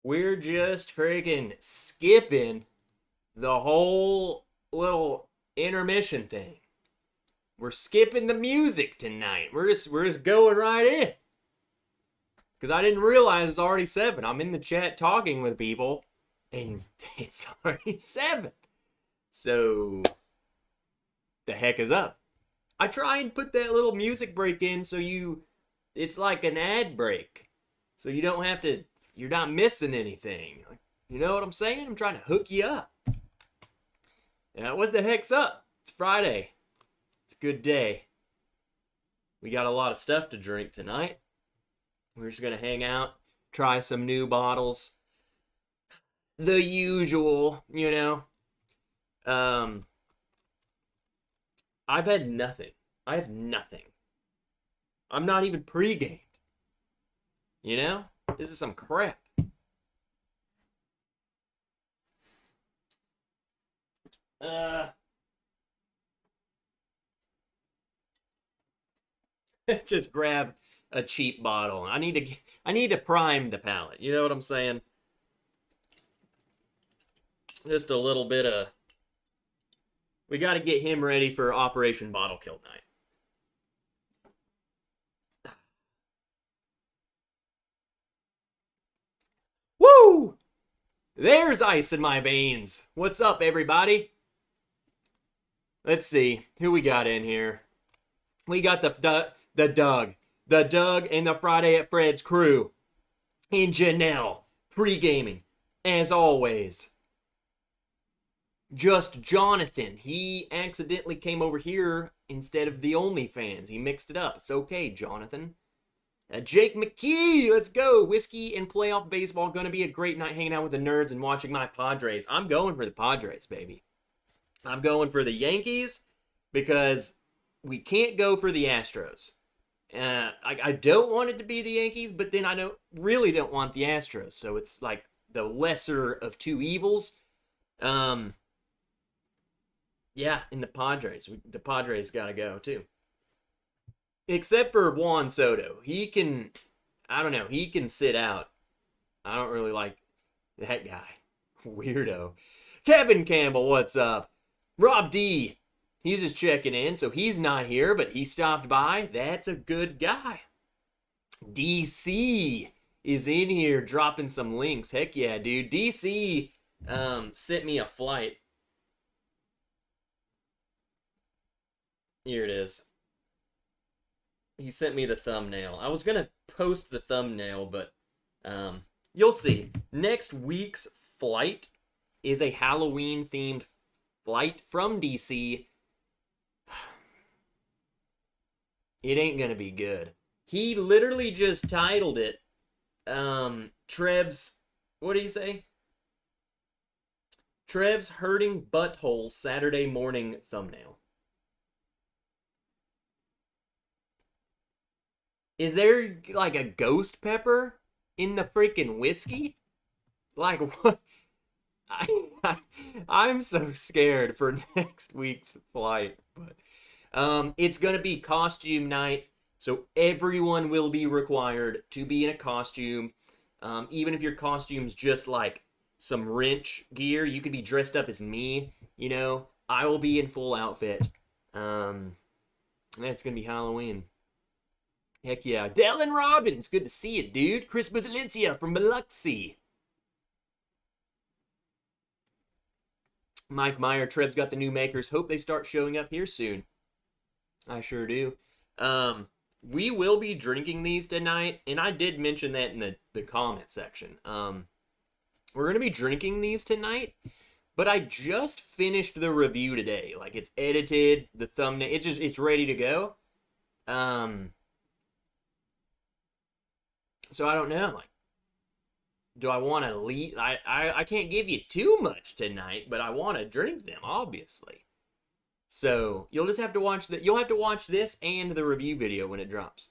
We're just freaking skipping the whole little intermission thing. We're skipping the music tonight. We're just going right in. Because I didn't realize it's already 7. I'm in the chat talking with people, and it's already 7. So, the heck is up? I try and put that little music break in so it's like an ad break. So you don't have to, you're not missing anything. You know what I'm saying? I'm trying to hook you up. Yeah, what the heck's up? It's Friday. It's a good day. We got a lot of stuff to drink tonight. We're just going to hang out, try some new bottles. The usual, you know. I've had nothing. I have nothing. I'm not even pre-gamed. You know? This is some crap. Just grab a cheap bottle. I need to prime the palate. You know what I'm saying? Just a little bit of. We got to get him ready for Operation Bottle Kill Night. Woo! There's ice in my veins. What's up, everybody? Let's see who we got in here. We got the Doug and the Friday at Fred's crew, and Janelle pre-gaming as always. Just Jonathan. He accidentally came over here instead of the OnlyFans. He mixed it up. It's okay, Jonathan. Jake McKee, let's go. Whiskey and playoff baseball. Going to be a great night hanging out with the nerds and watching my Padres. I'm going for the Padres, baby. I'm going for the Yankees because we can't go for the Astros. I don't want it to be the Yankees, but then I really don't want the Astros. So it's like the lesser of two evils. Yeah, and the Padres. The Padres got to go, too. Except for Juan Soto. He can sit out. I don't really like that guy. Weirdo. Kevin Campbell, what's up? Rob D. He's just checking in, so he's not here, but he stopped by. That's a good guy. DC is in here dropping some links. Heck yeah, dude. DC sent me a flight. Here it is. He sent me the thumbnail. I was going to post the thumbnail, but you'll see. Next week's flight is a Halloween-themed flight from DC. It ain't going to be good. He literally just titled it, Trev's, what did he say? Trev's Hurting Butthole Saturday Morning Thumbnail. Is there, like, a ghost pepper in the freaking whiskey? Like, what? I'm so scared for next week's flight. But it's going to be costume night, so everyone will be required to be in a costume. Even if your costume's just, like, some wrench gear, you could be dressed up as me, you know? I will be in full outfit. That's going to be Halloween. Heck yeah. Dylan Robbins, good to see you, dude. Chris Valencia from Biloxi. Mike Meyer, Trev's got the new makers. Hope they start showing up here soon. I sure do. We will be drinking these tonight, and I did mention that in the comment section. We're going to be drinking these tonight, but I just finished the review today. Like, it's edited, the thumbnail, it's ready to go. So I don't know, like, do I want to leave? I can't give you too much tonight, but I want to drink them, obviously. So you'll just have to watch that. You'll have to watch this and the review video when it drops.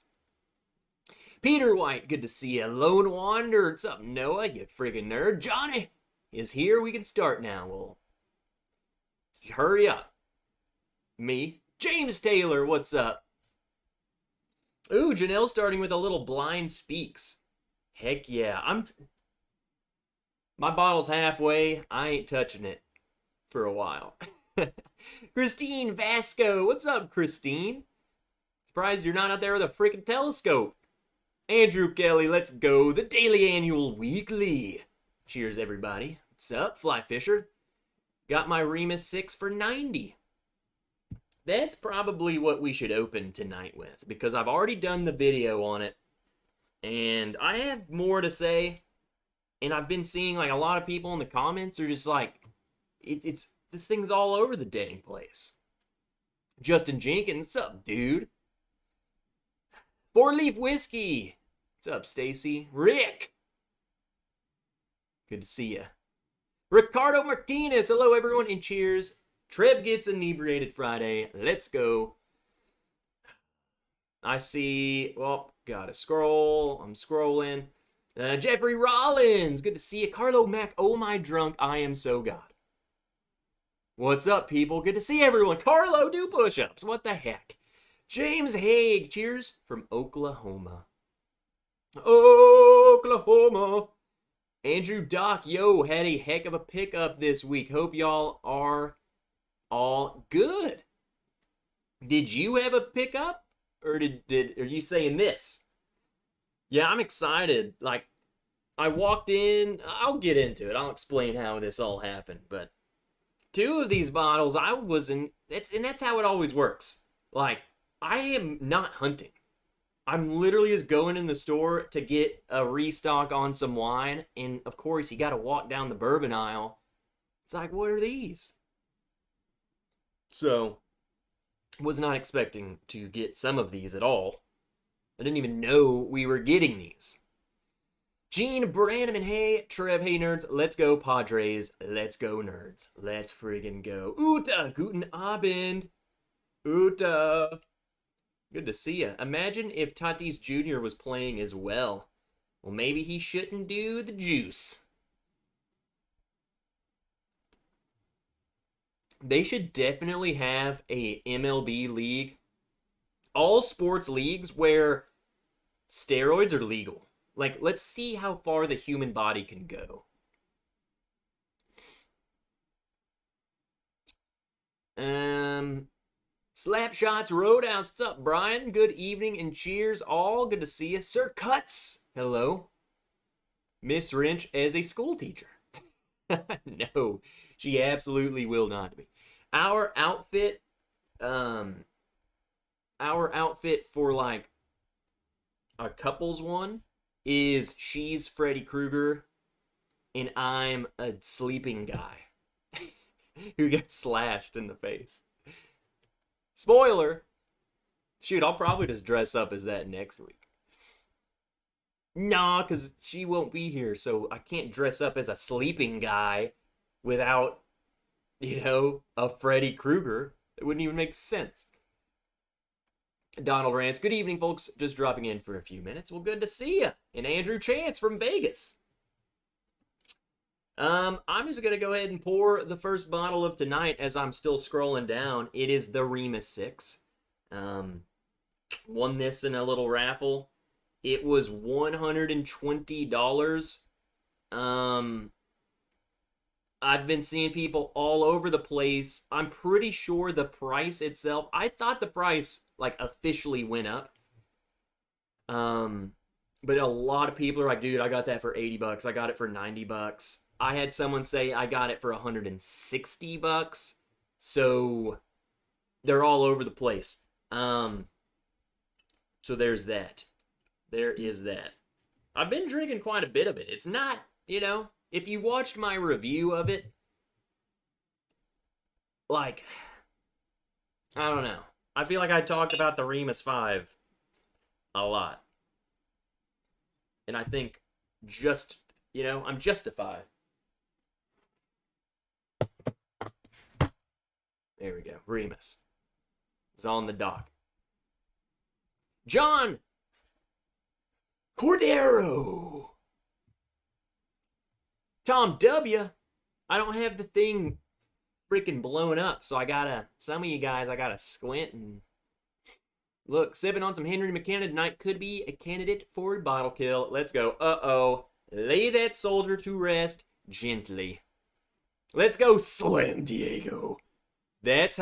Peter White, good to see you. Lone Wanderer, what's up, Noah? You friggin' nerd. Johnny is here. We can start now. Well, hurry up. Me. James Taylor, what's up? Ooh, Janelle starting with a little blind speaks. Heck yeah. My bottle's halfway. I ain't touching it for a while. Christine Vasco. What's up, Christine? Surprised you're not out there with a freaking telescope. Andrew Kelly, let's go. The daily, annual, weekly. Cheers, everybody. What's up, Fly Fisher? Got my Remus 6 for 90. That's probably what we should open tonight with, because I've already done the video on it, and I have more to say, and I've been seeing, like, a lot of people in the comments are just like, it's this thing's all over the dang place. Justin Jenkins, what's up, dude? Four Leaf Whiskey, what's up, Stacy? Rick, good to see ya. Ricardo Martinez, hello, everyone, and cheers. Trev gets inebriated Friday. Let's go. I see, well, gotta scroll. I'm scrolling. Jeffrey Rollins, good to see you. Carlo Mack, oh my drunk, I am so God. What's up, people? Good to see everyone. Carlo, do push-ups. What the heck? James Haig, cheers from Oklahoma. Oklahoma. Andrew Doc, yo, had a heck of a pickup this week. Hope y'all are all good. Did you have a pickup? Or are you saying this? Yeah, I'm excited. Like, I walked in, I'll get into it. I'll explain how this all happened. But two of these bottles, I was in, and that's how it always works. Like, I am not hunting. I'm literally just going in the store to get a restock on some wine. And, of course, you got to walk down the bourbon aisle. It's like, what are these? So, was not expecting to get some of these at all. I didn't even know we were getting these. Gene Brannaman, hey, Trev, hey, nerds. Let's go, Padres. Let's go, nerds. Let's friggin' go. Uta, guten Abend. Uta. Good to see ya. Imagine if Tatis Jr. was playing as well. Well, maybe he shouldn't do the juice. They should definitely have a MLB league. All sports leagues where steroids are legal. Like, let's see how far the human body can go. Slapshots Roadhouse, what's up, Brian? Good evening and cheers, all. Good to see you. Sir Cuts, hello. Miss Wrench as a school teacher. No, she absolutely will not be. Our outfit for, like, a couples one is she's Freddy Krueger and I'm a sleeping guy who gets slashed in the face. Spoiler! Shoot, I'll probably just dress up as that next week. Nah, because she won't be here, so I can't dress up as a sleeping guy without, you know, a Freddy Krueger. It wouldn't even make sense. Donald Rance, good evening, folks. Just dropping in for a few minutes. Well, good to see you. And Andrew Chance from Vegas. I'm just going to go ahead and pour the first bottle of tonight as I'm still scrolling down. It is the Remus 6. Won this in a little raffle. It was $120. I've been seeing people all over the place. I'm pretty sure the price itself, I thought the price, like, officially went up. But a lot of people are like, dude, I got that for $80. I got it for $90. I had someone say I got it for $160. So they're all over the place. So there's that. There is that. I've been drinking quite a bit of it. It's not, you know, if you watched my review of it, like, I don't know. I feel like I talked about the Remus 5 a lot. And I think just, you know, I'm justified. There we go. Remus is on the dock. John Cordero. Tom W. I don't have the thing freaking blown up, so some of you guys, I gotta squint and look. Sipping on some Henry McKenna tonight could be a candidate for a bottle kill. Let's go. Uh-oh. Lay that soldier to rest. gently. Let's go, Slam Diego. That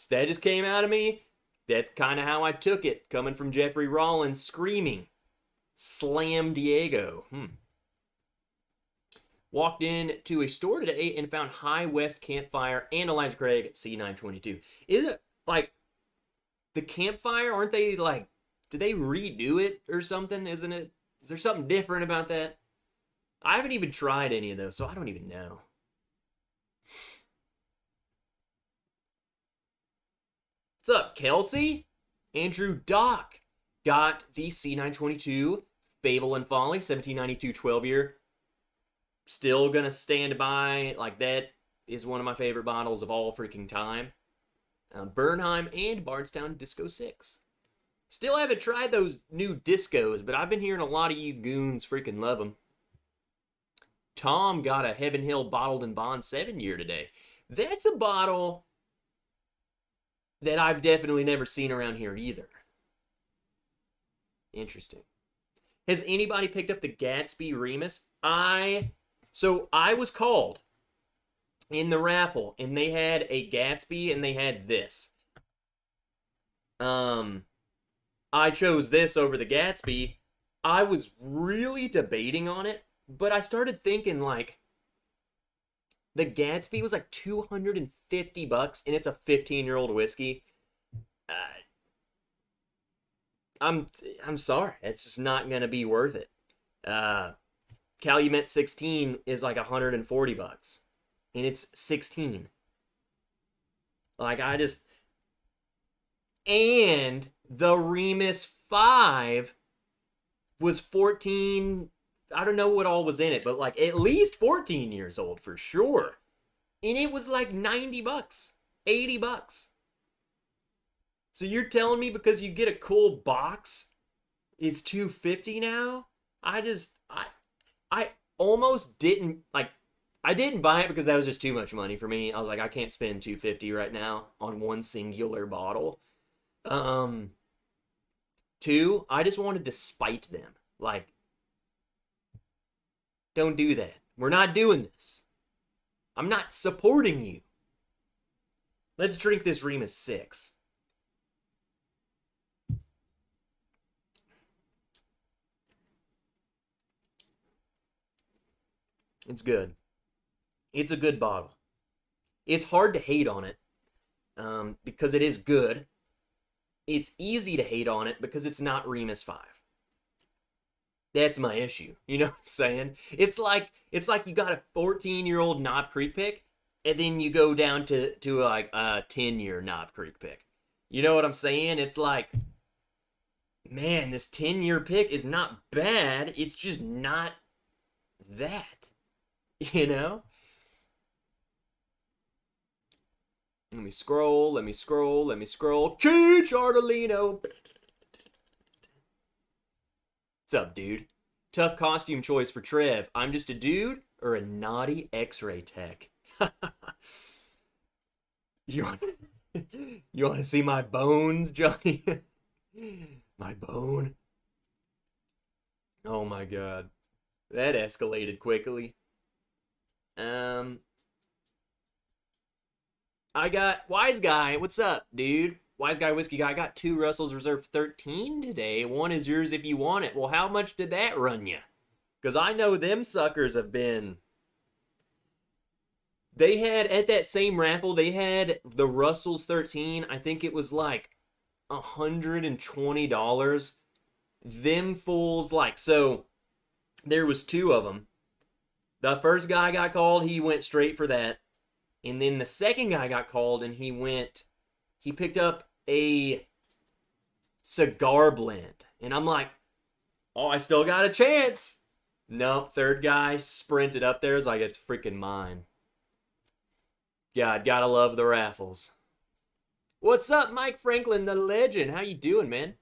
just came out of me. That's kind of how I took it, coming from Jeffrey Rollins screaming, Slam Diego. Walked in to a store today and found High West Campfire and Elijah Craig C922. Is it like the Campfire? Aren't they like, did they redo it or something? Isn't it? Is there something different about that? I haven't even tried any of those, so I don't even know. What's up, Kelsey? Andrew Doc got the C922 Fable and Folly 1792 12-year. Still gonna stand by. Like, that is one of my favorite bottles of all freaking time. Bernheim and Bardstown Disco 6. Still haven't tried those new discos, but I've been hearing a lot of you goons freaking love them. Tom got a Heaven Hill Bottled in Bond 7-year today. That's a bottle that I've definitely never seen around here either. Interesting. Has anybody picked up the Gatsby Remus? So I was called in the raffle, and they had a Gatsby, and they had this. I chose this over the Gatsby. I was really debating on it, but I started thinking, like, the Gatsby was like $250, and it's a 15-year-old whiskey. I'm sorry, it's just not gonna be worth it. Calumet 16 is like $140, and it's 16. Like, and the Remus 5 was 14. I don't know what all was in it, but like at least 14 years old for sure. And it was like $90, $80. So you're telling me because you get a cool box, it's $250 now? I almost didn't, like, I didn't buy it because that was just too much money for me. I was like, I can't spend $250 right now on one singular bottle. Two, I just wanted to spite them. Like, don't do that. We're not doing this. I'm not supporting you. Let's drink this Remus 6. It's good. It's a good bottle. It's hard to hate on it because it is good. It's easy to hate on it because it's not Remus 5. That's my issue. You know what I'm saying? It's like you got a 14-year-old Knob Creek pick, and then you go down to like a 10-year Knob Creek pick. You know what I'm saying? It's like, man, this 10-year pick is not bad. It's just not that. You know? Let me scroll. Cheech Ardolino. What's up, dude? Tough costume choice for Trev. I'm just a dude or a naughty X-ray tech? You want to see my bones, Johnny? My bone? Oh my god. That escalated quickly. I got Wise Guy. What's up, dude? Wise Guy Whiskey Guy. I got 2 Russell's Reserve 13 today. One is yours if you want it. Well, how much did that run you? Because I know them suckers have been... They had, at that same raffle, they had the Russell's 13. I think it was like $120. Them fools, like, so there was 2 of them. The first guy got called, he went straight for that. And then the second guy got called, and he picked up a cigar blend. And I'm like, oh, I still got a chance. Nope, third guy sprinted up there. It's like, it's freaking mine. God, gotta love the raffles. What's up, Mike Franklin, the legend? How you doing, man?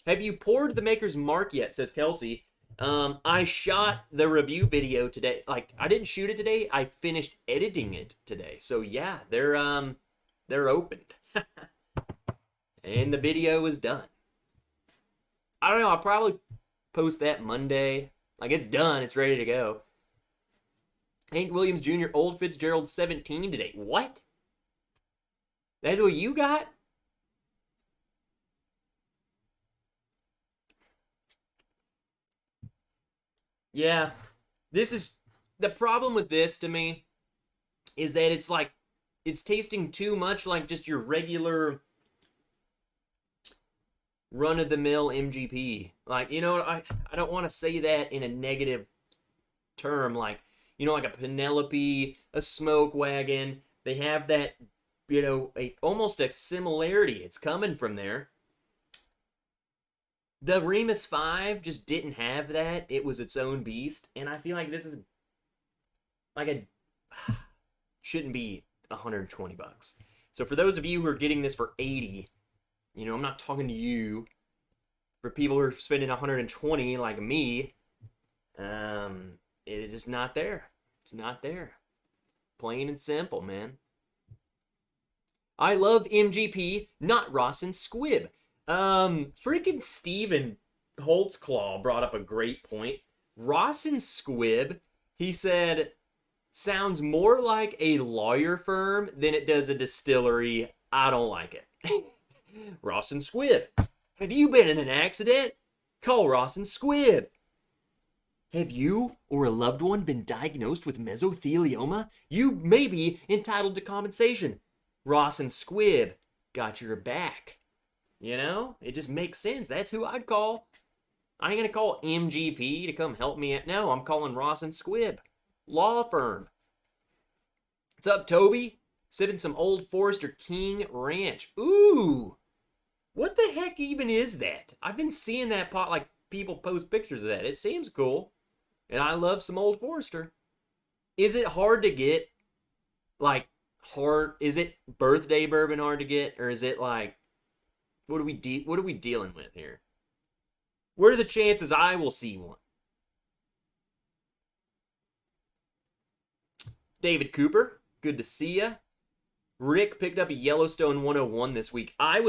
Have you poured the Maker's Mark yet, says Kelsey. I shot the review video today. Like, I didn't shoot it today. I finished editing it today. So yeah, they're opened. And the video is done. I don't know, I'll probably post that Monday. Like, it's done, it's ready to go. Hank Williams Jr., Old Fitzgerald 17 today. What? That's what you got? Yeah. This is the problem with this to me is that it's like it's tasting too much like just your regular run of the mill MGP. Like, you know, I don't want to say that in a negative term, like, you know, like a Penelope, a Smoke Wagon. They have that, you know, almost a similarity. It's coming from there. The Remus 5 just didn't have that. It was its own beast. And I feel like this is like a shouldn't be 120 bucks. So for those of you who are getting this for 80, you know, I'm not talking to you. For people who are spending 120 like me, it is not there. It's not there. Plain and simple, man. I love MGP, not Ross and Squibb. Freaking Steven Holtzclaw brought up a great point. Ross and Squibb, he said, sounds more like a lawyer firm than it does a distillery. I don't like it. Ross and Squibb. Have you been in an accident? Call Ross and Squibb. Have you or a loved one been diagnosed with mesothelioma? You may be entitled to compensation. Ross and Squibb got your back. You know? It just makes sense. That's who I'd call. I ain't gonna call MGP to come help me out. No, I'm calling Ross and Squibb. Law firm. What's up, Toby? Sipping some Old Forester King Ranch. Ooh! What the heck even is that? I've been seeing that pot, like, people post pictures of that. It seems cool. And I love some Old Forester. Is it hard to get? Like, hard? Is it birthday bourbon hard to get? Or is it like, what are we dealing with here? What are the chances I will see one? David Cooper, good to see ya. Rick picked up a Yellowstone 101 this week. I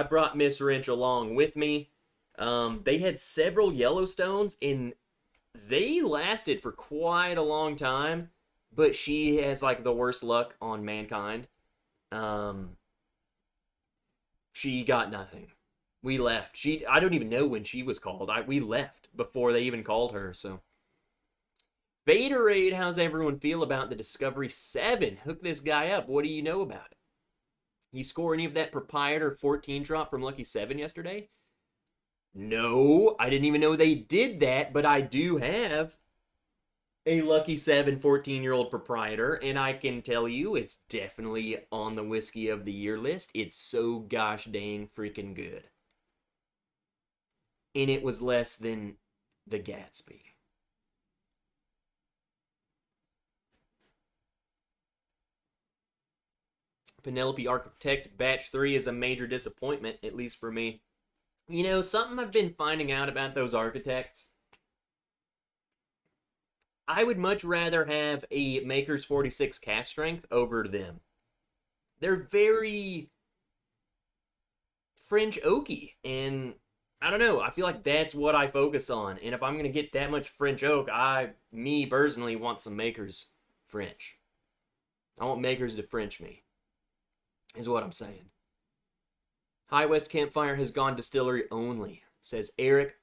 brought Miss Wrench along with me. They had several Yellowstones, and they lasted for quite a long time, but she has, like, the worst luck on mankind. She got nothing. We left. I don't even know when she was called. We left before they even called her, so. Vaderade, how's everyone feel about the Discovery 7? Hook this guy up. What do you know about it? You score any of that proprietor 14 drop from Lucky 7 yesterday? No, I didn't even know they did that, but I do have a Lucky 7 14-year-old proprietor, and I can tell you it's definitely on the Whiskey of the Year list. It's so gosh dang freaking good. And it was less than the Gatsby. Penelope Architect Batch 3 is a major disappointment, at least for me. You know, something I've been finding out about those architects, I would much rather have a Maker's 46 cast strength over them. They're very French oaky, and I don't know, I feel like that's what I focus on. And if I'm going to get that much French oak, me personally want some Maker's French. I want Maker's to French me, is what I'm saying. High West Campfire has gone distillery only, says Eric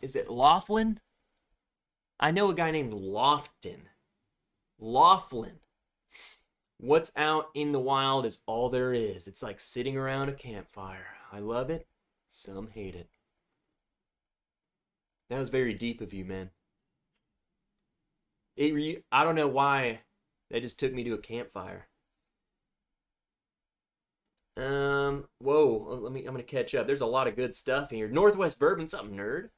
is it Laughlin? I know a guy named Laughlin. What's out in the wild is all there is. It's like sitting around a campfire. I love it. Some hate it. That was very deep of you, man. I don't know why that just took me to a campfire. Whoa, I'm gonna catch up. There's a lot of good stuff here. Northwest Bourbon, something nerd.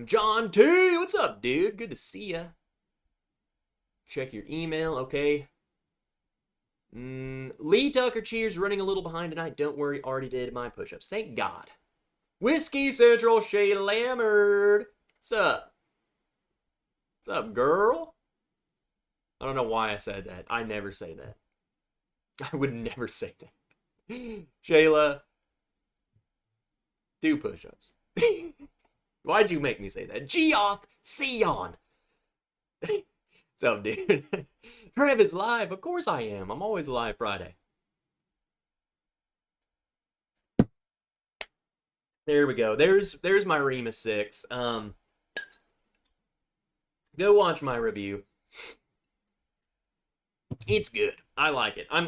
John T, what's up, dude? Good to see ya. Check your email, okay. Lee Tucker, cheers. Running a little behind tonight. Don't worry, already did my push-ups. Thank God. Whiskey Central, Shay Lammerd. What's up? What's up, girl? I don't know why I said that. I never say that. I would never say that. Shayla. Do push-ups. Why'd you make me say that? Geoff Sion. What's up, dude? Trev is live. Of course I am. I'm always live Friday. There we go. There's my Rima 6. Go watch my review. It's good. I like it. I'm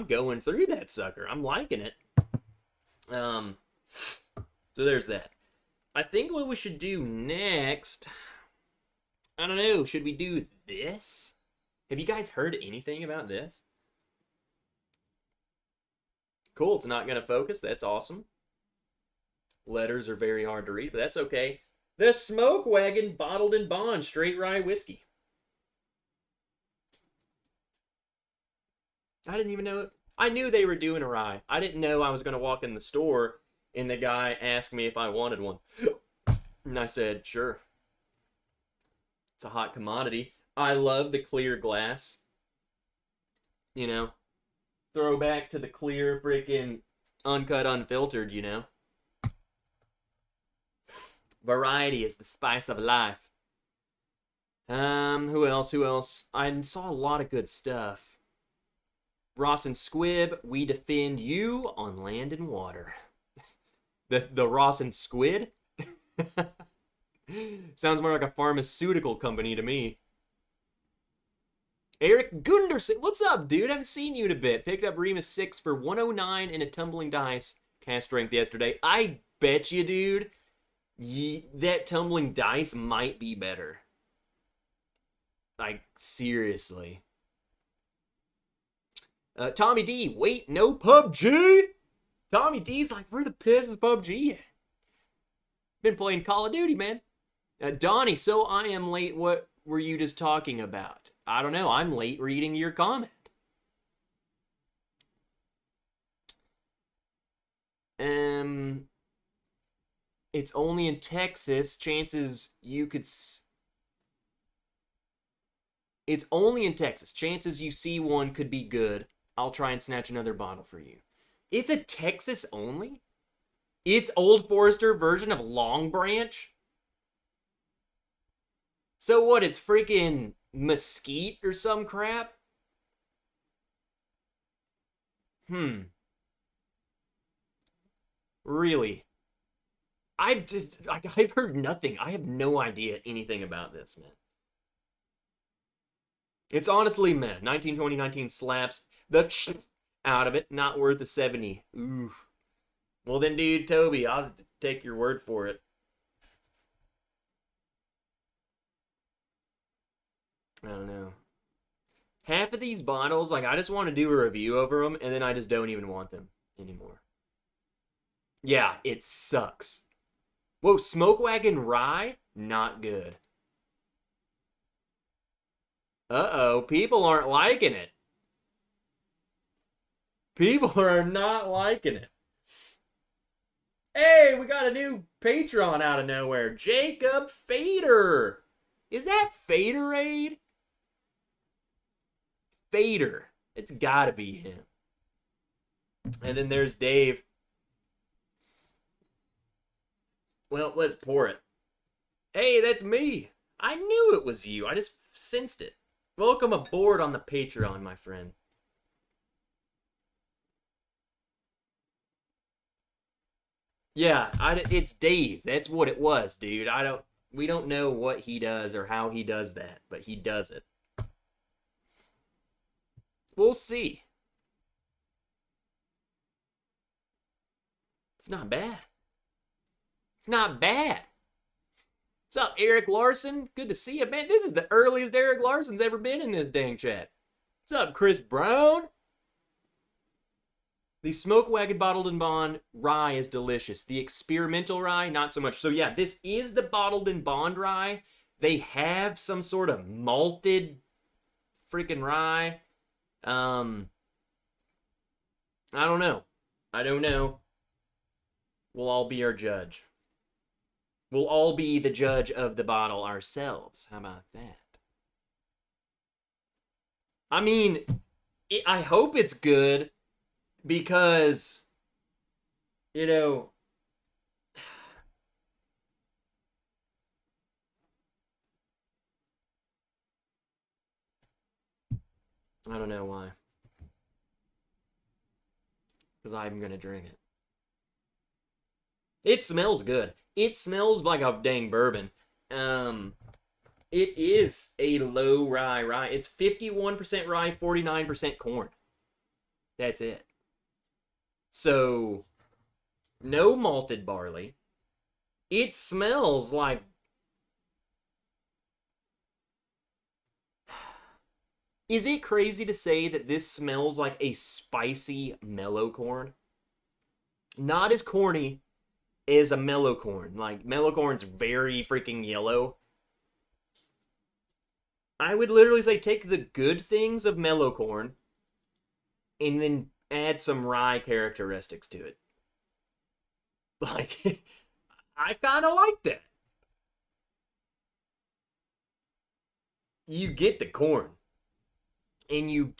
going through that sucker. I'm liking it. So there's that. I think what we should do next, I don't know, should we do this? Have you guys heard anything about this? Cool, it's not going to focus. That's awesome. Letters are very hard to read, but that's okay. The Smoke Wagon Bottled in Bond Straight Rye Whiskey. I didn't even know it. I knew they were doing a rye. I didn't know I was going to walk in the store and the guy asked me if I wanted one. And I said, sure. It's a hot commodity. I love the clear glass. You know? Throwback to the clear freaking uncut, unfiltered, you know? Variety is the spice of life. Who else? I saw a lot of good stuff. Ross and Squib, we defend you on land and water. The Ross and Squid? Sounds more like a pharmaceutical company to me. Eric Gunderson, what's up, dude? I haven't seen you in a bit. Picked up Rima 6 for 109 in a tumbling dice cast strength yesterday. I bet you, dude, that tumbling dice might be better. Like, seriously. Tommy D, wait, no PUBG? Tommy D's like, where the piss is PUBG at? Been playing Call of Duty, man. Donnie, so I am late. What were you just talking about? I don't know. I'm late reading your comment. It's only in Texas. Chances you could... It's only in Texas. Chances you see one could be good. I'll try and snatch another bottle for you. It's a Texas only? It's Old Forester version of Long Branch? So what, it's freaking Mesquite or some crap? Really? I've heard nothing. I have no idea anything about this, man. It's honestly meh. 1920-19 slaps the out of it. Not worth a 70. Oof. Well then, dude, Toby, I'll take your word for it. I don't know. Half of these bottles, like, I just want to do a review over them, and then I just don't even want them anymore. Yeah, it sucks. Whoa, Smoke Wagon Rye? Not good. Uh-oh, people aren't liking it. People are not liking it. Hey, we got a new Patreon out of nowhere. Jacob Fader. Is that Faderade? Fader. It's gotta be him. And then there's Dave. Well, let's pour it. Hey, that's me. I knew it was you. I just sensed it. Welcome aboard on the Patreon, my friend. Yeah, it's Dave. That's what it was, dude. We don't know what he does or how he does that, but he does it. We'll see. It's not bad. It's not bad. What's up, Eric Larson? Good to see you, man. This is the earliest Eric Larson's ever been in this dang chat. What's up, Chris Brown? The Smoke Wagon Bottled in Bond rye is delicious. The experimental rye, not so much. So yeah, this is the Bottled in Bond rye. They have some sort of malted freaking rye. I don't know. I don't know. We'll all be our judge. We'll all be the judge of the bottle ourselves. How about that? I mean, I hope it's good because, you know, I don't know why. Because I'm going to drink it. It smells good. It smells like a dang bourbon. It is a low rye. It's 51% rye, 49% corn. That's it. So, no malted barley. It smells like... Is it crazy to say that this smells like a spicy mellow corn? Not as corny as a mellow corn. Like, mellow corn's very freaking yellow. I would literally say take the good things of mellow corn and then add some rye characteristics to it. Like, I kind of like that. You get the corn. And you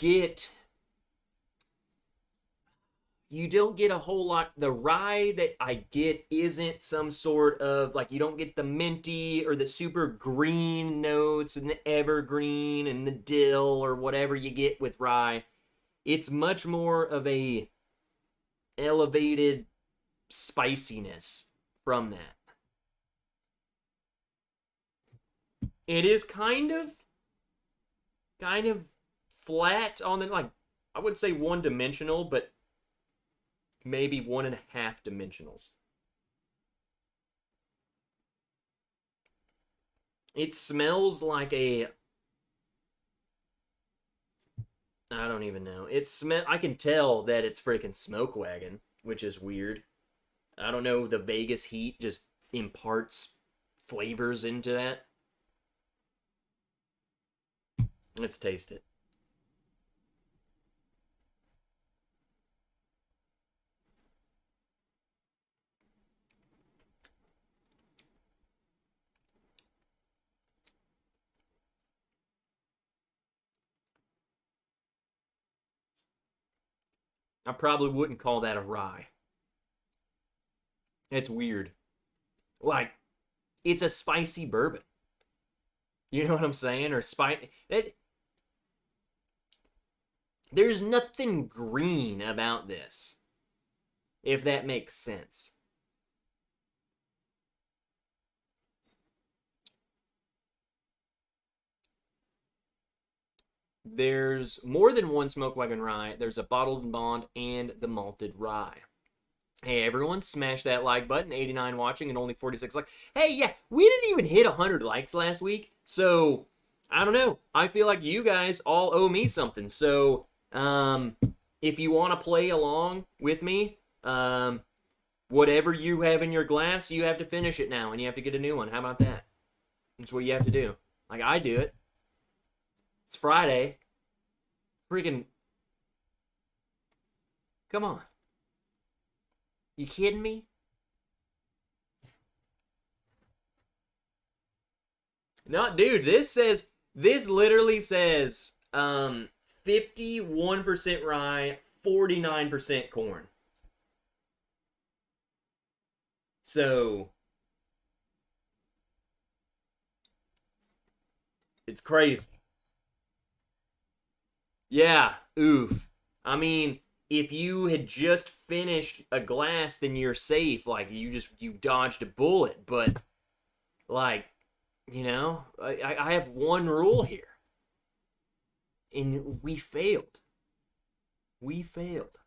don't get a whole lot. The rye that I get isn't some sort of, like, you don't get the minty or the super green notes and the evergreen and the dill or whatever you get with rye. It's much more of a elevated spiciness from that. It is kind of flat on the, like, I wouldn't say one-dimensional, but maybe 1.5 dimensionals. It smells like a... I don't even know. I can tell that it's freaking Smoke Wagon, which is weird. I don't know, the Vegas heat just imparts flavors into that. Let's taste it. I probably wouldn't call that a rye. It's weird. Like, it's a spicy bourbon. You know what I'm saying? Or there's nothing green about this, if that makes sense. There's more than one Smoke Wagon rye. There's a bottled and bond and the malted rye. Hey everyone, smash that like button. 89 watching and only 46 likes. Hey, yeah, we didn't even hit 100 likes last week. So, I don't know. I feel like you guys all owe me something. So, if you want to play along with me, whatever you have in your glass, you have to finish it now and you have to get a new one. How about that? That's what you have to do. Like I do it. It's Friday. Freaking... Come on. You kidding me? No, dude, this literally says 51% rye, 49% corn. So it's crazy. Yeah, oof. I mean, if you had just finished a glass, then you're safe. Like, you dodged a bullet. But, like, you know, I have one rule here. And we failed. We failed.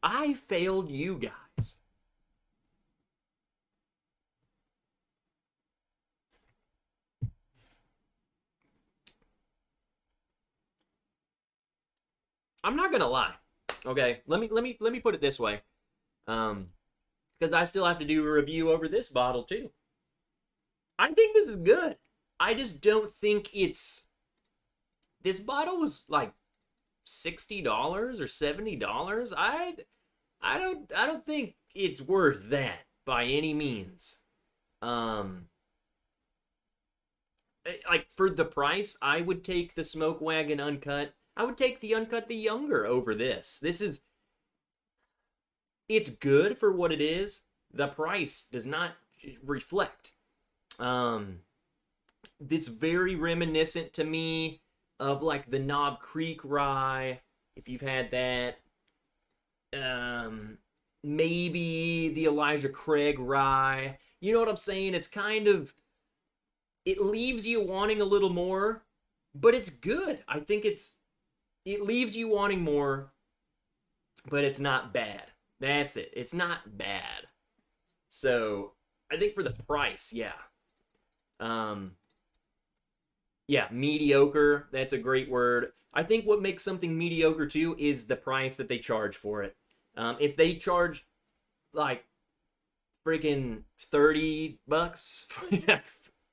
I failed you guys. I'm not gonna lie. Okay, let me put it this way. Because I still have to do a review over this bottle too. I think this is good. I just don't think it's... This bottle was like $60 or $70. I don't think it's worth that by any means. Like for the price, I would take the Smoke Wagon Uncut. I would take the Uncut the Younger over this. It's good for what it is. The price does not reflect. It's very reminiscent to me of like the Knob Creek rye, if you've had that. Maybe the Elijah Craig rye. You know what I'm saying? It's kind of, it leaves you wanting a little more, but it's good. I think it leaves you wanting more, but it's not bad. That's it. It's not bad. So I think for the price, yeah. Yeah, mediocre. That's a great word. I think what makes something mediocre too is the price that they charge for it. If they charge like freaking $30,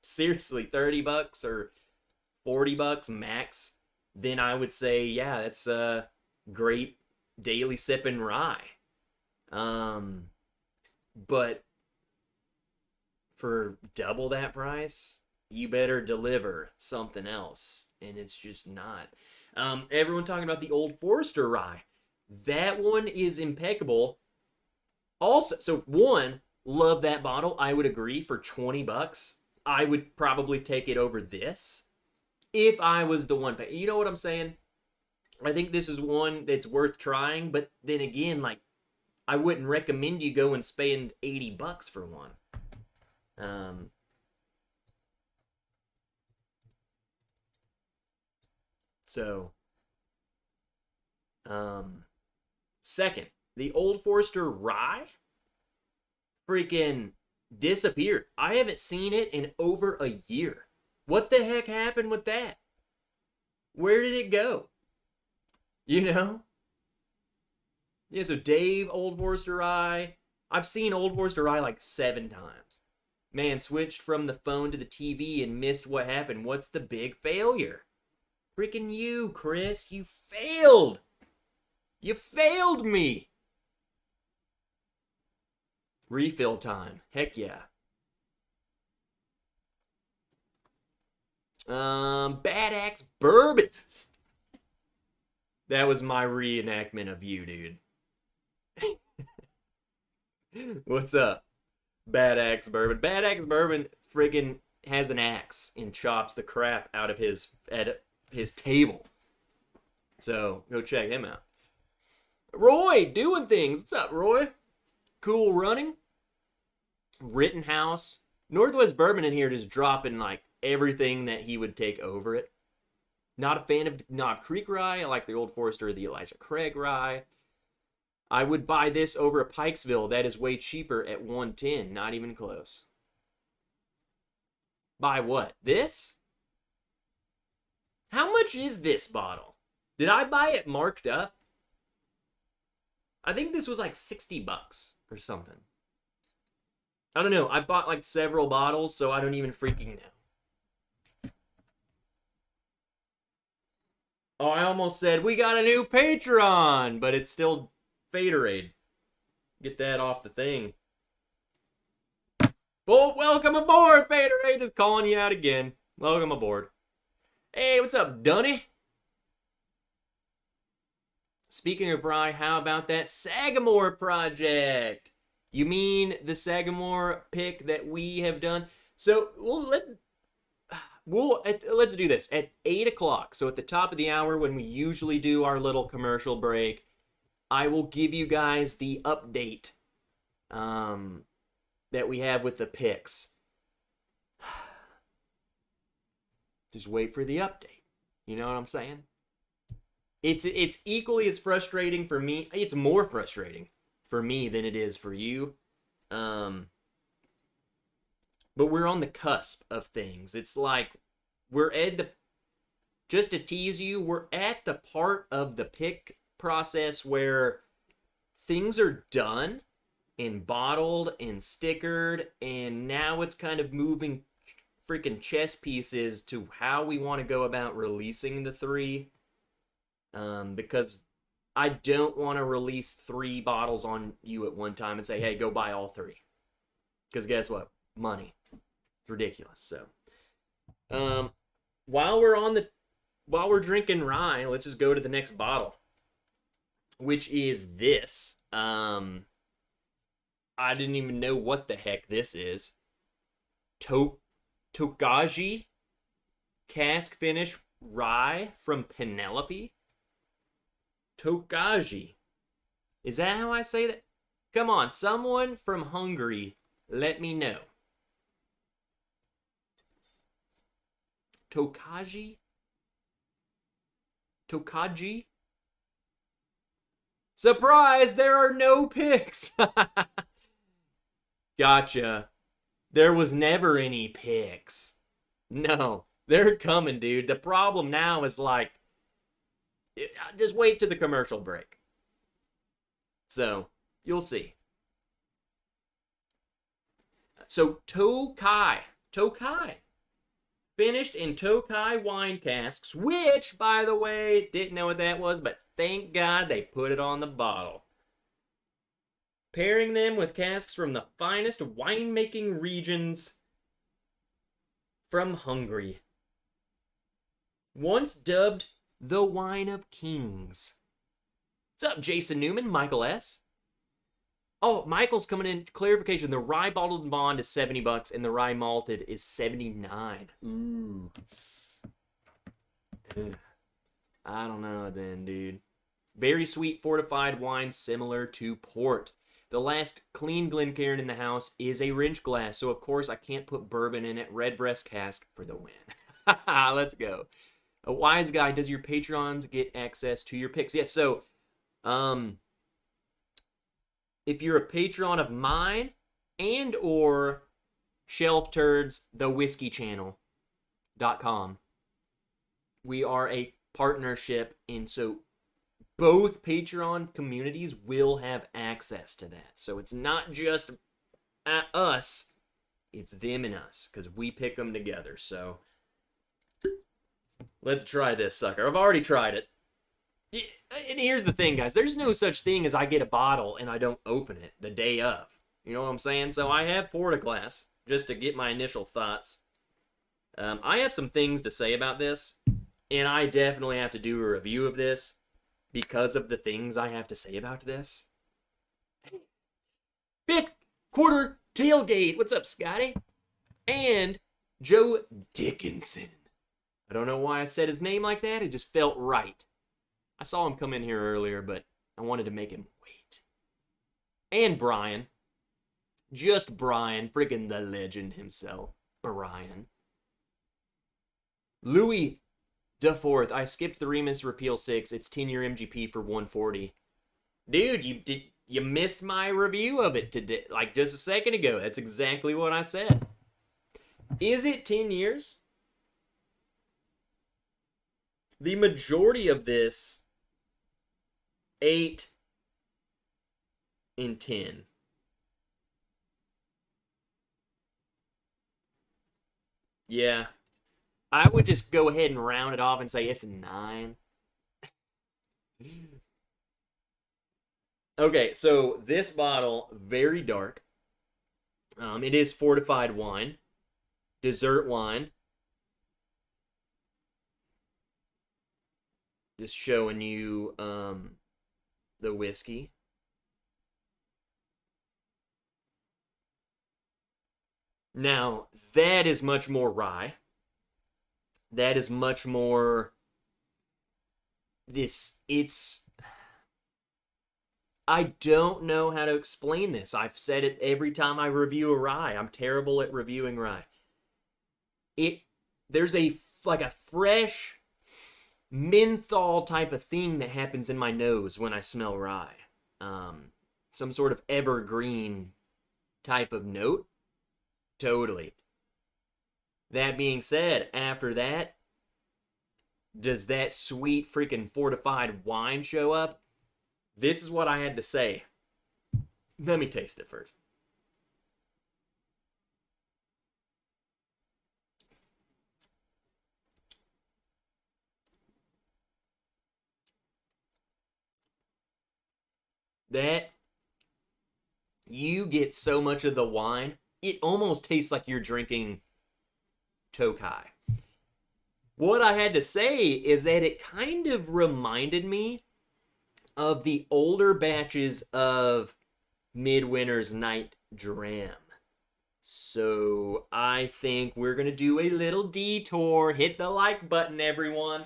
seriously, $30 or $40 max, then I would say, yeah, that's a great daily sipping rye. But for double that price, you better deliver something else, and it's just not. Everyone talking about the Old Forester rye. That one is impeccable. Also, so one, love that bottle. I would agree for $20. I would probably take it over this if I was the one. You know what I'm saying? I think this is one that's worth trying, but then again, like, I wouldn't recommend you go and spend $80 for one. Second, the Old Forester rye freaking disappeared. I haven't seen it in over a year. What the heck happened with that? Where did it go? You know? Yeah, so Dave, Old Forester rye. I've seen Old Forester rye like 7 times. Man, switched from the phone to the TV and missed what happened. What's the big failure? Freaking you, Chris. You failed. You failed me. Refill time. Heck yeah. Bad Axe Bourbon. That was my reenactment of you, dude. What's up? Bad Axe Bourbon. Bad Axe Bourbon friggin' has an axe and chops the crap out of his table. So go check him out. Roy doing things. What's up, Roy? Cool running. Rittenhouse. Northwest Bourbon in here just dropping like everything that he would take over it. Not a fan of the Knob Creek rye. I like the Old Forester or the Elijah Craig rye. I would buy this over a Pikesville. That is way cheaper at $110. Not even close. Buy what? This? How much is this bottle? Did I buy it marked up? I think this was like $60 or something. I don't know. I bought like several bottles, so I don't even freaking know. Oh, I almost said we got a new Patreon, but it's still Faderade. Get that off the thing. Well, welcome aboard, Faderade. Just calling you out again. Welcome aboard. Hey, what's up, Dunny? Speaking of rye, how about that Sagamore project? You mean the Sagamore pick that we have done? So let's do this at 8 o'clock. So at the top of the hour, when we usually do our little commercial break, I will give you guys the update that we have with the picks. Just wait for the update. You know what I'm saying? It's equally as frustrating for me. It's more frustrating for me than it is for you. But we're on the cusp of things. It's like we're at the, just to tease you, we're at the part of the pick process where things are done and bottled and stickered, and now it's kind of moving freaking chess pieces to how we want to go about releasing the 3. Because I don't want to release 3 bottles on you at one time and say, hey, go buy all 3. Because guess what? Money. It's ridiculous. So, while we're drinking rye, let's just go to the next bottle, which is this. I didn't even know what the heck this is. Tokaji cask finish rye from Penelope. Tokaji. Is that how I say that? Come on, someone from Hungary, let me know. Tokaji? Tokaji? Surprise! There are no picks! Gotcha. There was never any picks. No, they're coming, dude. The problem now is like, just wait to the commercial break. So, you'll see. So, Tokai. Finished in Tokai wine casks, which, by the way, didn't know what that was, but thank God they put it on the bottle. Pairing them with casks from the finest winemaking regions from Hungary. Once dubbed the Wine of Kings. What's up, Jason Newman, Michael S.? Oh, Michael's coming in. Clarification, the rye bottled and bond is $70 and the rye malted is $79. Ooh. I don't know then, dude. Very sweet fortified wine similar to port. The last clean Glencairn in the house is a Wrench glass, so of course I can't put bourbon in it. Redbreast cask for the win. Let's go. A wise guy, does your Patreons get access to your picks? Yes, so, if you're a patron of mine and or Shelf Turds, the Whiskey Channel.com, we are a partnership, and so both Patreon communities will have access to that. So it's not just us, it's them and us, because we pick them together. So let's try this sucker. I've already tried it. And here's the thing, guys. There's no such thing as I get a bottle and I don't open it the day of. You know what I'm saying? So I have poured a glass just to get my initial thoughts. I have some things to say about this, and I definitely have to do a review of this because of the things I have to say about this. Fifth quarter tailgate. What's up, Scotty? And Joe Dickinson. I don't know why I said his name like that. It just felt right. I saw him come in here earlier, but I wanted to make him wait. And Brian. Just Brian. Friggin' the legend himself. Brian. Louis DeForth. I skipped the Remus Repeal 6. It's 10-year MGP for 140. Dude, you missed my review of it today, like just a second ago. That's exactly what I said. Is it 10 years? The majority of this 8 and 10. Yeah. I would just go ahead and round it off and say it's 9. Okay, so this bottle, very dark. It is fortified wine. Dessert wine. Just showing you the whiskey. Now, that is much more rye. That is much more I don't know how to explain this. I've said it every time I review a rye. I'm terrible at reviewing rye. There's a fresh menthol type of thing that happens in my nose when I smell rye. Some sort of evergreen type of note. Totally. That being said, after that, does that sweet freaking fortified wine show up? This is what I had to say. Let me taste it first. That, you get so much of the wine, it almost tastes like you're drinking Tokai. What I had to say is that it kind of reminded me of the older batches of Midwinter's Night Dram. So I think we're going to do a little detour. Hit the like button, everyone.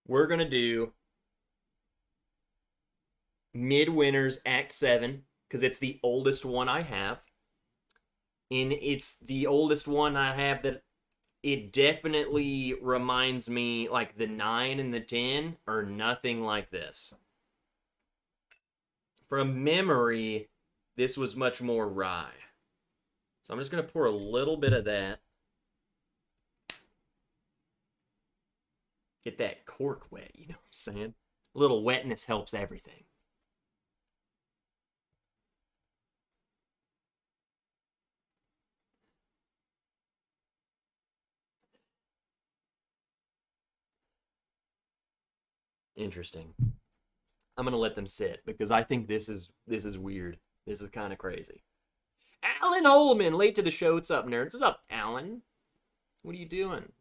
We're going to do Midwinter's Act 7 because it's the oldest one I have. And it's the oldest one I have that it definitely reminds me, like, the 9 and the 10 are nothing like this. From memory, this was much more rye. So I'm just going to pour a little bit of that. Get that cork wet, you know what I'm saying? A little wetness helps everything. Interesting. I'm gonna let them sit because I think this is weird. This is kind of crazy. Alan Holman, late to the show. What's up, nerds? What's up, Alan? What are you doing?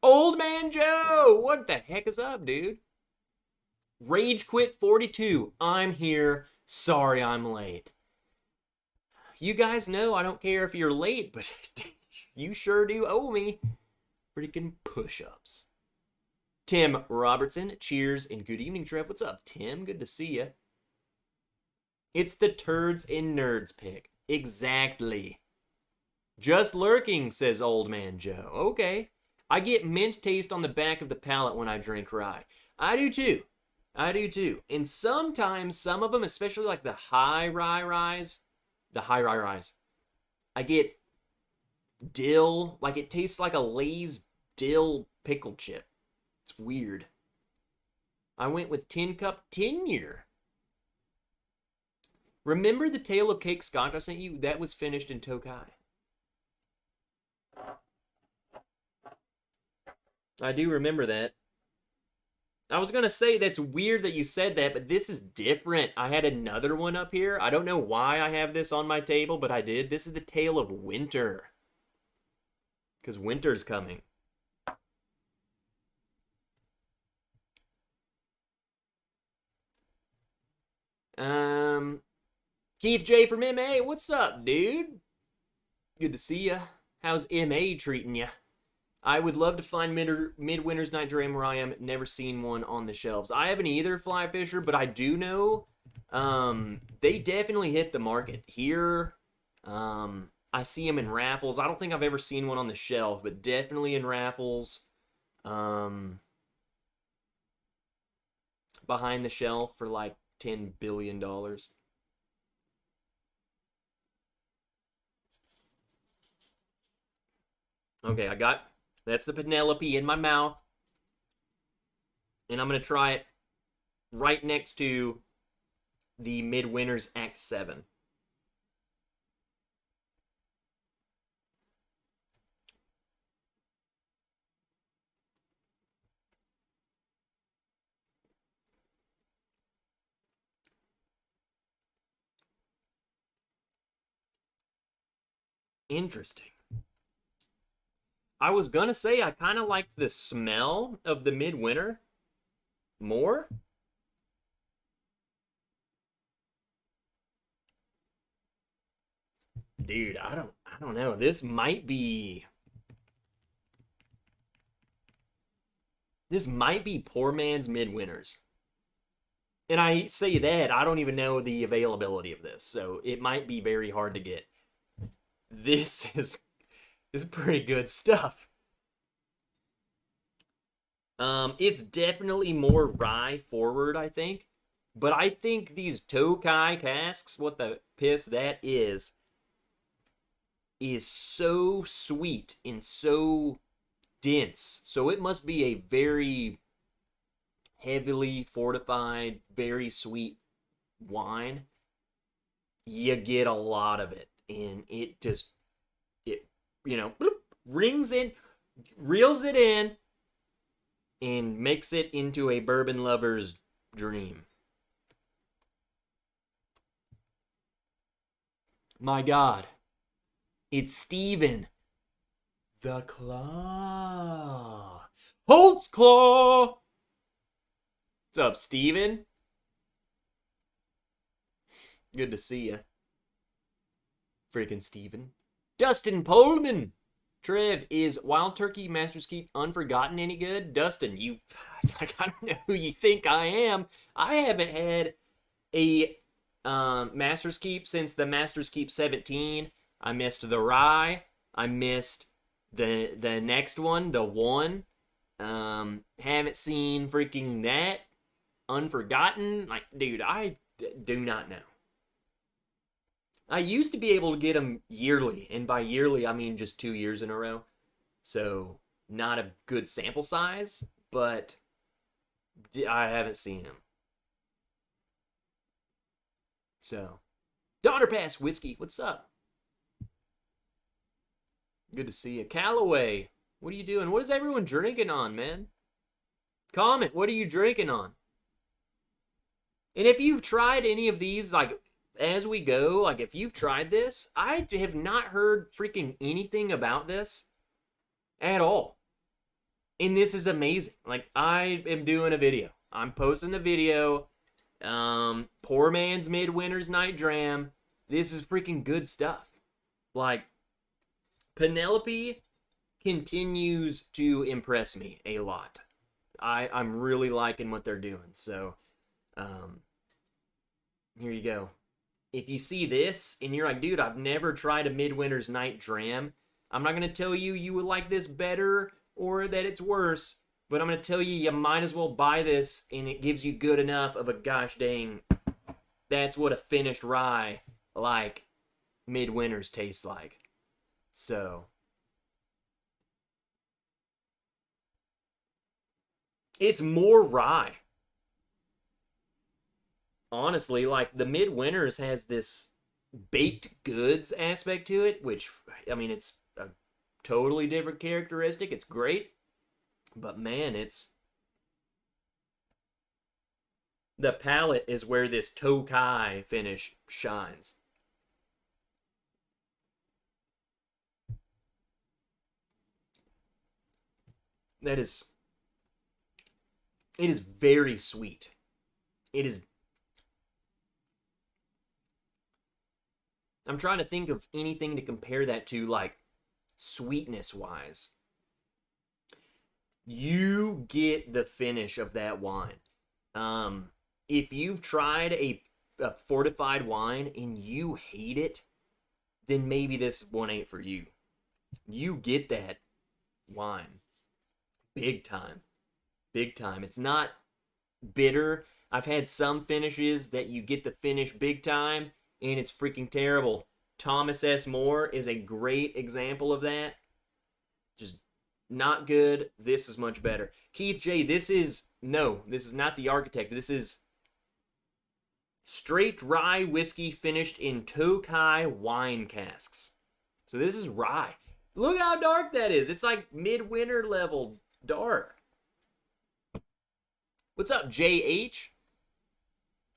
Old Man Joe, what the heck is up, dude? Rage Quit 42. I'm here. Sorry I'm late. You guys know I don't care if you're late, but you sure do owe me freaking push-ups. Tim Robertson, cheers and good evening, Trev. What's up, Tim? Good to see you. It's the Turds and Nerds pick. Exactly. Just lurking, says Old Man Joe. Okay. I get mint taste on the back of the palate when I drink rye. I do too. I do too. And sometimes, some of them, especially like the high rye ryes, I get dill. Like it tastes like a Lay's dill pickle chip. It's weird. I went with Tin Cup 10-year. Remember the Tale of Cake Scotch I sent you? That was finished in Tokai. I do remember that. I was going to say that's weird that you said that, but this is different. I had another one up here. I don't know why I have this on my table, but I did. This is the Tale of Winter. Because winter's coming. Keith J from MA, what's up, dude? Good to see ya. How's MA treating ya? I would love to find Midwinter's Night Dram where I am. Never seen one on the shelves. I haven't either, Fly Fisher, but I do know they definitely hit the market. Here, I see them in raffles. I don't think I've ever seen one on the shelf, but definitely in raffles. Behind the shelf for like $10 billion. Okay, that's the Penelope in my mouth. And I'm going to try it right next to the Midwinter's Act 7. Interesting. I was gonna say I kind of liked the smell of the Midwinter more. Dude, I don't know. This might be poor man's Midwinters. And I say that, I don't even know the availability of this, so it might be very hard to get. This is pretty good stuff. It's definitely more rye forward, I think. But I think these Tokai casks, what the piss that is so sweet and so dense. So it must be a very heavily fortified, very sweet wine. You get a lot of it. And it just, bloop, rings in, reels it in, and makes it into a bourbon lover's dream. My God. It's Steven. The Claw. Holtzclaw! What's up, Steven? Good to see you. Freaking Steven. Dustin Pullman. Trev, is Wild Turkey Master's Keep Unforgotten any good? Dustin, I don't know who you think I am. I haven't had a Master's Keep since the Master's Keep 17. I missed the Rye. I missed the next one, the one. Haven't seen freaking that. Unforgotten. Like, dude, I do not know. I used to be able to get them yearly, and by yearly I mean just 2 years in a row. So, not a good sample size, but I haven't seen them. So, Donner Pass Whiskey, what's up? Good to see you. Callaway, what are you doing? What is everyone drinking on, man? Comment, what are you drinking on? And if you've tried any of these, like, as we go, like, if you've tried this, I have not heard freaking anything about this at all. And this is amazing. Like, I am doing a video. I'm posting the video. Poor Man's Midwinter's Night Dram. This is freaking good stuff. Like, Penelope continues to impress me a lot. I'm really liking what they're doing. So, here you go. If you see this and you're like, dude, I've never tried a Midwinter's Night Dram, I'm not going to tell you you would like this better or that it's worse, but I'm going to tell you you might as well buy this, and it gives you good enough of a gosh dang, that's what a finished rye like Midwinter's tastes like. So, it's more rye. Honestly, like, the Midwinter's has this baked goods aspect to it, which, I mean, it's a totally different characteristic. It's great. But, man, it's... the palate is where this Tokai finish shines. That is... it is very sweet. It is... I'm trying to think of anything to compare that to, like, sweetness-wise. You get the finish of that wine. If you've tried a fortified wine and you hate it, then maybe this one ain't for you. You get that wine. Big time. Big time. It's not bitter. I've had some finishes that you get the finish big time, and it's freaking terrible. Thomas S. More is a great example of that. Just not good. This is much better. Keith J., this is not the Architect. This is straight rye whiskey finished in Tokai wine casks. So this is rye. Look how dark that is. It's like midwinter level dark. What's up, JH?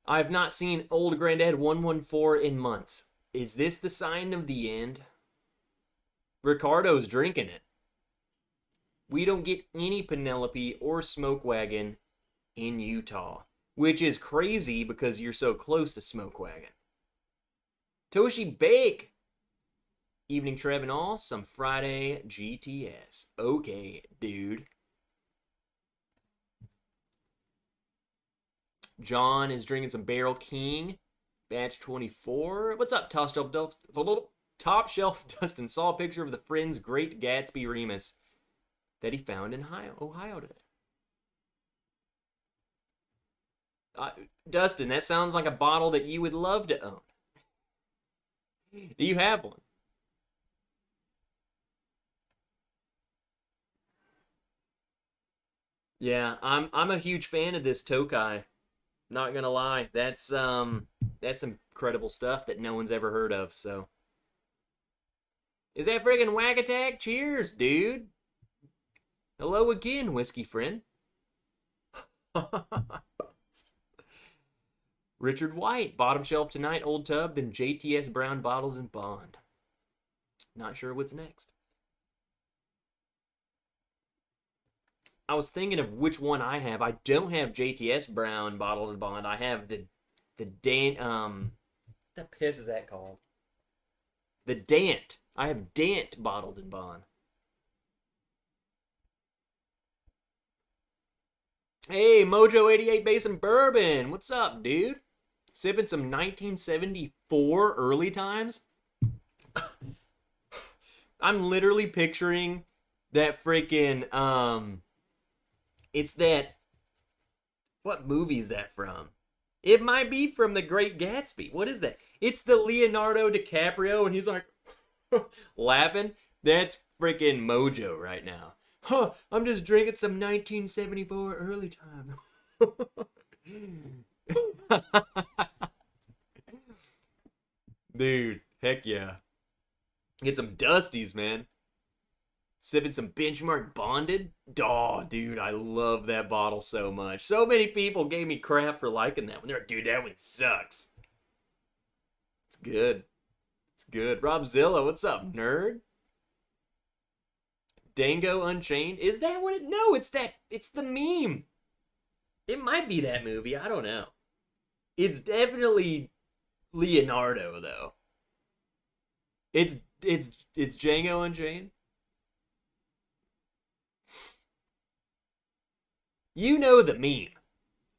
I have not seen Old Granddad 114 in months. Is this the sign of the end? Ricardo's drinking it. We don't get any Penelope or Smoke Wagon in Utah, which is crazy because you're so close to Smoke Wagon. Toshi Bake. Evening Trev and all, some Friday GTS. Okay, dude. John is drinking some Barrel King, batch 24. What's up, Top Shelf Dustin? Saw a picture of the Friends Great Gatsby Remus that he found in Ohio today. Dustin, that sounds like a bottle that you would love to own. Do you have one? Yeah, I'm a huge fan of this Tokai. Not gonna lie, that's incredible stuff that no one's ever heard of. So, is that friggin' Whack Attack? Cheers, dude. Hello again, whiskey friend. Richard White, bottom shelf tonight, Old Tub, then JTS Brown bottled in Bond. Not sure what's next. I was thinking of which one I have. I don't have JTS Brown bottled and bond. I have the Dan what the piss is that called? The Dant. I have Dant bottled and bond. Hey, Mojo 88 Basin Bourbon. What's up, dude? Sipping some 1974 early times? I'm literally picturing that freaking it's that, what movie is that from? It might be from The Great Gatsby. What is that? It's the Leonardo DiCaprio and he's like laughing. That's freaking Mojo right now. Huh, I'm just drinking some 1974 early time. Dude, heck yeah. Get some Dusties, man. Sipping some Benchmark Bonded. Oh, dude, I love that bottle so much. So many people gave me crap for liking that one. They're like, dude, that one sucks. It's good. It's good. Robzilla, what's up, nerd? Dango Unchained? Is that what it? No, it's the meme. It might be that movie. I don't know. It's definitely Leonardo, though. It's Django Unchained. You know the meme.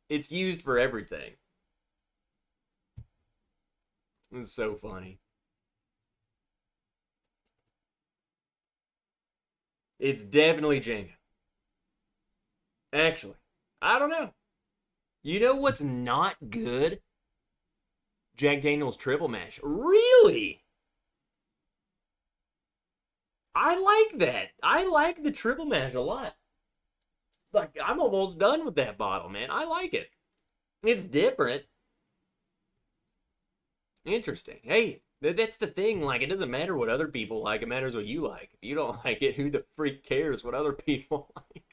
It's used for everything. It's so funny. It's definitely Django. Actually, I don't know. You know what's not good? Jack Daniel's Triple Mash. Really? I like that. I like the Triple Mash a lot. Like, I'm almost done with that bottle, man. I like it. It's different. Interesting. Hey, that's the thing. Like, it doesn't matter what other people like. It matters what you like. If you don't like it, who the freak cares what other people like?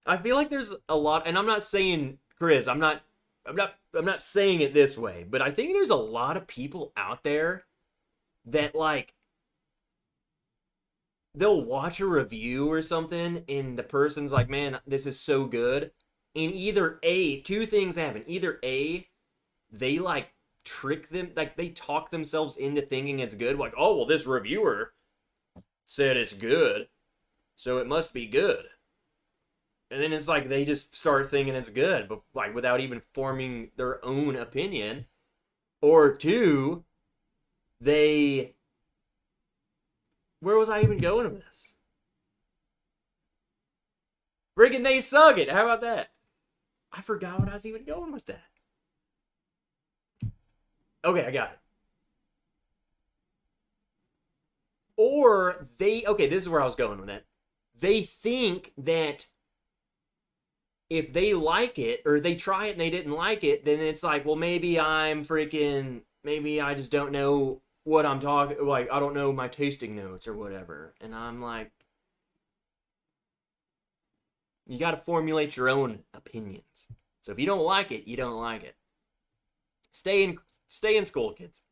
I feel like there's a lot, and I'm not saying, Chris, I'm not saying it this way, but I think there's a lot of people out there that, like, they'll watch a review or something and the person's like, man, this is so good, and either two things happen. Either they like trick them, like they talk themselves into thinking it's good, like, oh well, this reviewer said it's good, so it must be good. And then it's like they just start thinking it's good, but like without even forming their own opinion. Or two, where was I even going with this? Friggin' they suck it. How about that? I forgot what I was even going with that. Okay, I got it. Or okay, this is where I was going with that. They think that if they like it, or they try it and they didn't like it, then it's like, well, maybe I just don't know what I'm talking, like, I don't know my tasting notes or whatever. And I'm like, you got to formulate your own opinions. So if you don't like it, you don't like it. Stay in school, kids.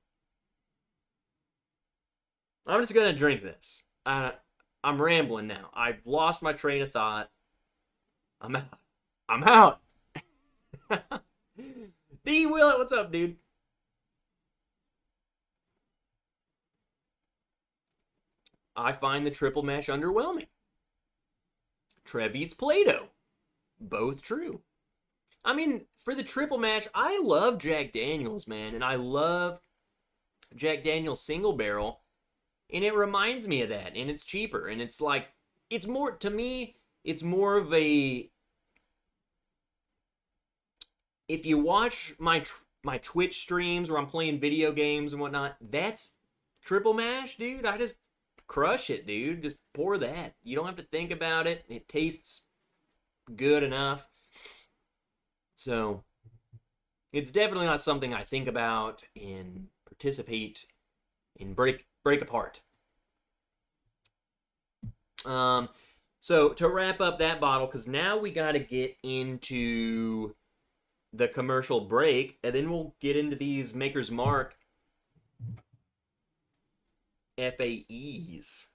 I'm just going to drink this. I'm rambling now. I've lost my train of thought. I'm out. D Willett, what's up, dude? I find the triple mash underwhelming. Trev eats Play-Doh. Both true. I mean, for the triple mash, I love Jack Daniels, man, and I love Jack Daniels single barrel, and it reminds me of that, and it's cheaper, and it's like, it's more, to me, it's more of a, if you watch my Twitch streams where I'm playing video games and whatnot, that's triple mash, dude. I just crush it, dude. Just pour that. You don't have to think about it. It tastes good enough. So, it's definitely not something I think about and participate in break apart. So, to wrap up that bottle, because now we got to get into the commercial break, and then we'll get into these Maker's Mark FAEs.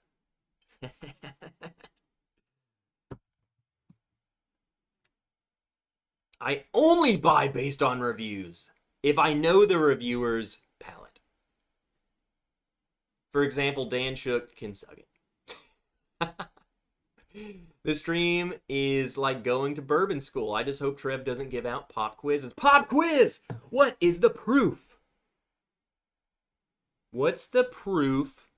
I only buy based on reviews if I know the reviewer's palate. For example, Dan Shook can suck it. This stream is like going to bourbon school. I just hope Trev doesn't give out pop quizzes. Pop quiz! What is the proof? What's the proof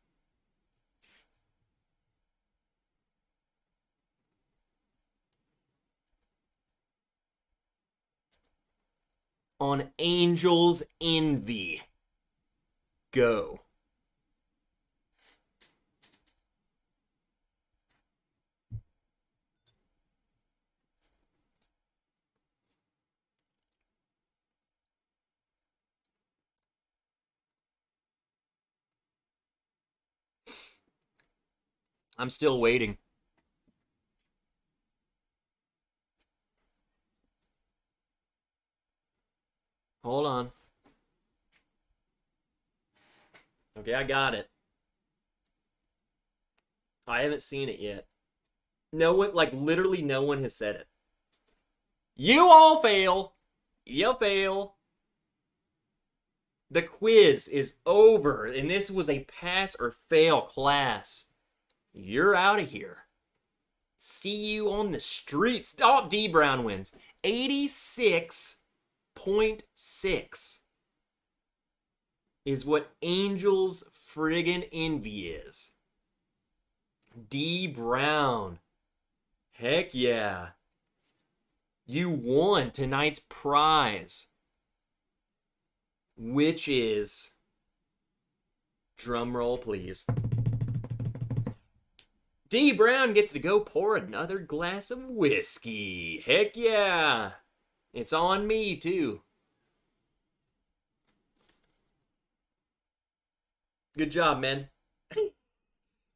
on Angel's Envy? Go. I'm still waiting. Hold on. Okay, I got it. I haven't seen it yet. No one, like literally no one has said it. You all fail. You fail. The quiz is over, and this was a pass or fail class. You're out of here. See you on the streets. Oh, D Brown wins. 86.6 is what Angel's friggin' Envy is. D Brown. Heck yeah. You won tonight's prize, which is, drum roll please, D Brown gets to go pour another glass of whiskey. Heck yeah. It's on me too. Good job, man.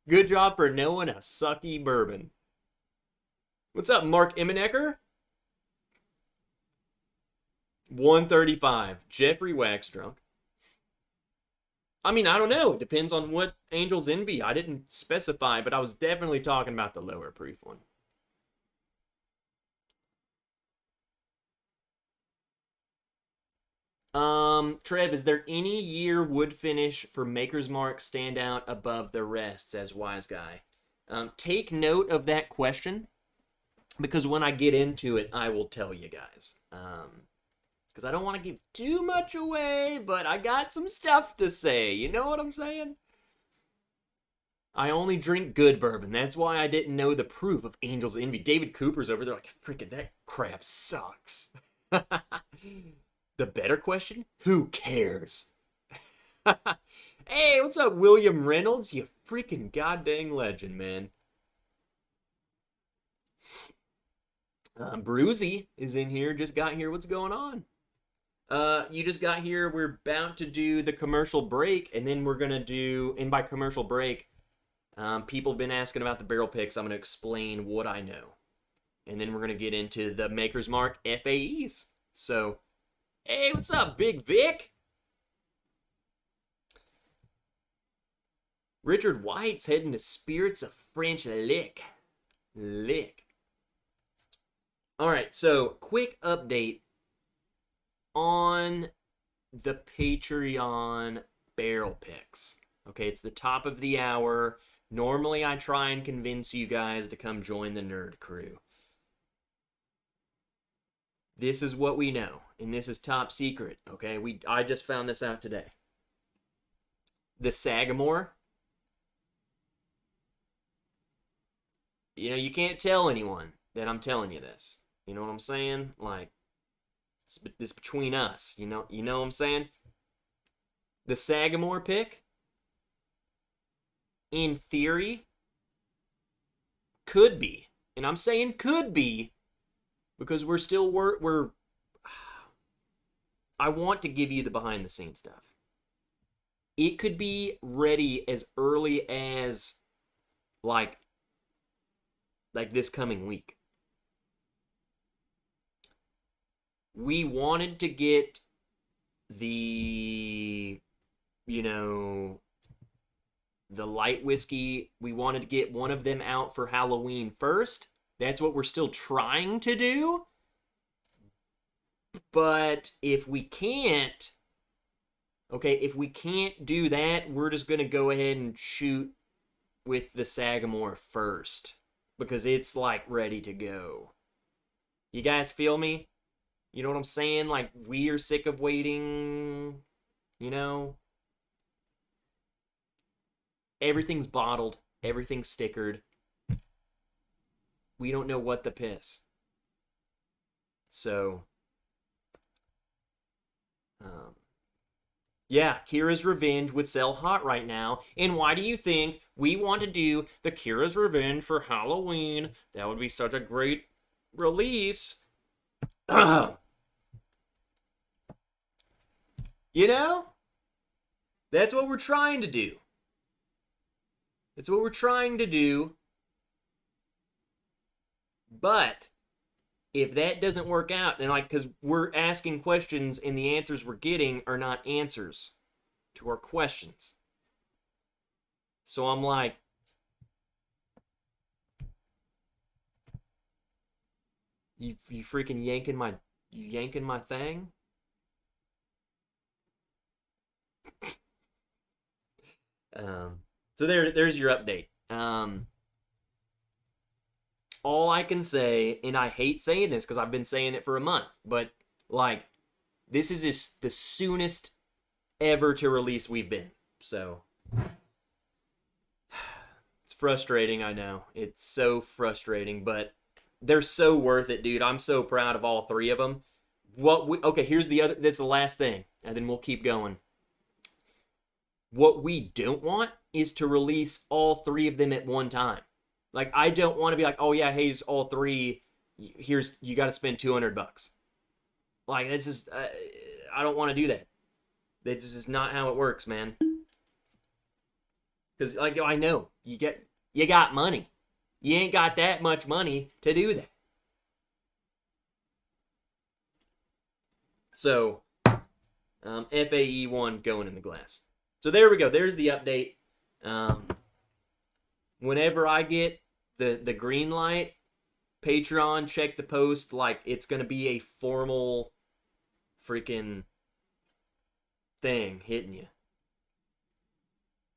Good job for knowing a sucky bourbon. What's up, Mark Immenecker? 135. Jeffrey Wax Drunk. I mean, I don't know. It depends on what Angel's Envy. I didn't specify, but I was definitely talking about the lower proof one. Trev, is there any year wood finish for Maker's Mark stand out above the rest, says Wise Guy? Take note of that question, because when I get into it, I will tell you guys. Because I don't want to give too much away, but I got some stuff to say. You know what I'm saying? I only drink good bourbon. That's why I didn't know the proof of Angel's Envy. David Cooper's over there like, freaking that crap sucks. The better question? Who cares? Hey, what's up, William Reynolds? You freaking goddamn legend, man. Bruzy is in here. Just got here. What's going on? You just got here. We're about to do the commercial break, and then we're gonna do. And by commercial break, people have been asking about the barrel picks. I'm gonna explain what I know, and then we're gonna get into the Maker's Mark FAEs. So, hey, what's up, Big Vic? Richard White's heading to Spirits of French Lick. All right, so quick update on the Patreon barrel picks. Okay, it's the top of the hour. Normally, I try and convince you guys to come join the nerd crew. This is what we know, and this is top secret, okay? I just found this out today. The Sagamore. You know, you can't tell anyone that I'm telling you this. You know what I'm saying? Like, it's between us. You know what I'm saying? The Sagamore pick, in theory, could be. And I'm saying could be because we're I want to give you the behind the scenes stuff. It could be ready as early as like this coming week. We wanted to get the, The light whiskey, we wanted to get one of them out for Halloween first. That's what we're still trying to do. But if we can't, okay, if we can't do that, we're just going to go ahead and shoot with the Sagamore first. Because it's like ready to go. You guys feel me? You know what I'm saying? Like, we are sick of waiting, you know? Everything's bottled. Everything's stickered. We don't know what the piss. So, yeah, Kira's Revenge would sell hot right now. And why do you think we want to do the Kira's Revenge for Halloween? That would be such a great release. You know? That's what we're trying to do. That's what we're trying to do. But if that doesn't work out, and like, because we're asking questions and the answers we're getting are not answers to our questions. So I'm like, you freaking yanking my thing? So there's your update. All I can say, and I hate saying this because I've been saying it for a month, but like, this is just the soonest ever to release we've been. So it's frustrating, I know. It's so frustrating, but they're so worth it, dude. I'm so proud of all three of them. Okay, here's the other, that's the last thing, and then we'll keep going. What we don't want is to release all three of them at one time. Like, I don't want to be like, oh yeah, here's all three. Here's, you got to spend $200. Like, that's just, I don't want to do that. That's just not how it works, man. Because, like, I know you got money. You ain't got that much money to do that. So, FAE1 going in the glass. So there we go. There's the update. Whenever I get the green light, Patreon, check the post. Like, it's going to be a formal freaking thing hitting you.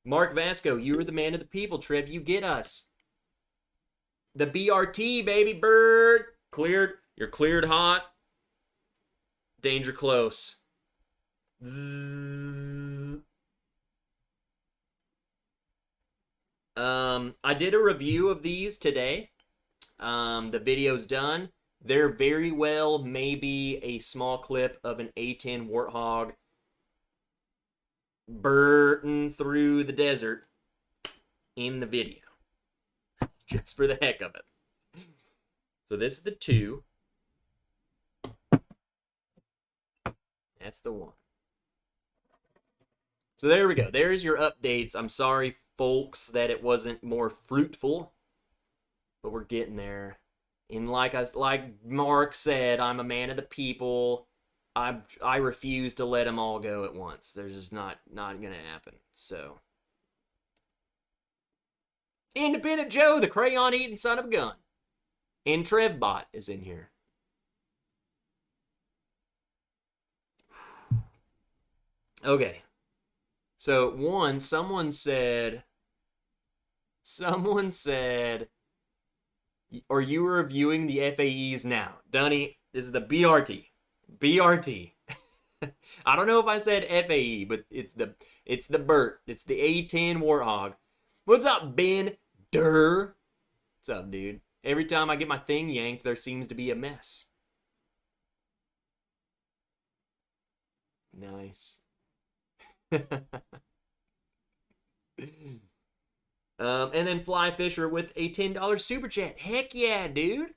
Mark Vasco, you are the man of the people. Trev, you get us. The BRT, baby bird. Cleared. You're cleared hot. Danger close. Zzz. I did a review of these today. The video's done. They're very well maybe a small clip of an A10 Warthog burning through the desert in the video. Just for the heck of it. So this is the 2. That's the 1. So there we go. There's your updates. I'm sorry, folks, that it wasn't more fruitful, but we're getting there. And like Mark said, I'm a man of the people. I refuse to let them all go at once. There's just not gonna happen. So, Independent Joe, the crayon eating son of a gun, and Trevbot is in here. Okay. So, someone said, are you reviewing the FAEs now? Dunny, this is the BRT. BRT. I don't know if I said FAE, but it's the Burt. It's the A10 Warthog. What's up, Ben Durr? What's up, dude? Every time I get my thing yanked, there seems to be a mess. Nice. And then Fly Fisher with a $10 super chat. Heck yeah, dude.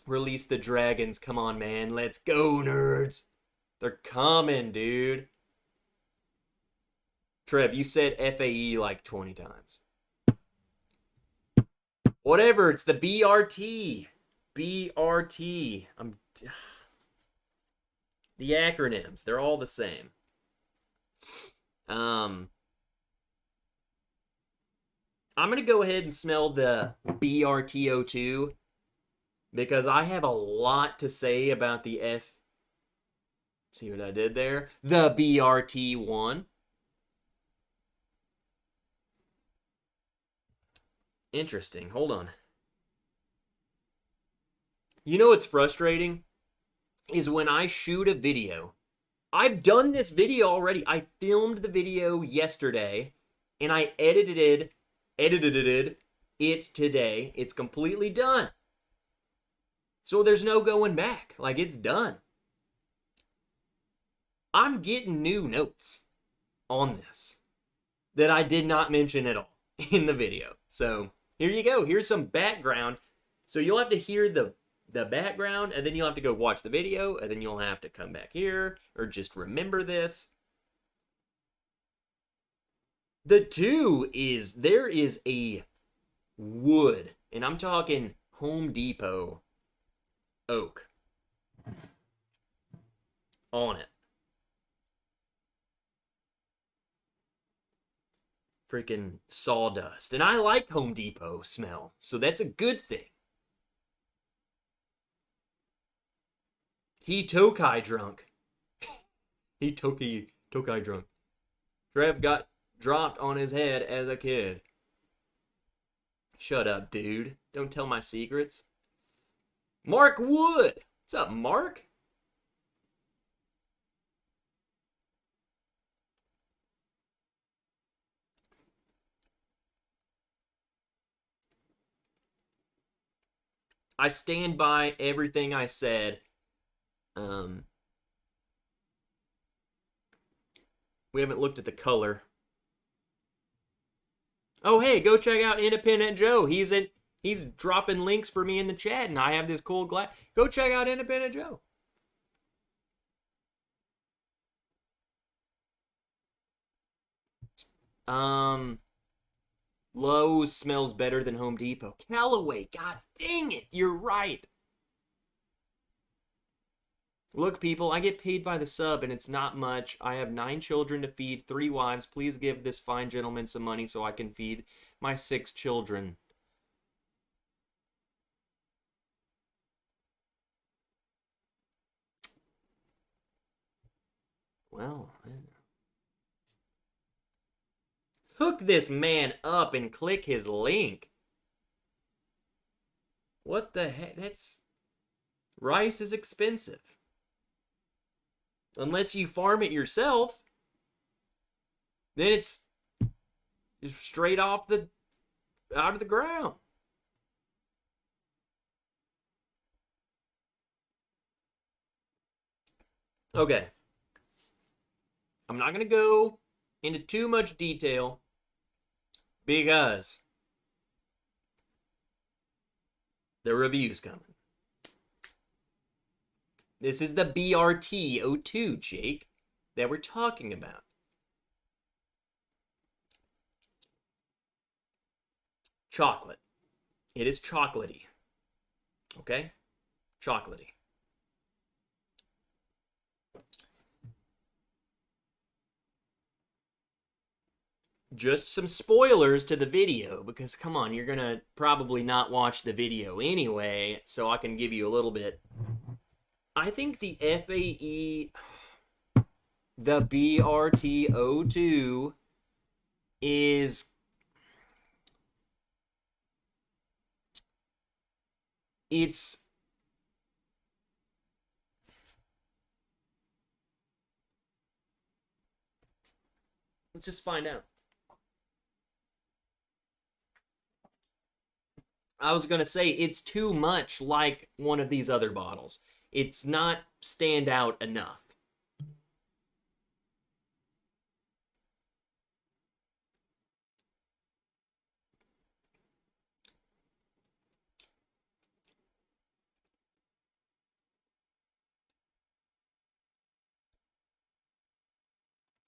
Release the dragons. Come on, man. Let's go, nerds. They're coming, dude. Trev, you said FAE like 20 times. Whatever, it's the BRT. BRT. The acronyms, they're all the same. I'm going to go ahead and smell the BRTO2 because I have a lot to say about the See what I did there? The BRT1. Interesting. Hold on. You know what's frustrating? Is when I shoot a video. I've done this video already. I filmed the video yesterday and I edited it today. It's completely done. So there's no going back. Like, it's done. I'm getting new notes on this that I did not mention at all in the video. So here you go. Here's some background. So you'll have to hear the background, and then you'll have to go watch the video, and then you'll have to come back here, or just remember this. The 2 is, there is a wood, and I'm talking Home Depot oak on it. Freaking sawdust. And I like Home Depot smell, so that's a good thing. He Tokai drunk. He Tokai drunk. Trev got dropped on his head as a kid. Shut up, dude. Don't tell my secrets. Mark Wood. What's up, Mark? I stand by everything I said. We haven't looked at the color. Oh, hey, go check out Independent Joe. He's dropping links for me in the chat, and I have this cool glass. Go check out Independent Joe. Lowe's smells better than Home Depot. Callaway, god dang it, you're right. Look, people, I get paid by the sub, and it's not much. I have 9 children to feed, 3 wives. Please give this fine gentleman some money so I can feed my 6 children. Well, hook this man up and click his link. What the heck? Rice is expensive. Unless you farm it yourself, then it's straight off out of the ground. Okay. I'm not going to go into too much detail because the review's coming. This is the BRT02, Jake, that we're talking about. Chocolate. It is chocolatey. Okay? Chocolatey. Just some spoilers to the video, because come on, you're gonna probably not watch the video anyway, so I can give you a little bit. I think the FAE, the BRT02 is let's just find out. I was going to say it's too much like one of these other bottles. It's not stand out enough.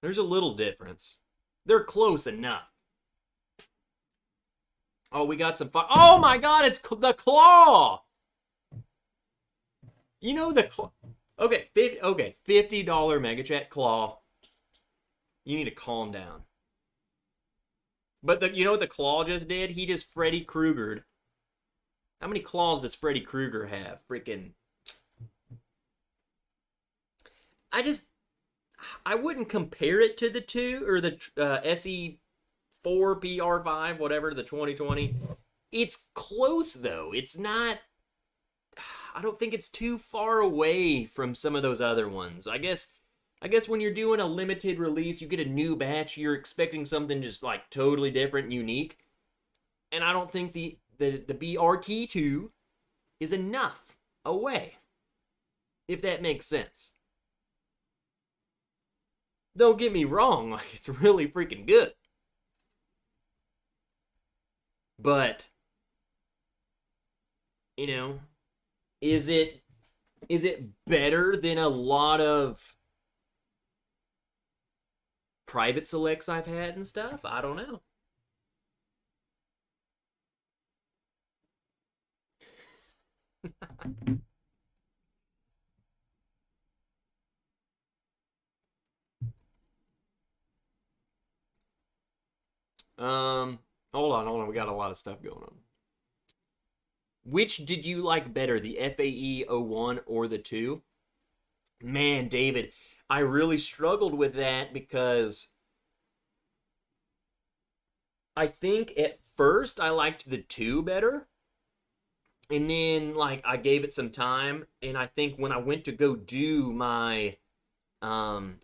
There's a little difference. They're close enough. Oh, we got some oh my god, it's the claw! You know the claw. Okay, $50 Mega Chat claw. You need to calm down. But you know what the claw just did? He just Freddy Kruegered. How many claws does Freddy Krueger have? Freaking. I just. I wouldn't compare it to the 2 or the SE4 PR5, whatever, the 2020. It's close, though. It's not. I don't think it's too far away from some of those other ones. I guess when you're doing a limited release, you get a new batch, you're expecting something just like totally different and unique. And I don't think the BRT2 is enough away. If that makes sense. Don't get me wrong, like it's really freaking good. But you know, is it better than a lot of private selects I've had and stuff? I don't know. Hold on. We got a lot of stuff going on. Which did you like better, the FAE 01 or the 2? Man, David, I really struggled with that because I think at first I liked the 2 better. And then, like, I gave it some time, and I think when I went to go do my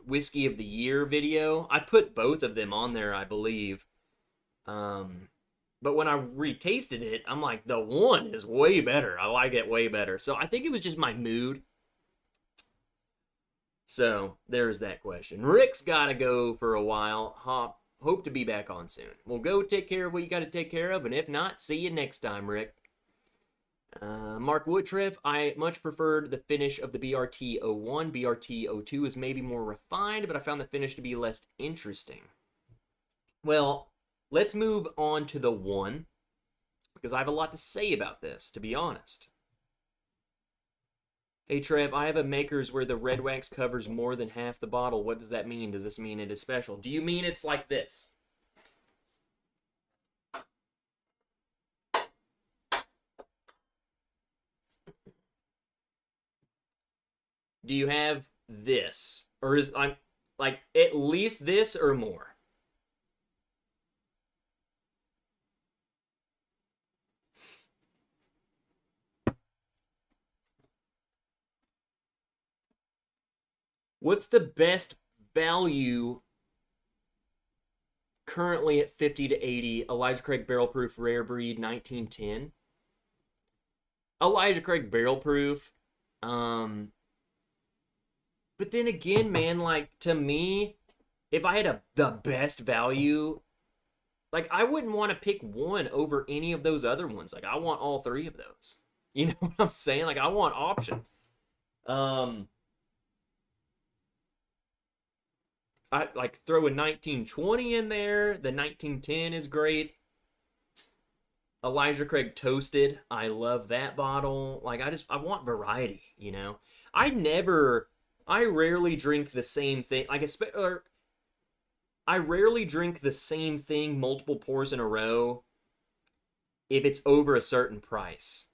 Whiskey of the Year video, I put both of them on there, I believe. But when I retasted it, I'm like, the 1 is way better. I like it way better. So I think it was just my mood. So there's that question. Rick's got to go for a while. Hope to be back on soon. Well, go take care of what you got to take care of, and if not, see you next time, Rick. Mark Woodtreff, I much preferred the finish of the BRT 01. BRT 02 is maybe more refined, but I found the finish to be less interesting. Well, let's move on to the 1, because I have a lot to say about this, to be honest. Hey, Trev, I have a Makers where the red wax covers more than half the bottle. What does that mean? Does this mean it is special? Do you mean it's like this? Do you have this? Or is I'm like at least this or more? What's the best value currently at 50 to 80? Elijah Craig Barrel Proof Rare Breed 1910. Elijah Craig Barrel Proof. But then again, man, like to me, if I had the best value, like I wouldn't want to pick one over any of those other ones. Like I want all 3 of those. You know what I'm saying? Like I want options. I like throw a 1920 in there. The 1910 is great. Elijah Craig Toasted. I love that bottle. Like I want variety, you know. I rarely drink the same thing. I rarely drink the same thing multiple pours in a row if it's over a certain price.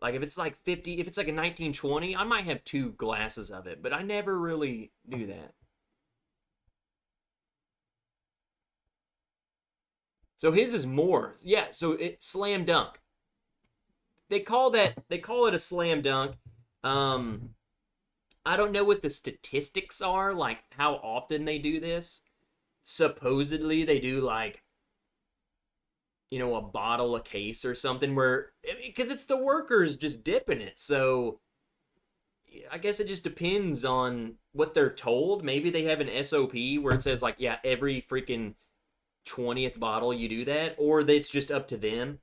Like if it's like 50, if it's like a 1920, I might have 2 glasses of it, but I never really do that. So his is more. Yeah, so it slam dunk. They call it a slam dunk. I don't know what the statistics are, like how often they do this. Supposedly they do like a bottle a case or something where because it's the workers just dipping it. So I guess it just depends on what they're told. Maybe they have an SOP where it says like, yeah, every freaking 20th bottle you do that, or it's just up to them.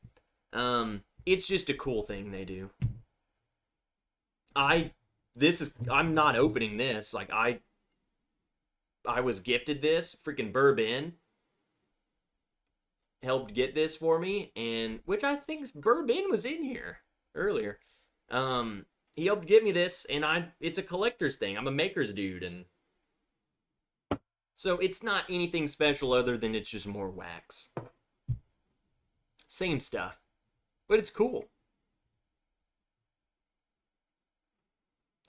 It's just a cool thing they do. I'm not opening this. Like I was gifted this. Freaking Bourbon helped get this for me, and which I think Bourbon was in here earlier. He helped get me this, and it's a collector's thing. I'm a Makers dude, and so it's not anything special other than it's just more wax. Same stuff. But it's cool.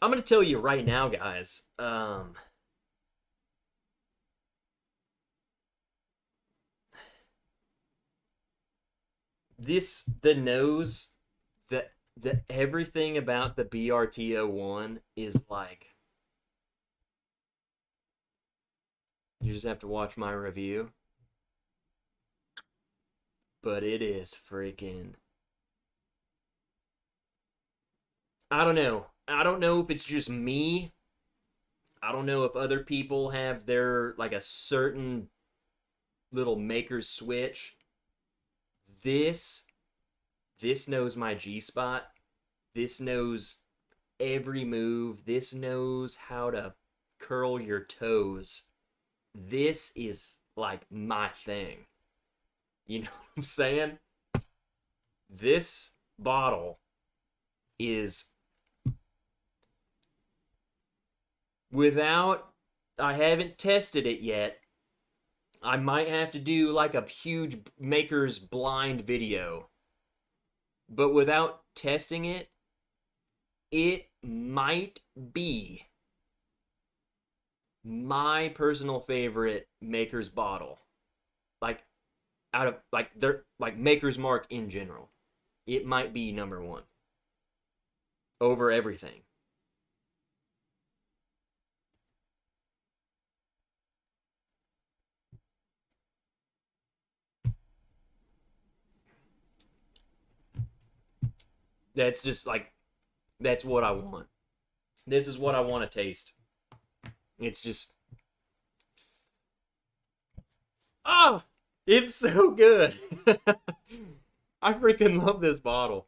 I'm going to tell you right now, guys. The nose, the everything about the BRT-01 is like, you just have to watch my review. But it is freaking, I don't know. I don't know if it's just me. I don't know if other people have their, like, a certain little maker's switch. This this knows my G spot. This knows every move. This knows how to curl your toes. This is like my thing. You know what I'm saying? This bottle is, without, I haven't tested it yet. I might have to do like a huge maker's blind video. But without testing it, it might be my personal favorite maker's bottle. Like, out of, like, they're like Maker's Mark in general. It might be number one over everything. That's just like, that's what I want. This is what I want to taste. It's just, oh, it's so good. I freaking love this bottle.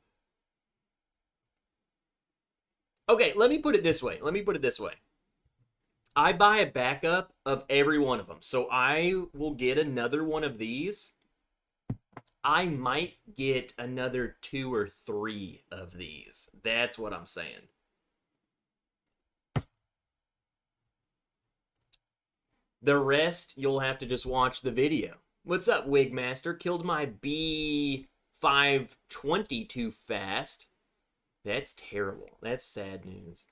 Okay, let me put it this way. I buy a backup of every one of them. So I will get another one of these. I might get another 2 or 3 of these. That's what I'm saying. The rest, you'll have to just watch the video. What's up, Wigmaster? Killed my B520 too fast. That's terrible. That's sad news.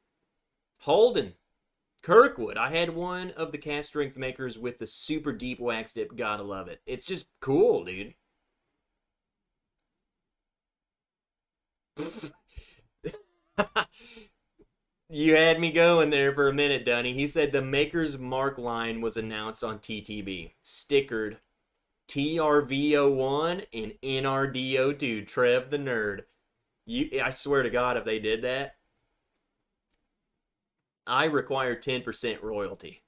Holden. Kirkwood. I had one of the cast strength makers with the super deep wax dip. Gotta love it. It's just cool, dude. You had me going there for a minute, Dunny. He said the Maker's Mark line was announced on TTB. Stickered TRV01 and NRD02. Trev the Nerd. I swear to God, if they did that, I require 10% royalty.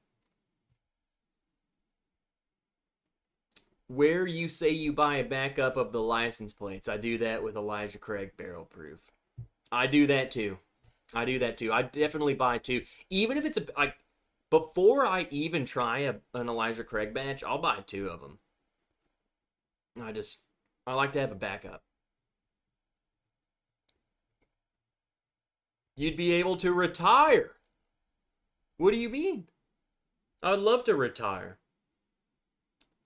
Where you say you buy a backup of the license plates, I do that with Elijah Craig Barrel Proof. I do that too. I definitely buy 2. Even if it's like, before I even try an Elijah Craig batch, I'll buy 2 of them. I like to have a backup. You'd be able to retire. What do you mean? I'd love to retire.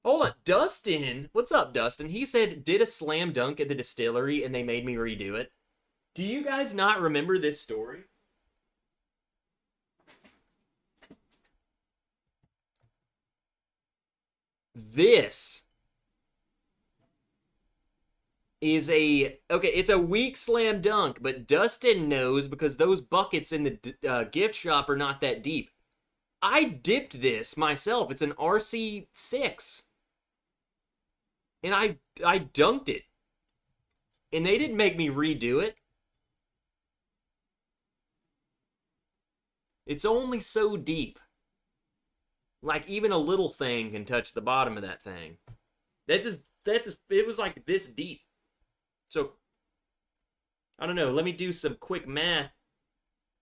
Hold on, Dustin. What's up, Dustin? He said, did a slam dunk at the distillery and they made me redo it. Do you guys not remember this story? This is it's a weak slam dunk, but Dustin knows because those buckets in the gift shop are not that deep. I dipped this myself. It's an RC6. And I dunked it. And they didn't make me redo it. It's only so deep. Like, even a little thing can touch the bottom of that thing. It was like this deep. So, I don't know. Let me do some quick math.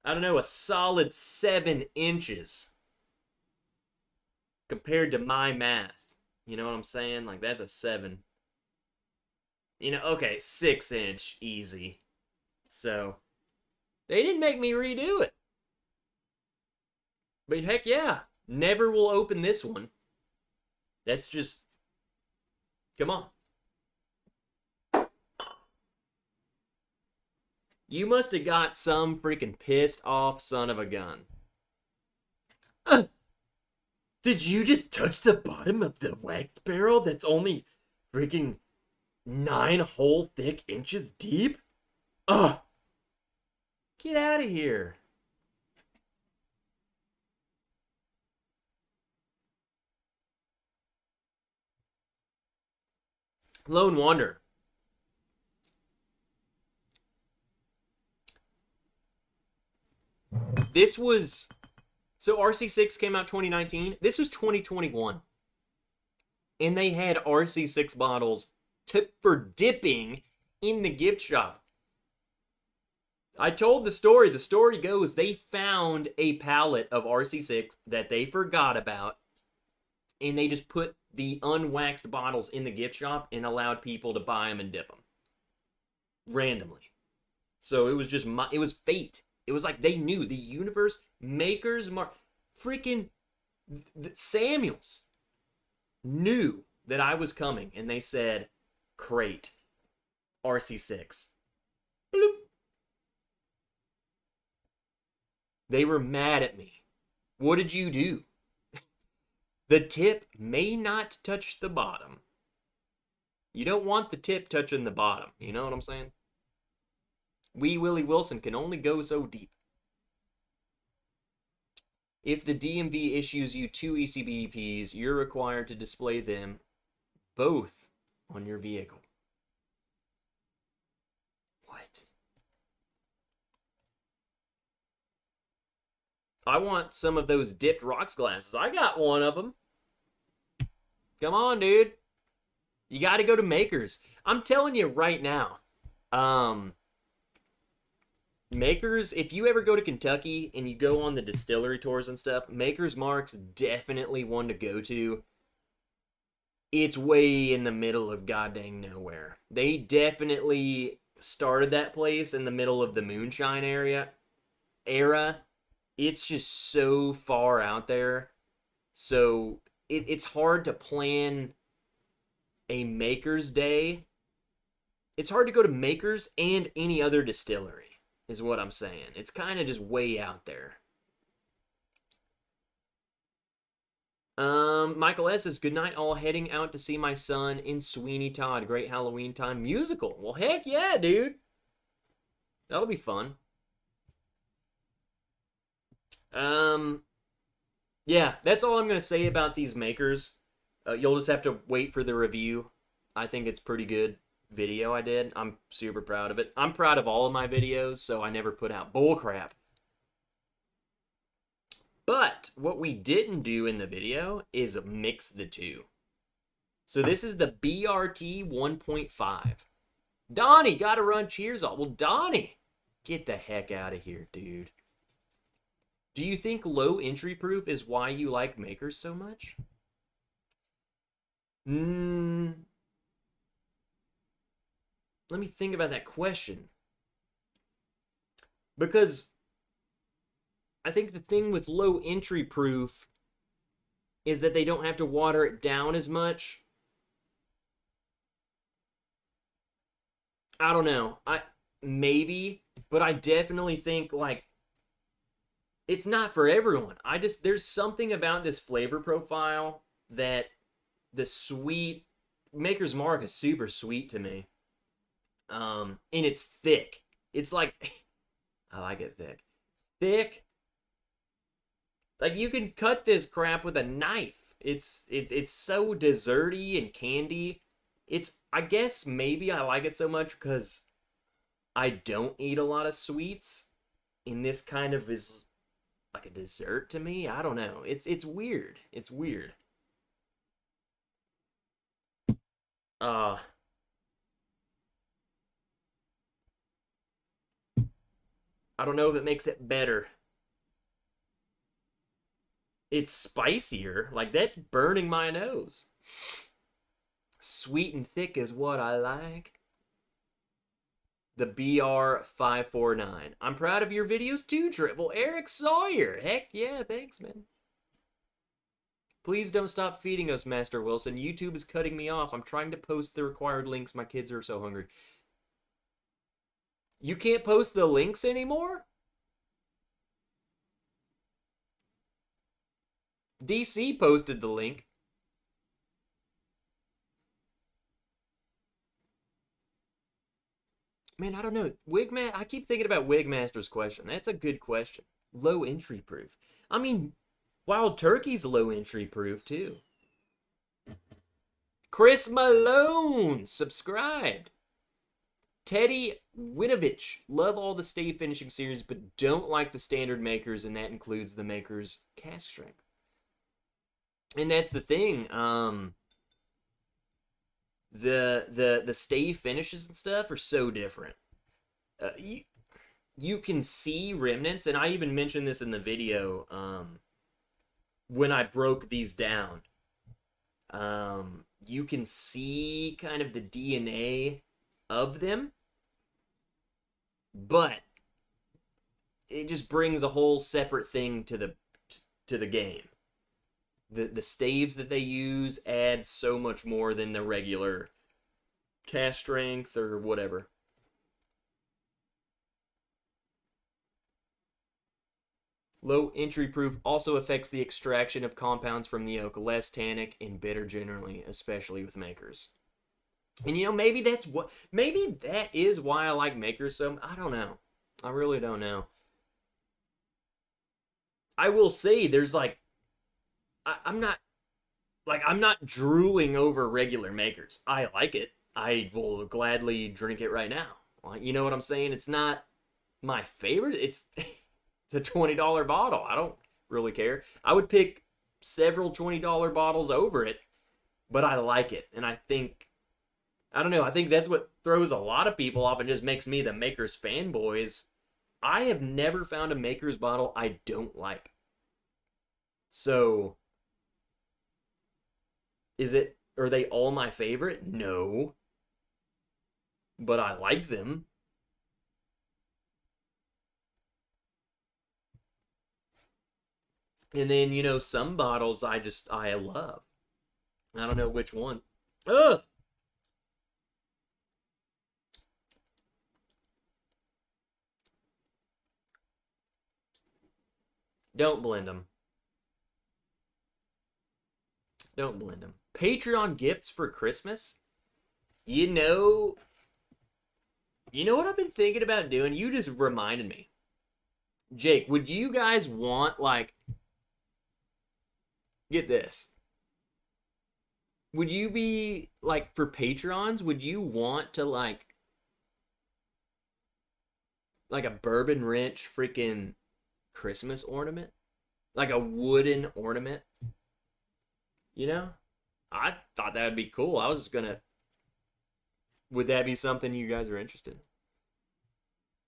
I don't know, a solid 7 inches. Compared to my math. You know what I'm saying? Like, that's a 7. You know, okay, 6 inch, easy. So, they didn't make me redo it. But heck yeah, never will open this one. That's just, come on. You must have got some freaking pissed off son of a gun. Did you just touch the bottom of the wax barrel that's only freaking 9 whole thick inches deep? Ugh! Get out of here. Lone Wonder. This was... So RC6 came out 2019. This was 2021. And they had RC6 bottles for dipping in the gift shop. I told the story. The story goes they found a pallet of RC6 that they forgot about. And they just put the unwaxed bottles in the gift shop and allowed people to buy them and dip them. Randomly. So it was just, it was fate. It was like they knew. The universe, Maker's Mark, freaking Samuels knew that I was coming. And they said, crate, RC6. Bloop. They were mad at me. What did you do? The tip may not touch the bottom. You don't want the tip touching the bottom. You know what I'm saying? Wee Willie Wilson can only go so deep. If the DMV issues you 2 ECBPs, you're required to display them both on your vehicle. What? I want some of those dipped rocks glasses. I got one of them. Come on, dude. You got to go to Makers. I'm telling you right now. Makers, if you ever go to Kentucky and you go on the distillery tours and stuff, Maker's Mark's definitely one to go to. It's way in the middle of goddamn nowhere. They definitely started that place in the middle of the moonshine era. It's just so far out there. So it's hard to plan a Maker's Day. It's hard to go to Maker's and any other distillery, is what I'm saying. It's kind of just way out there. Michael S. says, good night, all heading out to see my son in Sweeney Todd. Great Halloween time musical. Well, heck yeah, dude. That'll be fun. Yeah, that's all I'm going to say about these Makers. You'll just have to wait for the review. I think it's pretty good video I did. I'm super proud of it. I'm proud of all of my videos, so I never put out bullcrap. But what we didn't do in the video is mix the two. So this is the BRT 1.5. Donnie, gotta run cheers all. Well, Donnie, get the heck out of here, dude. Do you think low entry proof is why you like Makers so much? Let me think about that question. Because I think the thing with low entry proof is that they don't have to water it down as much. I don't know. Maybe, but I definitely think like it's not for everyone. There's something about this flavor profile that the sweet Maker's Mark is super sweet to me. And it's thick. It's like I like it thick. Thick. Like you can cut this crap with a knife. It's so desserty and candy. I guess maybe I like it so much because I don't eat a lot of sweets. And this kind of is like a dessert to me. I don't know. It's weird. It's weird. I don't know if it makes it better. It's spicier. Like, that's burning my nose. Sweet and thick is what I like. The BR549. I'm proud of your videos too, Triple. Eric Sawyer. Heck yeah, thanks, man. Please don't stop feeding us, Master Wilson. YouTube is cutting me off. I'm trying to post the required links. My kids are so hungry. You can't post the links anymore? DC posted the link. Man, I don't know. I keep thinking about Wigmaster's question. That's a good question. Low entry proof. I mean, Wild Turkey's low entry proof too. Chris Malone subscribed. Teddy Winovich, love all the stave finishing series, but don't like the standard makers, and that includes the maker's cast strength. And that's the thing. The stave finishes and stuff are so different. You can see remnants, and I even mentioned this in the video when I broke these down. You can see kind of the DNA of them, but it just brings a whole separate thing to the game. The staves that they use add so much more than the regular cast strength or whatever. Low entry proof also affects the extraction of compounds from the oak, less tannic and bitter generally, especially with makers. And maybe that is why I like makers so. I don't know. I really don't know. I will say there's I'm not drooling over regular makers. I like it. I will gladly drink it right now. You know what I'm saying? It's not my favorite. It's a $20 bottle. I don't really care. I would pick several $20 bottles over it, but I like it. And I think that's what throws a lot of people off and just makes me the Maker's fanboys. I have never found a Maker's bottle I don't like. So, are they all my favorite? No. But I like them. And then, some bottles I love. I don't know which one. Ugh! Don't blend them. Don't blend them. Patreon gifts for Christmas? You know what I've been thinking about doing? You just reminded me. Jake, would you guys want, get this. Would you be, for Patreons, would you want to, like a Bourbon Wrench freaking Christmas ornament? Like a wooden ornament? I thought that would be cool. I was just gonna... Would that be something you guys are interested in?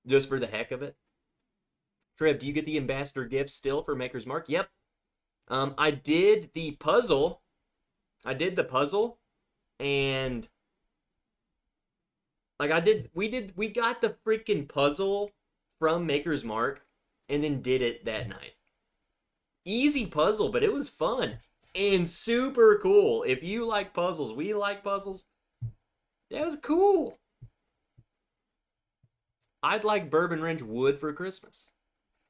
Just for the heck of it? Trev, do you get the ambassador gifts still for Maker's Mark? Yep. I did the puzzle. And we got the freaking puzzle from Maker's Mark and then did it that night. Easy puzzle, but it was fun and super cool. If you like puzzles, we like puzzles. That was cool. I'd like Bourbon Wrench wood for Christmas.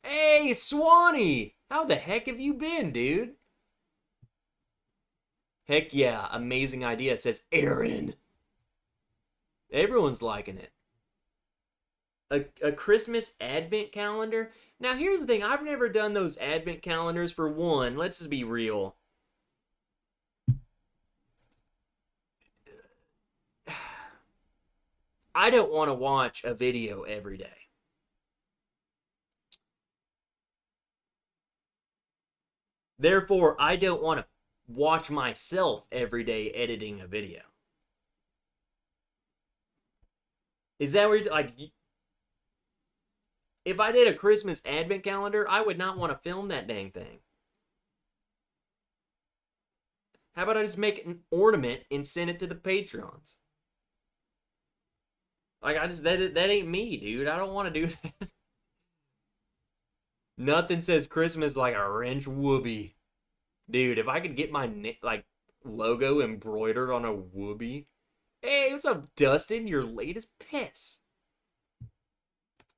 Hey, Swanee! How the heck have you been, dude? Heck yeah, amazing idea, says Aaron. Everyone's liking it. A Christmas advent calendar? Now, here's the thing. I've never done those advent calendars. For one, let's just be real. I don't want to watch a video every day. Therefore, I don't want to watch myself every day editing a video. Is that where if I did a Christmas advent calendar, I would not want to film that dang thing. How about I just make an ornament and send it to the patrons? That ain't me, dude. I don't want to do that. Nothing says Christmas like a wrench whoopee. Dude, if I could get my logo embroidered on a whoopee. Hey, what's up, Dustin? Your latest piss.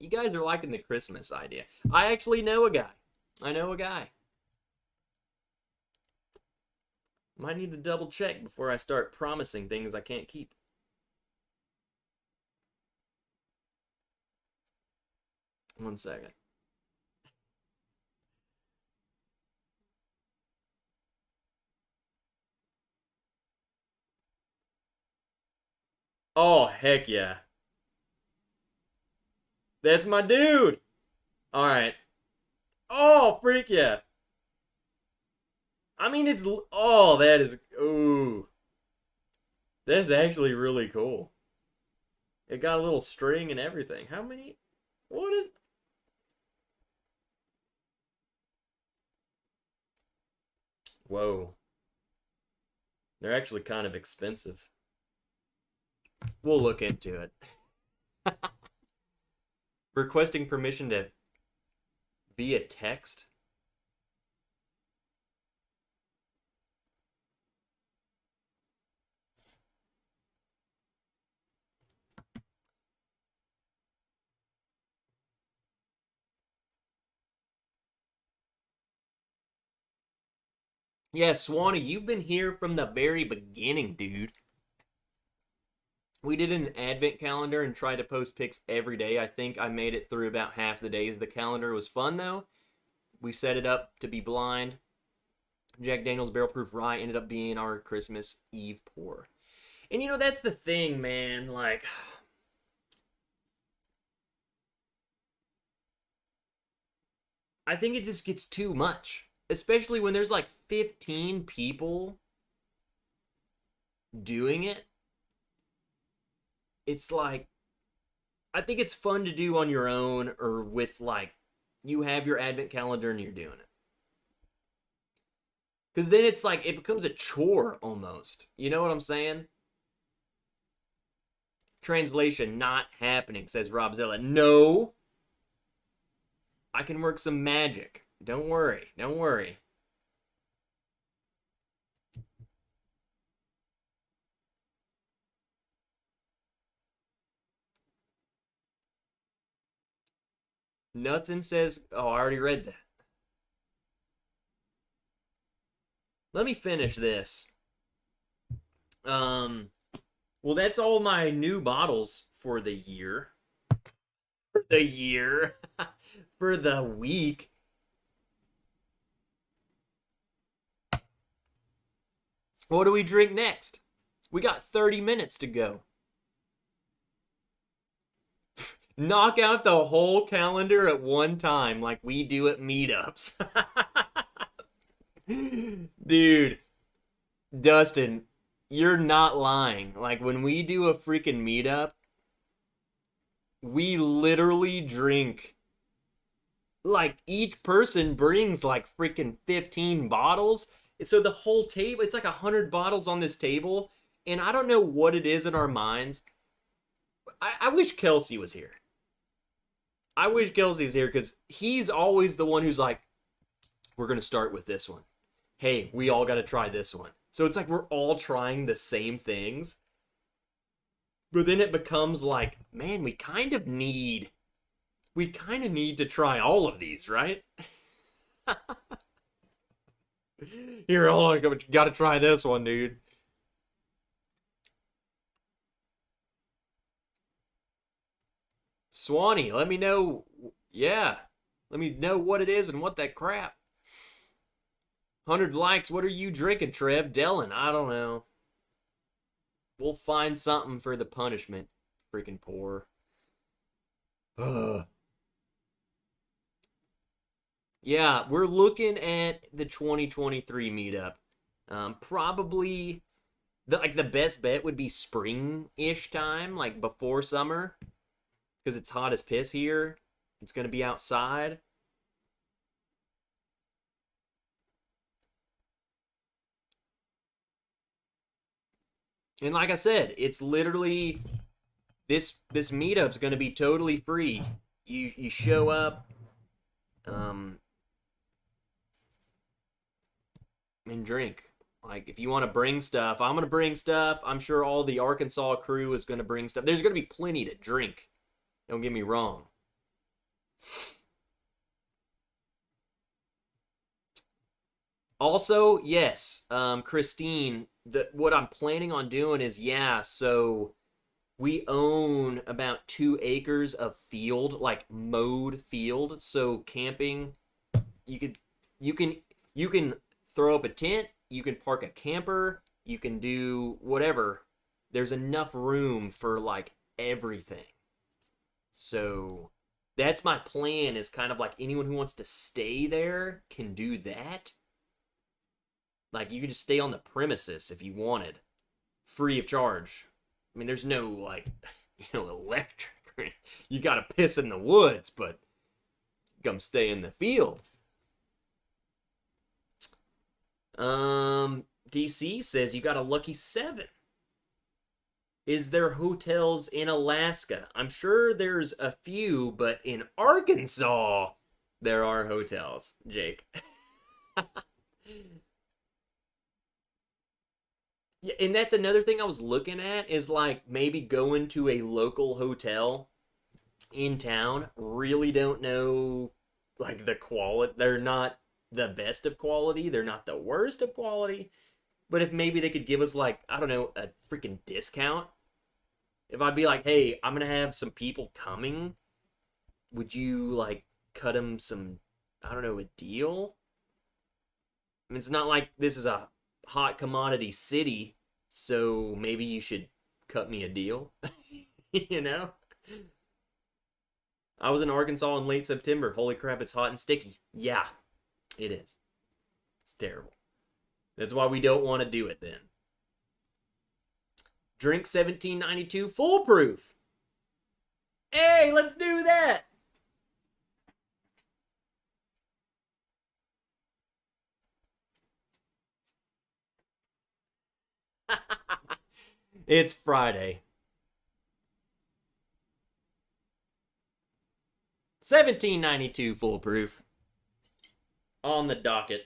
You guys are liking the Christmas idea. I actually know a guy. I know a guy. Might need to double check before I start promising things I can't keep. One second. Oh, heck yeah. That's my dude. All right. Oh, freak yeah. I mean, it's. Oh, that is. Ooh. That's actually really cool. It got a little string and everything. How many? What is. Whoa. They're actually kind of expensive. We'll look into it. Requesting permission to via text? Yeah, Swanee, you've been here from the very beginning, dude. We did an advent calendar and tried to post pics every day. I think I made it through about half the days. The calendar was fun, though. We set it up to be blind. Jack Daniels Barrel Proof Rye ended up being our Christmas Eve pour. And you know, that's the thing, man. Like, I think it just gets too much. Especially when there's like 15 people doing it. It's like, I think it's fun to do on your own or with like, you have your advent calendar and you're doing it. Because then it's like, it becomes a chore almost. You know what I'm saying? Translation not happening, says Rob Zilla. No. I can work some magic. Don't worry. Don't worry. Nothing says. Oh, I already read that. Let me finish this. Well, that's all my new bottles for the year. For the year. For the week. What do we drink next? We got 30 minutes to go. Knock out the whole calendar at one time like we do at meetups. Dude, Dustin, you're not lying. Like when we do a freaking meetup, we literally drink. Like each person brings like freaking 15 bottles. So the whole table, it's like 100 bottles on this table. And I don't know what it is in our minds. I wish Kelsey was here. I wish Kelsey's here because he's always the one who's like, we're going to start with this one. Hey, we all got to try this one. So it's like we're all trying the same things. But then it becomes like, man, we kind of need to try all of these, right? Here, hold on, got to try this one, dude. Swanee, let me know. Yeah, let me know what it is and what that crap. 100 likes. What are you drinking, Trev? Dellin, I don't know. We'll find something for the punishment. Freaking poor. Yeah, we're looking at the 2023 meetup. Probably the best bet would be spring-ish time, like before summer, because it's hot as piss here. It's gonna be outside. And like I said, it's literally this meetup's gonna be totally free. You show up, and drink. Like if you want to bring stuff, I'm gonna bring stuff. I'm sure all the Arkansas crew is gonna bring stuff. There's gonna be plenty to drink. Don't get me wrong. Also, yes, Christine, what I'm planning on doing is, yeah, so we own about 2 acres of field, like mowed field. So camping, you could, you can, you can throw up a tent, you can park a camper, you can do whatever. There's enough room for like everything. So that's my plan. Is kind of like anyone who wants to stay there can do that. Like you can just stay on the premises if you wanted, free of charge. I mean, there's no like, electric. You got to piss in the woods, but come stay in the field. DC says you got a lucky 7. Is there hotels in Alaska? I'm sure there's a few, but in Arkansas there are hotels, Jake. Yeah, and that's another thing I was looking at is like maybe going to a local hotel in town. Really don't know like the quality. They're not the best of quality. They're not the worst of quality. But if maybe they could give us like, I don't know, a freaking discount. If I'd be like, hey, I'm gonna have some people coming, would you like cut them some, I don't know, a deal? I mean, it's not like this is a hot commodity city, so maybe you should cut me a deal. you know? I was in Arkansas in late September. Holy crap, it's hot and sticky. Yeah, it is. It's terrible. That's why we don't want to do it then. Drink 1792 foolproof. Hey, let's do that. It's Friday. 1792 foolproof. On the docket.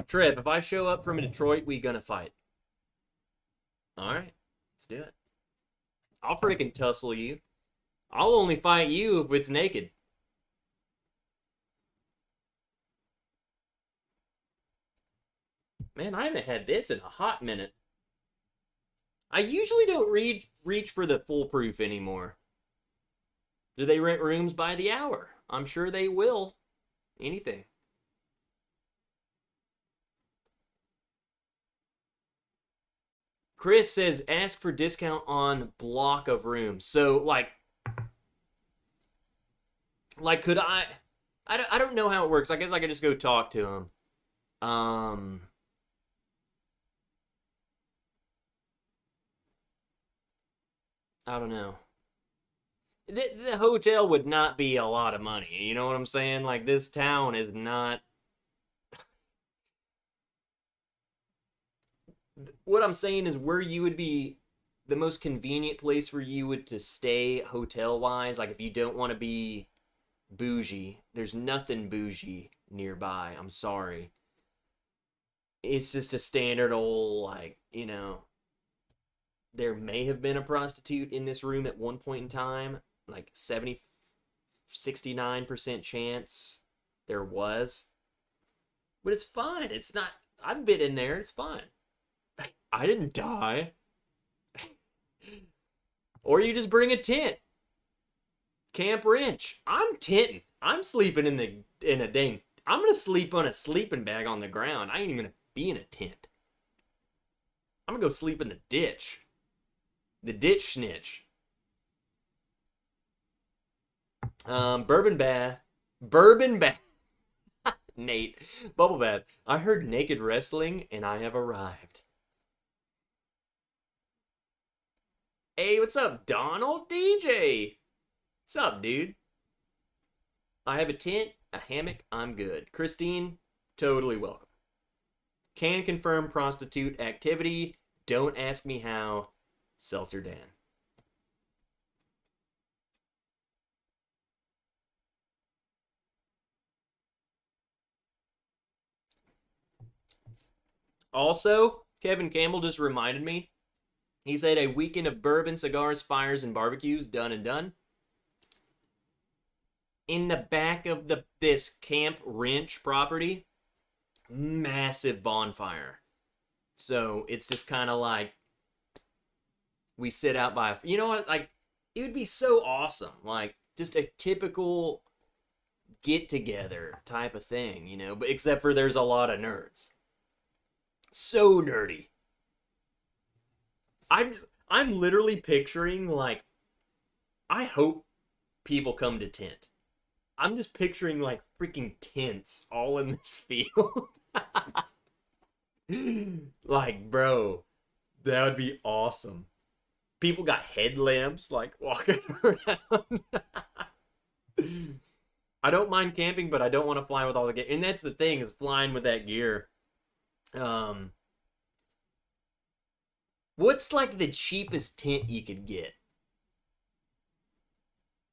Trip, if I show up from Detroit, we gonna fight. Alright, let's do it. I'll freaking tussle you. I'll only fight you if it's naked. Man, I haven't had this in a hot minute. I usually don't reach for the foolproof anymore. Do they rent rooms by the hour? I'm sure they will. Anything. Chris says ask for discount on block of rooms. So like could I don't know how it works. I guess I could just go talk to him. I don't know. The hotel would not be a lot of money. You know what I'm saying? Like this town is not. What I'm saying is where you would be the most convenient place for you would to stay hotel wise. Like if you don't want to be bougie, there's nothing bougie nearby. I'm sorry. It's just a standard old like there may have been a prostitute in this room at one point in time, like 69% chance there was. But it's fine. It's not. I've been in there. It's fine. I didn't die. Or you just bring a tent. Camp Wrench. I'm tenting. I'm sleeping in a dang. I'm gonna sleep on a sleeping bag on the ground. I ain't even gonna be in a tent. I'm gonna go sleep in the ditch. The ditch snitch. Bourbon bath. Bourbon bath. Nate. Bubble bath. I heard naked wrestling and I have arrived. Hey, what's up, Donald DJ? What's up, dude? I have a tent, a hammock, I'm good. Christine, totally welcome. Can confirm prostitute activity. Don't ask me how. Seltzer Dan. Also, Kevin Campbell just reminded me. He said a weekend of bourbon, cigars, fires, and barbecues, done and done. In the back of this Camp Wrench property, massive bonfire. So it's just kind of like we sit out by, you know what, like it would be so awesome, like just a typical get together type of thing, you know, but except for there's a lot of nerds. So nerdy. I'm literally picturing, like, I hope people come to tent. I'm just picturing like freaking tents all in this field. Like, bro, that would be awesome. People got headlamps like walking around. I don't mind camping, but I don't want to fly with all the gear. And that's the thing, is flying with that gear. What's like the cheapest tent you could get?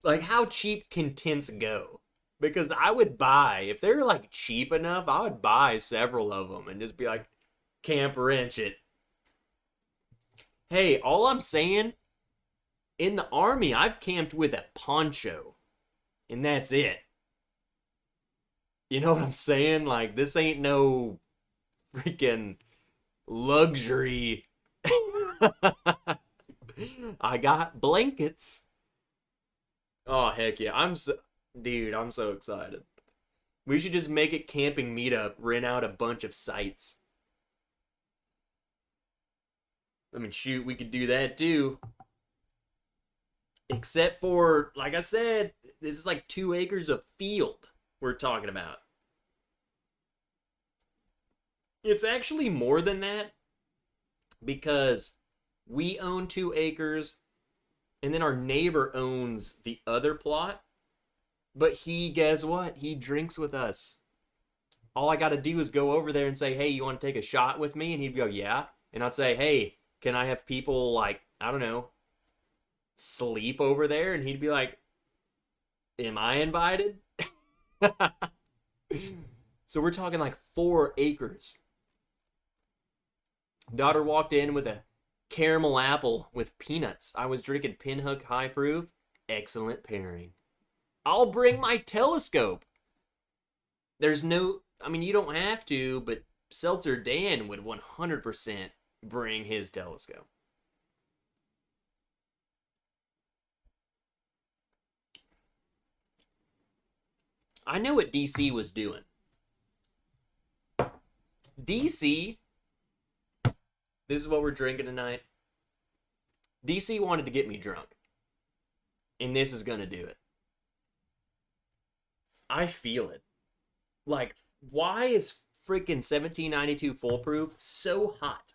Like, how cheap can tents go? Because I would buy, if they're like cheap enough, I would buy several of them and just be like, Camp Wrench it. Hey, all I'm saying, in the Army, I've camped with a poncho. And that's it. You know what I'm saying? Like, this ain't no freaking luxury. I got blankets. Oh, heck yeah. Dude, I'm so excited. We should just make it camping meetup, rent out a bunch of sites. I mean, shoot, we could do that too. Except for, like I said, this is like 2 acres of field we're talking about. It's actually more than that, because we own 2 acres, and then our neighbor owns the other plot. But he, guess what? He drinks with us. All I got to do is go over there and say, hey, you want to take a shot with me? And he'd go, yeah. And I'd say, hey, can I have people, like, I don't know, sleep over there? And he'd be like, am I invited? So we're talking like 4 acres. Daughter walked in with a caramel apple with peanuts. I was drinking Pinhook High Proof. Excellent pairing. I'll bring my telescope. There's no, I mean, you don't have to, but Seltzer Dan would 100% bring his telescope. I know what DC was doing. DC, this is what we're drinking tonight. DC wanted to get me drunk. And this is going to do it. I feel it. Like, why is freaking 1792 Foolproof so hot?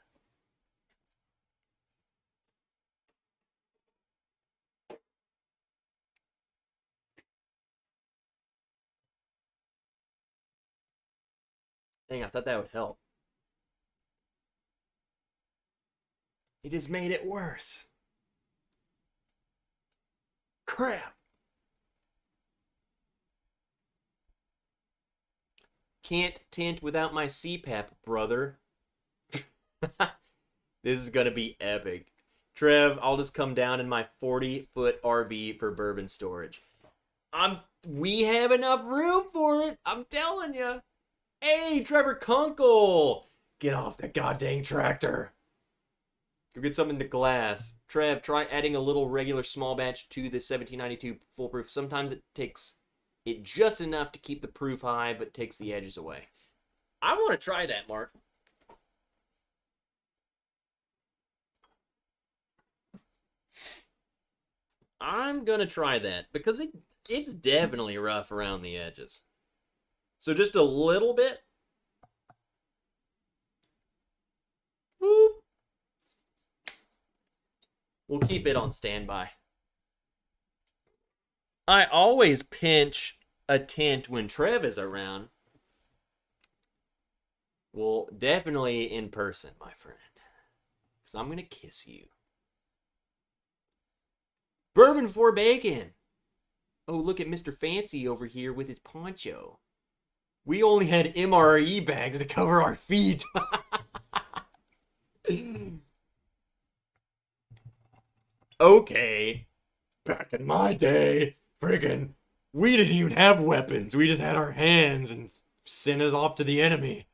Dang, I thought that would help. It has made it worse. Crap. Can't tent without my CPAP, brother. This is gonna be epic. Trev, I'll just come down in my 40-foot RV for bourbon storage. We have enough room for it. I'm telling you. Hey, Trevor Kunkel, get off that goddamn tractor. Go get something to glass. Trev, try adding a little regular small batch to the 1792 Foolproof. Sometimes it takes it just enough to keep the proof high, but takes the edges away. I want to try that, Mark. I'm going to try that, because it's definitely rough around the edges. So just a little bit. Boop. We'll keep it on standby. I always pinch a tent when Trev is around. Well, definitely in person, my friend. Because I'm going to kiss you. Bourbon for bacon. Oh, look at Mr. Fancy over here with his poncho. We only had MRE bags to cover our feet. Okay. Back in my day, friggin', we didn't even have weapons. We just had our hands and sent us off to the enemy.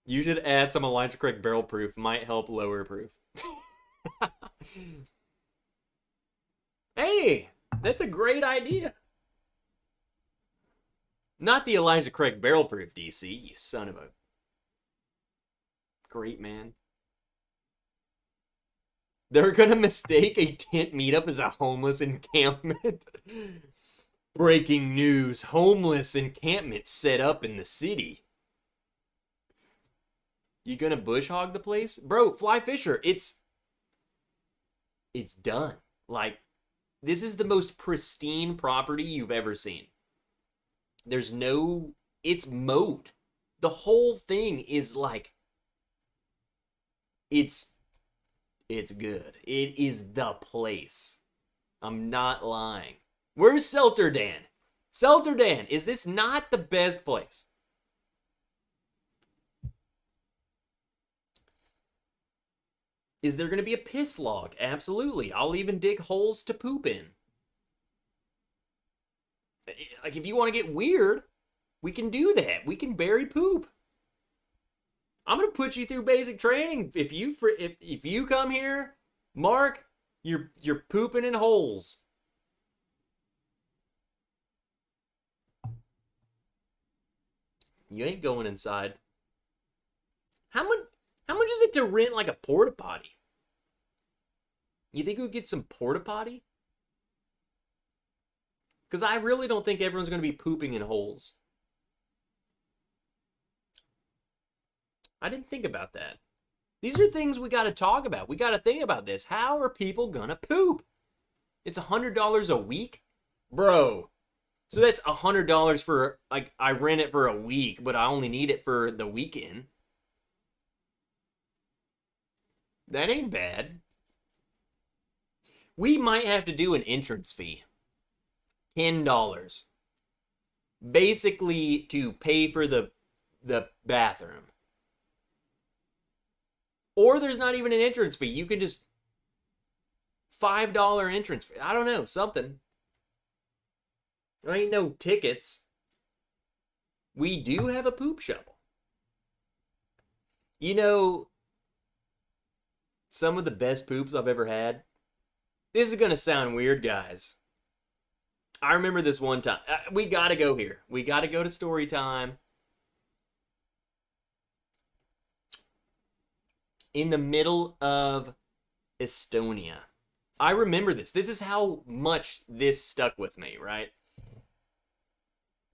You should add some Elijah Craig barrel proof. Might help lower proof. Hey, that's a great idea. Not the Elijah Craig barrel proof DC, you son of a great man. They're gonna mistake a tent meetup as a homeless encampment. Breaking news: homeless encampment set up in the city. You gonna bush hog the place? Bro, Fly Fisher, it's done. Like, this is the most pristine property you've ever seen. There's no, it's mowed. The whole thing is like, it's good. It is the place. I'm not lying. Where's Seltzer Dan? Seltzer Dan, is this not the best place? Is there going to be a piss log? Absolutely. I'll even dig holes to poop in. Like, if you want to get weird, we can do that. We can bury poop. I'm gonna put you through basic training. If you come here, Mark, you're pooping in holes. You ain't going inside. How much is it to rent like a porta potty? You think we would get some porta potty? Because I really don't think everyone's gonna be pooping in holes. I didn't think about that. These are things we got to talk about. We got to think about this. How are people gonna poop? It's $100 a week, bro. So that's $100 for, like, I rent it for a week, but I only need it for the weekend. That ain't bad. We might have to do an entrance fee. $10. Basically to pay for the bathroom. Or there's not even an entrance fee. You can just $5 entrance fee. I don't know, something. There ain't no tickets. We do have a poop shovel. You know, some of the best poops I've ever had. This is gonna sound weird, guys. I remember this one time. We gotta go here. We gotta go to story time. In the middle of Estonia. I remember this. This is how much this stuck with me, right?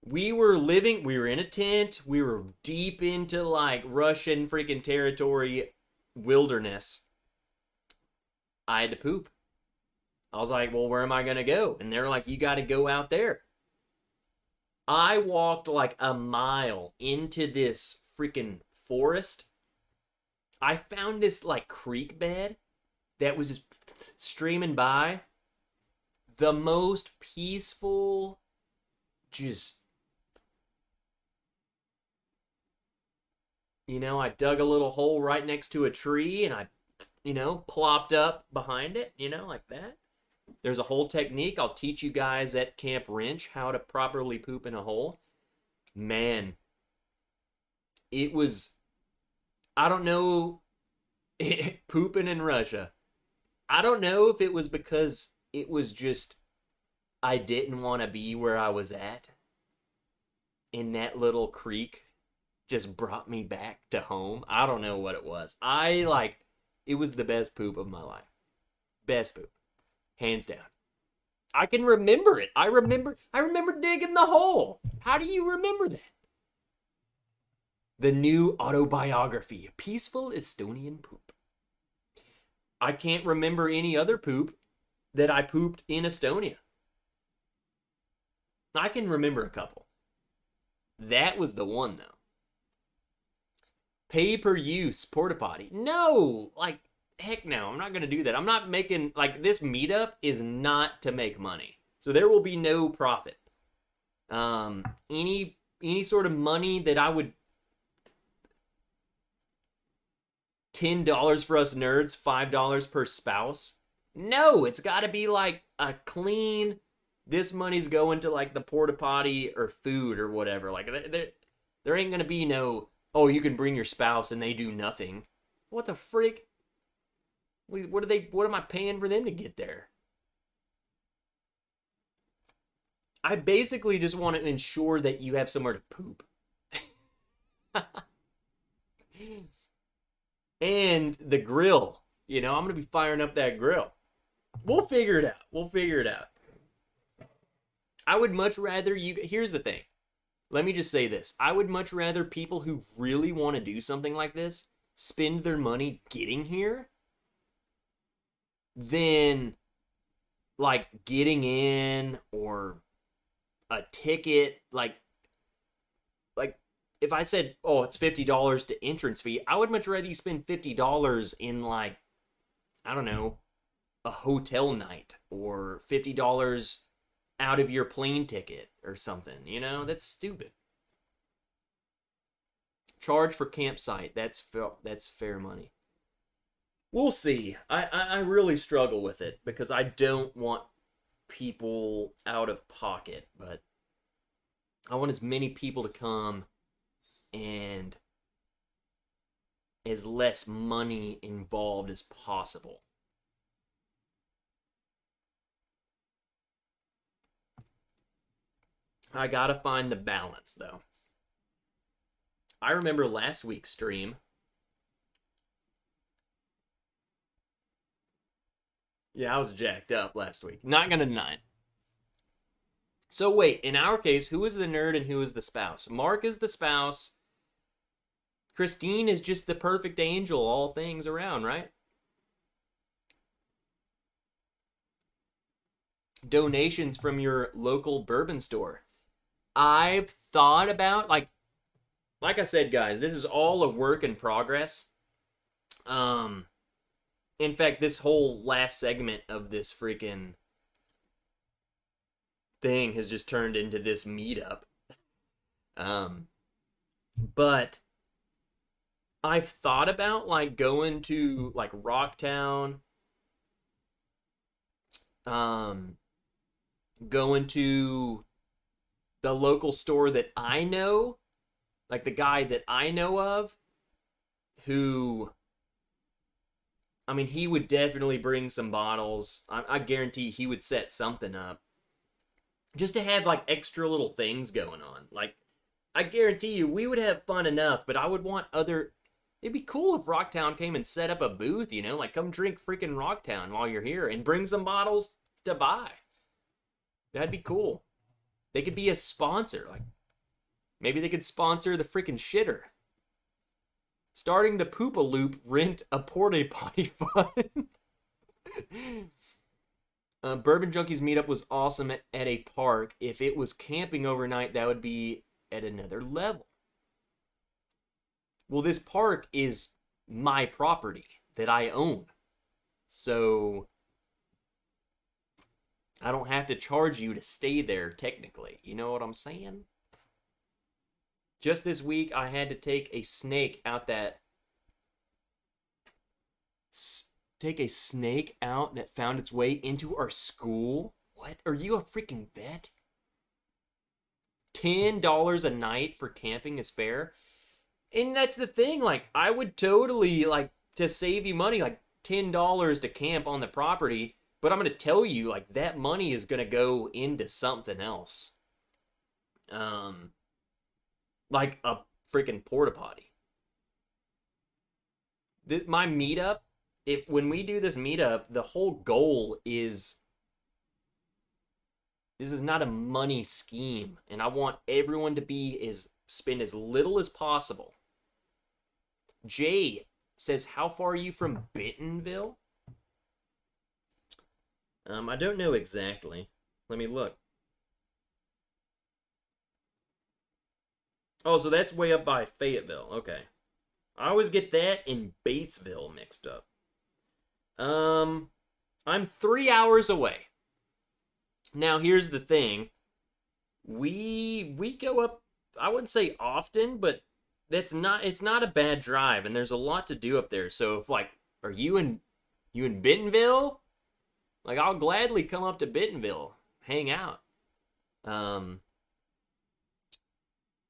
We were in a tent. We were deep into like Russian freaking territory, wilderness. I had to poop. I was like, well, where am I going to go? And they're like, you got to go out there. I walked like a mile into this freaking forest. I found this like creek bed that was just streaming by. The most peaceful, just, I dug a little hole right next to a tree and I, plopped up behind it, like that. There's a whole technique. I'll teach you guys at Camp Wrench how to properly poop in a hole. Man, it was, I don't know, pooping in Russia. I don't know if it was because it was just, I didn't want to be where I was at. And that little creek just brought me back to home. I don't know what it was. It was the best poop of my life. Best poop. Hands down. I can remember it. I remember digging the hole. How do you remember that? The new autobiography, Peaceful Estonian Poop. I can't remember any other poop that I pooped in Estonia. I can remember a couple. That was the one, though. Pay-per-use porta potty. No! Heck no, I'm not going to do that. I'm not making, this meetup is not to make money. So there will be no profit. Any sort of money that I would... $10 for us nerds, $5 per spouse. No, it's got to be like a clean. This money's going to like the porta potty or food or whatever. Like there ain't gonna be no. Oh, you can bring your spouse and they do nothing. What the freak? What are they? What am I paying for them to get there? I basically just want to ensure that you have somewhere to poop. And the grill. You know, I'm going to be firing up that grill. We'll figure it out. We'll figure it out. I would much rather you... Here's the thing. Let me just say this. I would much rather people who really want to do something like this spend their money getting here than, like, getting in or a ticket. Like if I said, oh, it's $50 to entrance fee, I would much rather you spend $50 in, like, I don't know, a hotel night or $50 out of your plane ticket or something. You know, that's stupid. Charge for campsite. That's fair money. We'll see. I really struggle with it because I don't want people out of pocket, but I want as many people to come and as less money involved as possible. I gotta find the balance, though. I remember last week's stream. Yeah, I was jacked up last week. Not gonna deny it. So wait, in our case, who is the nerd and who is the spouse? Mark is the spouse. Christine is just the perfect angel, all things around, right? Donations from your local bourbon store. I've thought about, like I said, guys, this is all a work in progress. In fact, this whole last segment of this freaking thing has just turned into this meetup. But I've thought about, like, going to, like, Rocktown, going to the local store that I know, like the guy that I know of, who, I mean, he would definitely bring some bottles. I guarantee he would set something up just to have, like, extra little things going on. Like, I guarantee you we would have fun enough, but I would want other... It'd be cool if Rocktown came and set up a booth, you know? Like, come drink freaking Rocktown while you're here and bring some bottles to buy. That'd be cool. They could be a sponsor. Like, maybe they could sponsor the freaking shitter. Starting the Poop-a-Loop, rent a porta potty fund. Bourbon Junkies meetup was awesome at a park. If it was camping overnight, that would be at another level. Well, this park is my property that I own. So I don't have to charge you to stay there, technically. You know what I'm saying? Just this week, I had to take a snake out that... Take a snake out that found its way into our school? What? Are you a freaking vet? $10 a night for camping is fair? And that's the thing, like, I would totally, like, to save you money, like, $10 to camp on the property, but I'm going to tell you, like, that money is going to go into something else. Like a freaking porta potty. My meetup, when we do this meetup, the whole goal is, this is not a money scheme, and I want everyone to spend as little as possible. Jay says, how far are you from Bentonville? I don't know exactly. Let me look. Oh, so that's way up by Fayetteville. Okay. I always get that and Batesville mixed up. I'm 3 hours away. Now, here's the thing. We go up, I wouldn't say often, but it's not a bad drive, and there's a lot to do up there. So if like, are you in Bentonville? Like, I'll gladly come up to Bentonville, hang out. Um,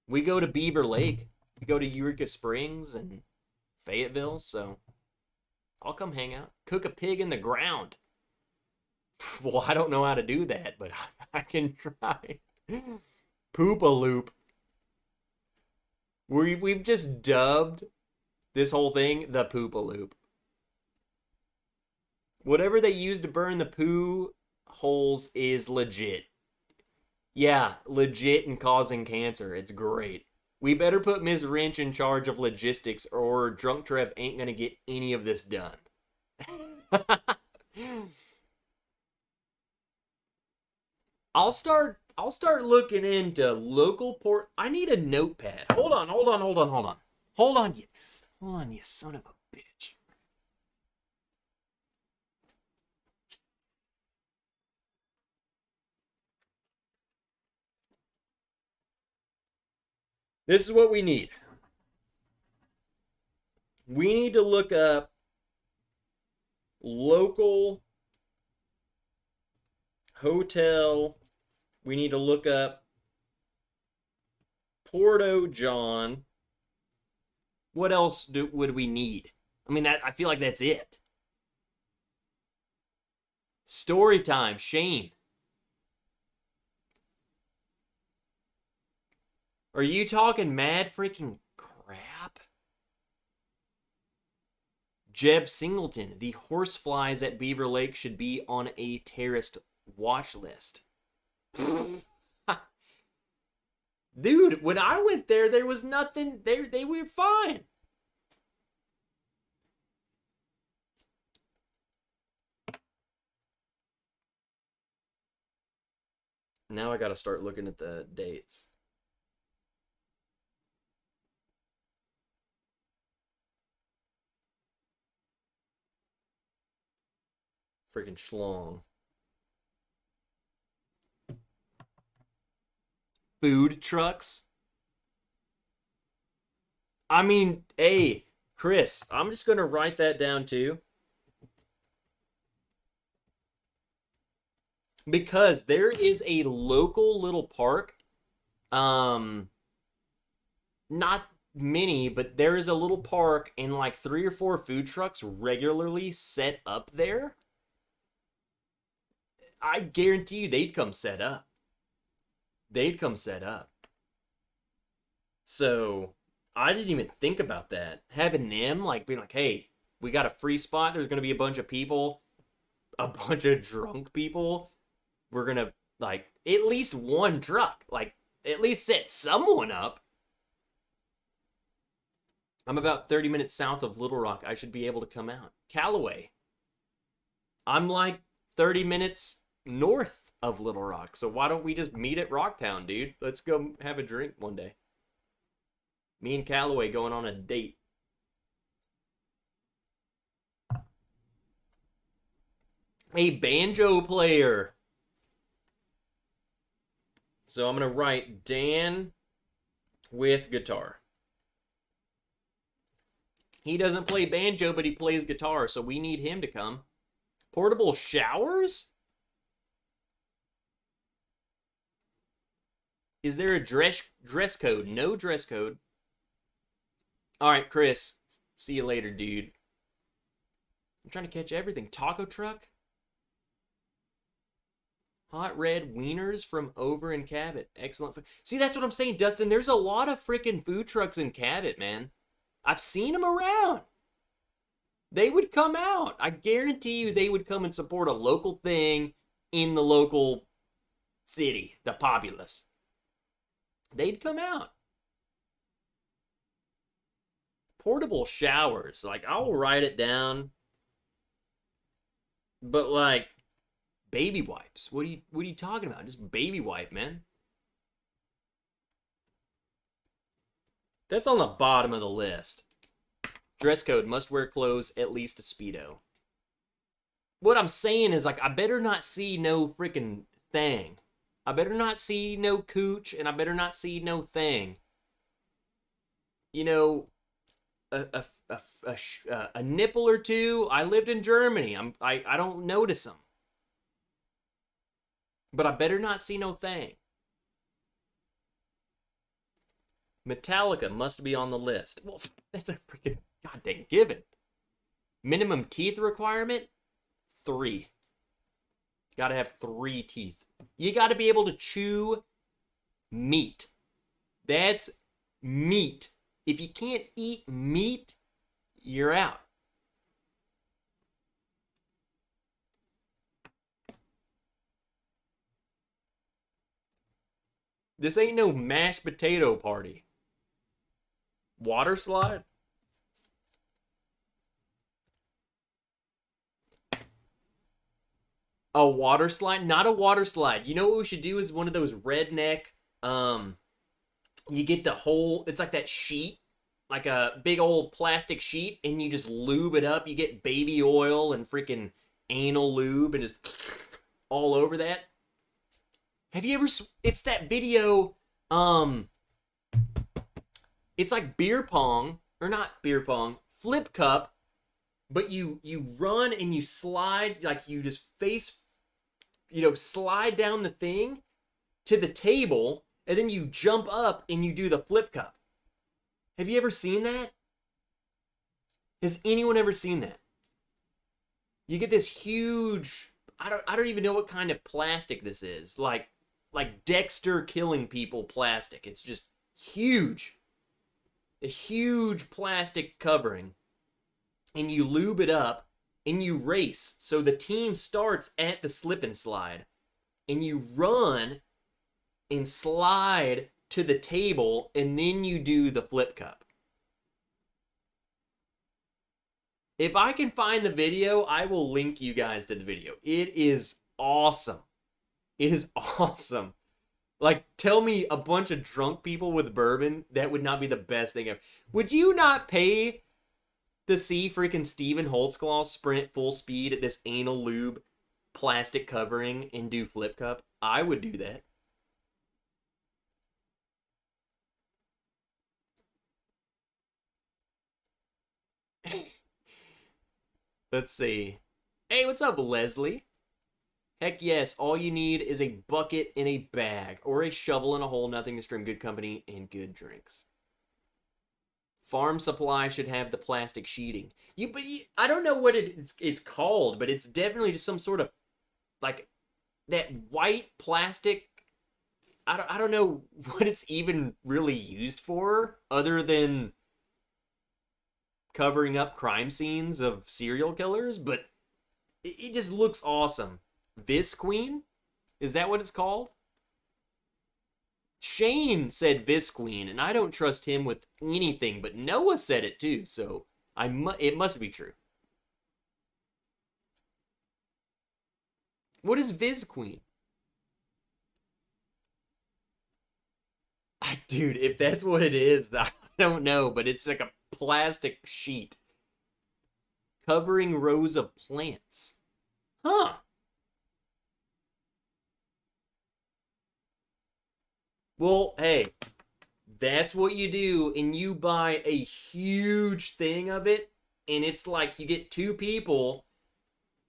we go to Beaver Lake, we go to Eureka Springs and Fayetteville, so I'll come hang out. Cook a pig in the ground. Well, I don't know how to do that, but I can try. Poop a loop. We've just dubbed this whole thing the poop a loop. Whatever they use to burn the poo holes is legit. Yeah, legit and causing cancer. It's great. We better put Ms. Wrench in charge of logistics or Drunk Trev ain't gonna get any of this done. I'll start looking into local port. I need a notepad. Hold on. Hold on, you son of a bitch. This is what we need. We need to look up local hotel. We need to look up Porto John. What else would we need? I mean, I feel like that's it. Story time, Shane. Are you talking mad freaking crap? Jeb Singleton, the horseflies at Beaver Lake should be on a terrorist watch list. Dude, when I went there was nothing. They were fine. Now I gotta start looking at the dates. Freaking schlong. Food trucks. I mean, hey, Chris, I'm just gonna write that down too. Because there is a local little park. Not many, but there is a little park and like 3 or 4 food trucks regularly set up there. I guarantee you they'd come set up. They'd come set up. So I didn't even think about that. Having them like being like, hey, we got a free spot. There's gonna be a bunch of people, a bunch of drunk people. We're gonna like at least one truck, like at least set someone up. I'm about 30 minutes south of Little Rock. I should be able to come out. Callaway. I'm like 30 minutes north of Little Rock. So why don't we just meet at Rocktown, dude? Let's go have a drink one day. Me and Callaway going on a date. A banjo player. So I'm going to write Dan with guitar. He doesn't play banjo, but he plays guitar, so we need him to come. Portable showers? Is there a dress code? No dress code. All right, Chris. See you later, dude. I'm trying to catch everything. Taco truck? Hot red wieners from over in Cabot. Excellent. See, that's what I'm saying, Dustin. There's a lot of freaking food trucks in Cabot, man. I've seen them around. They would come out. I guarantee you they would come and support a local thing in the local city, the populace. They'd come out. Portable showers. Like, I'll write it down. But, like, baby wipes. What are you talking about? Just baby wipe, man. That's on the bottom of the list. Dress code, must wear clothes, at least a Speedo. What I'm saying is, like, I better not see no freaking thing. I better not see no cooch, and I better not see no thing. you know, a nipple or two. I lived in Germany. I don't notice them, but I better not see no thing. Metallica must be on the list. Well, that's a freaking goddamn given. Minimum teeth requirement 3. Got to have 3 teeth. You got to be able to chew meat. That's meat. If you can't eat meat, you're out. This ain't no mashed potato party. Water slide? A water slide? Not a water slide. You know what we should do is one of those redneck, um, you get the whole, it's like that sheet, like a big old plastic sheet, and you just lube it up. You get baby oil and freaking anal lube and just all over that. Have you ever, it's that video, it's like beer pong, or not beer pong, flip cup, but you run and you slide, like you just slide down the thing to the table, and then you jump up and you do the flip cup. Have you ever seen that? Has anyone ever seen that? You get this huge, I don't even know what kind of plastic this is. Like Dexter Killing People plastic. It's just huge. A huge plastic covering. And you lube it up and you race. So the team starts at the slip and slide. And you run and slide to the table, and then you do the flip cup. If I can find the video, I will link you guys to the video. It is awesome. It is awesome. Like, tell me a bunch of drunk people with bourbon, that would not be the best thing ever. Would you not pay to see freaking Stephen Holtzclaw sprint full speed at this anal lube plastic covering and do flip cup? I would do that. Let's see. Hey, what's up, Leslie? Heck yes, all you need is a bucket and a bag, or a shovel and a hole, nothing to stream good company and good drinks. Farm Supply should have the plastic sheeting. I don't know what it's called, but it's definitely just some sort of, like, that white plastic. I don't know what it's even really used for, other than covering up crime scenes of serial killers, but it just looks awesome. Visqueen? Is that what it's called? Shane said Visqueen, and I don't trust him with anything, but Noah said it too, so it must be true. What is Visqueen? Dude, if that's what it is, I don't know, but it's like a plastic sheet covering rows of plants. Huh. Well, hey, that's what you do, and you buy a huge thing of it, and it's like you get 2 people,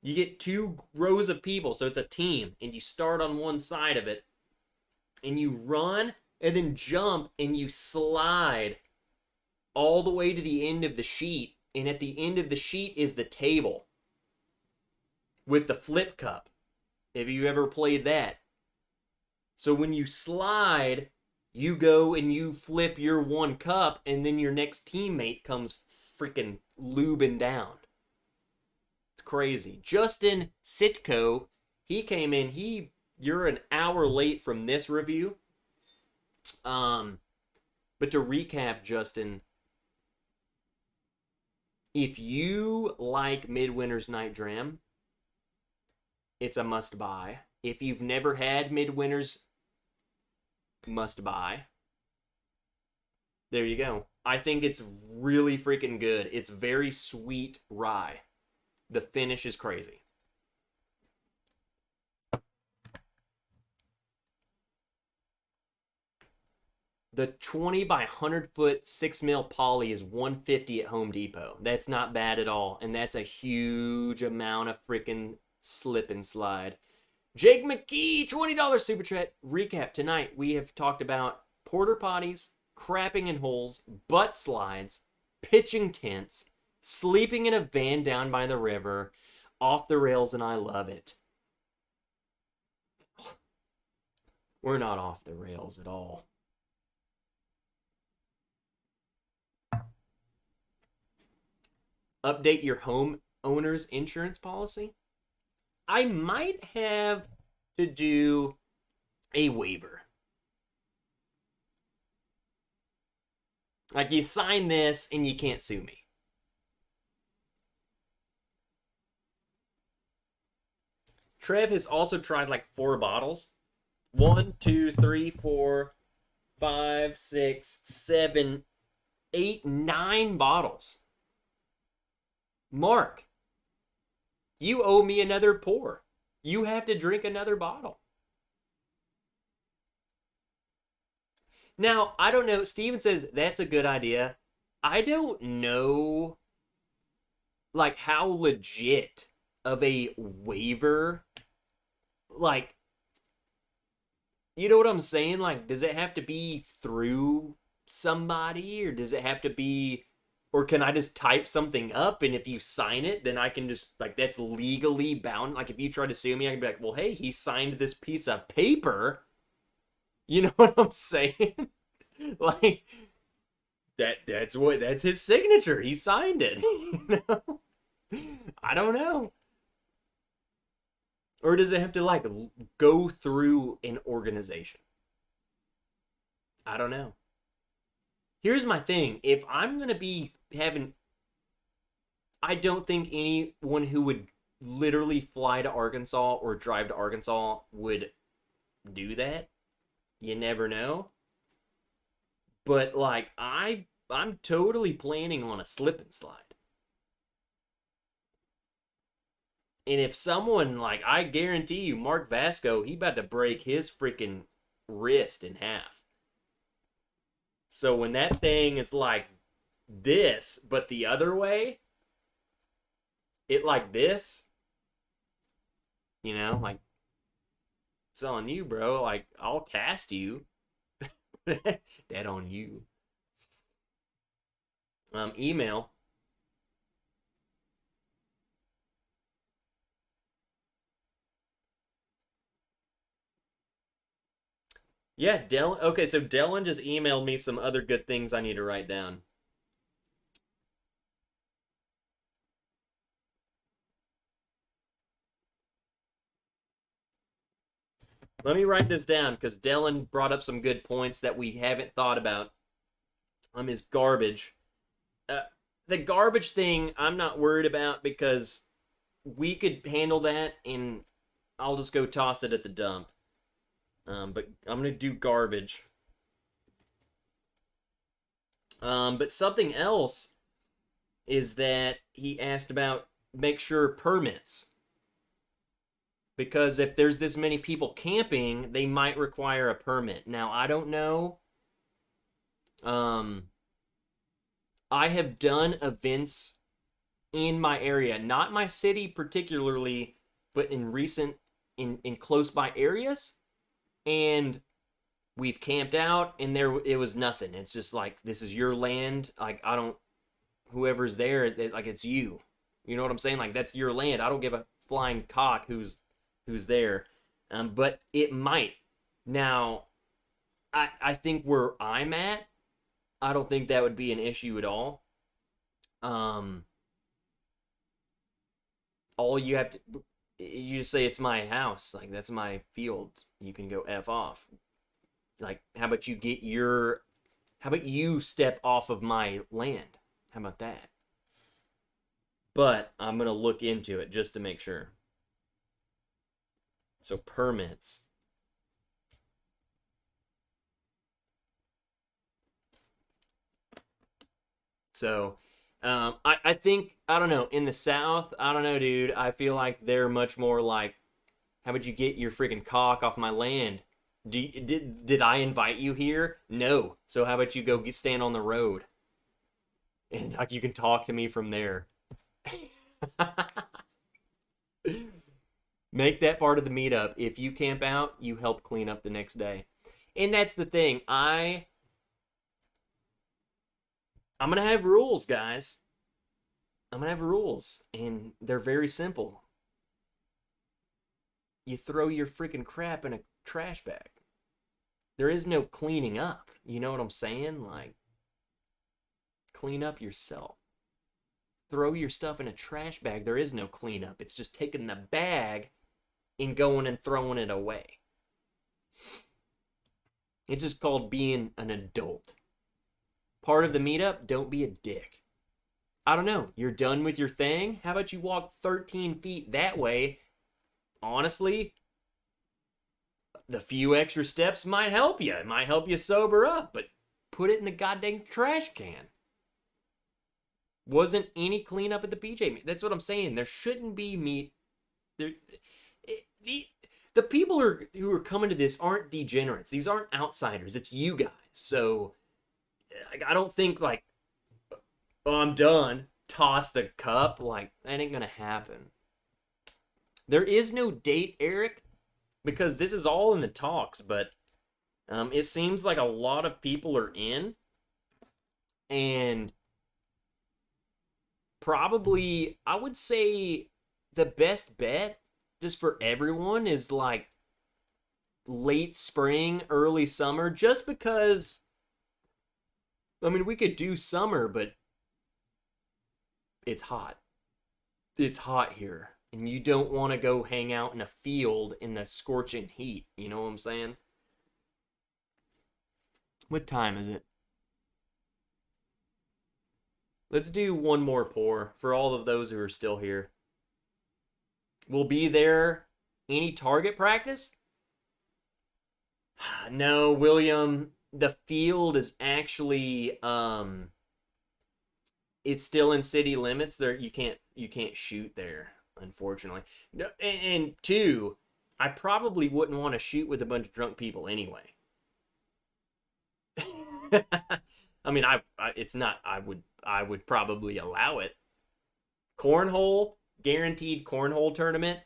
you get 2 rows of people, so it's a team, and you start on one side of it, and you run, and then jump, and you slide all the way to the end of the sheet, and at the end of the sheet is the table with the flip cup. Have you ever played that? So when you slide, you go and you flip your one cup, and then your next teammate comes freaking lubing down. It's crazy. Justin Sitko, he came in. You're an hour late from this review. But to recap, Justin, if you like Midwinter's Night Dram, it's a must buy. If you've never had Midwinter's, must buy. There you go. I think it's really freaking good. It's very sweet rye. The finish is crazy. The 20 by 100 foot 6 mil poly is 150 at Home Depot. That's not bad at all. And that's a huge amount of freaking slip and slide. Jake McKee, $20 super chat. Recap tonight. We have talked about porter potties, crapping in holes, butt slides, pitching tents, sleeping in a van down by the river, off the rails, and I love it. We're not off the rails at all. Update your homeowner's insurance policy. I might have to do a waiver. Like, you sign this and you can't sue me. Trev has also tried like 4 bottles. 1, 2, 3, 4, 5, 6, 7, 8, 9 bottles. Mark, you owe me another pour. You have to drink another bottle. Now, I don't know. Steven says that's a good idea. I don't know, like, how legit of a waiver, like, you know what I'm saying? Like, does it have to be through somebody, or does it have to be, or can I just type something up, and if you sign it, then I can just, like, that's legally bound? Like, if you try to sue me, I can be like, well, hey, he signed this piece of paper. You know what I'm saying? Like, that's his signature. He signed it. You know? I don't know. Or does it have to, like, go through an organization? I don't know. Here's my thing. If I'm going to be having... I don't think anyone who would literally fly to Arkansas or drive to Arkansas would do that. You never know. But, like, I'm totally planning on a slip and slide. And if someone, like, I guarantee you, Mark Vasco, he about to break his freaking wrist in half. So when that thing is like this, but the other way, it like this, you know, like, it's on you, bro. Like, I'll cast you. That on you. Email. Yeah, Dylan. Okay, so Dylan just emailed me some other good things I need to write down. Let me write this down, because Dylan brought up some good points that we haven't thought about. Is garbage. The garbage thing, I'm not worried about, because we could handle that, and I'll just go toss it at the dump. But I'm going to do garbage. But something else is that he asked about, make sure permits. Because if there's this many people camping, they might require a permit. Now, I don't know. I have done events in my area, not my city particularly, but in close by areas. And we've camped out, and it was nothing. It's just like, this is your land. Like, whoever's there, like, it's you. You know what I'm saying? Like, that's your land. I don't give a flying cock who's there. But it might. Now, I think where I'm at, I don't think that would be an issue at all. All you have to, you just say, it's my house. Like, that's my field. You can go F off. Like, how about you step off of my land? How about that? But I'm going to look into it just to make sure. So, permits. So, I think, I don't know, in the South, I don't know, dude. I feel like they're much more like, how would you get your freaking cock off my land? Did I invite you here? No. So how about you go stand on the road and like you can talk to me from there. Make that part of the meetup. If you camp out, you help clean up the next day. And that's the thing. I'm gonna have rules, guys. I'm gonna have rules, and they're very simple. You throw your freaking crap in a trash bag. There is no cleaning up. You know what I'm saying? Like, clean up yourself. Throw your stuff in a trash bag. There is no cleanup. It's just taking the bag and going and throwing it away. It's just called being an adult. Part of the meetup, don't be a dick. I don't know. You're done with your thing? How about you walk 13 feet that way? Honestly, the few extra steps might help you. It might help you sober up, but put it in the goddamn trash can. Wasn't any cleanup at the PJ. That's what I'm saying. There shouldn't be meat. The people who are coming to this aren't degenerates. These aren't outsiders. It's you guys. So I don't think like, oh, I'm done. Toss the cup. Like, that ain't gonna happen. There is no date, Eric, because this is all in the talks, but it seems like a lot of people are in. And probably, I would say the best bet just for everyone is like late spring, early summer, just because, I mean, we could do summer, but it's hot. It's hot here. And you don't want to go hang out in a field in the scorching heat. You know what I'm saying? What time is it? Let's do one more pour for all of those who are still here. We'll be there. Any target practice? No, William. The field is actually it's still in city limits. There you can't shoot there, unfortunately. No, and two, I probably wouldn't want to shoot with a bunch of drunk people anyway. I mean, it's not. I would probably allow it. Cornhole, guaranteed cornhole tournament.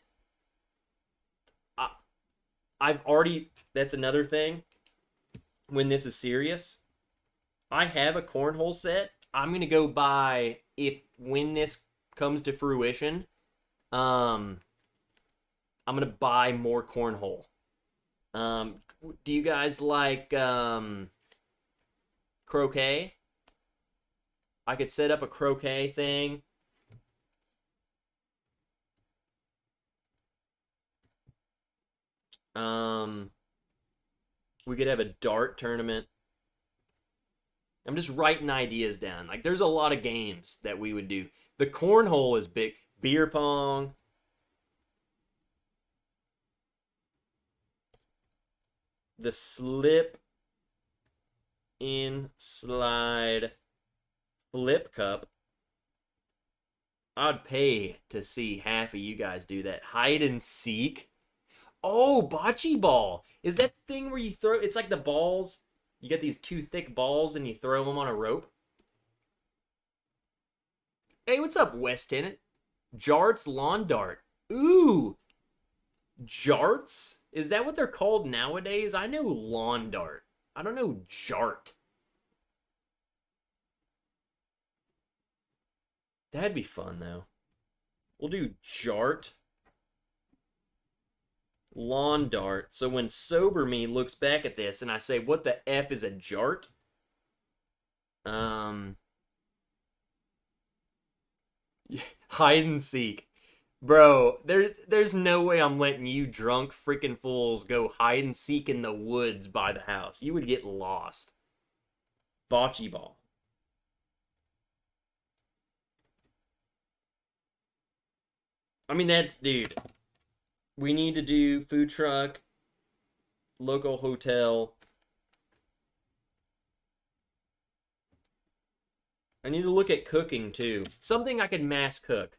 I've already. That's another thing. When this is serious, I have a cornhole set. I'm gonna go buy, if when this comes to fruition, I'm gonna buy more cornhole. Do you guys like croquet? I could set up a croquet thing. We could have a dart tournament. I'm just writing ideas down. Like, there's a lot of games that we would do. The cornhole is big. Beer pong. The slip in slide flip cup. I'd pay to see half of you guys do that. Hide and seek. Oh, bocce ball. Is that the thing where you throw, it's like the balls, you get these two thick balls and you throw them on a rope? Hey, what's up, West Tenant? Jarts lawn dart. Ooh, jarts? Is that what they're called nowadays? I know lawn dart. I don't know jart. That'd be fun, though. We'll do jart. Lawn dart. So when sober me looks back at this and I say, what the F is a jart? Hide and seek. Bro, there's no way I'm letting you drunk freaking fools go hide and seek in the woods by the house. You would get lost. Bocce ball. I mean, that's, dude. We need to do food truck, local hotel. I need to look at cooking too. Something I can mass cook.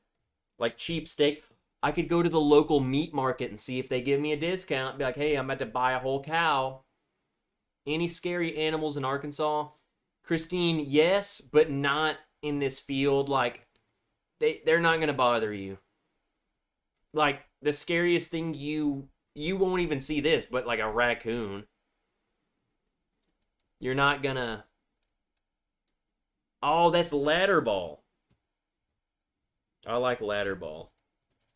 Like cheap steak. I could go to the local meat market and see if they give me a discount. Be like, hey, I'm about to buy a whole cow. Any scary animals in Arkansas? Christine, yes, but not in this field. Like, they're not gonna bother you. Like, the scariest thing you won't even see this, but like a raccoon. You're not gonna. Oh, that's ladder ball. I like ladder ball.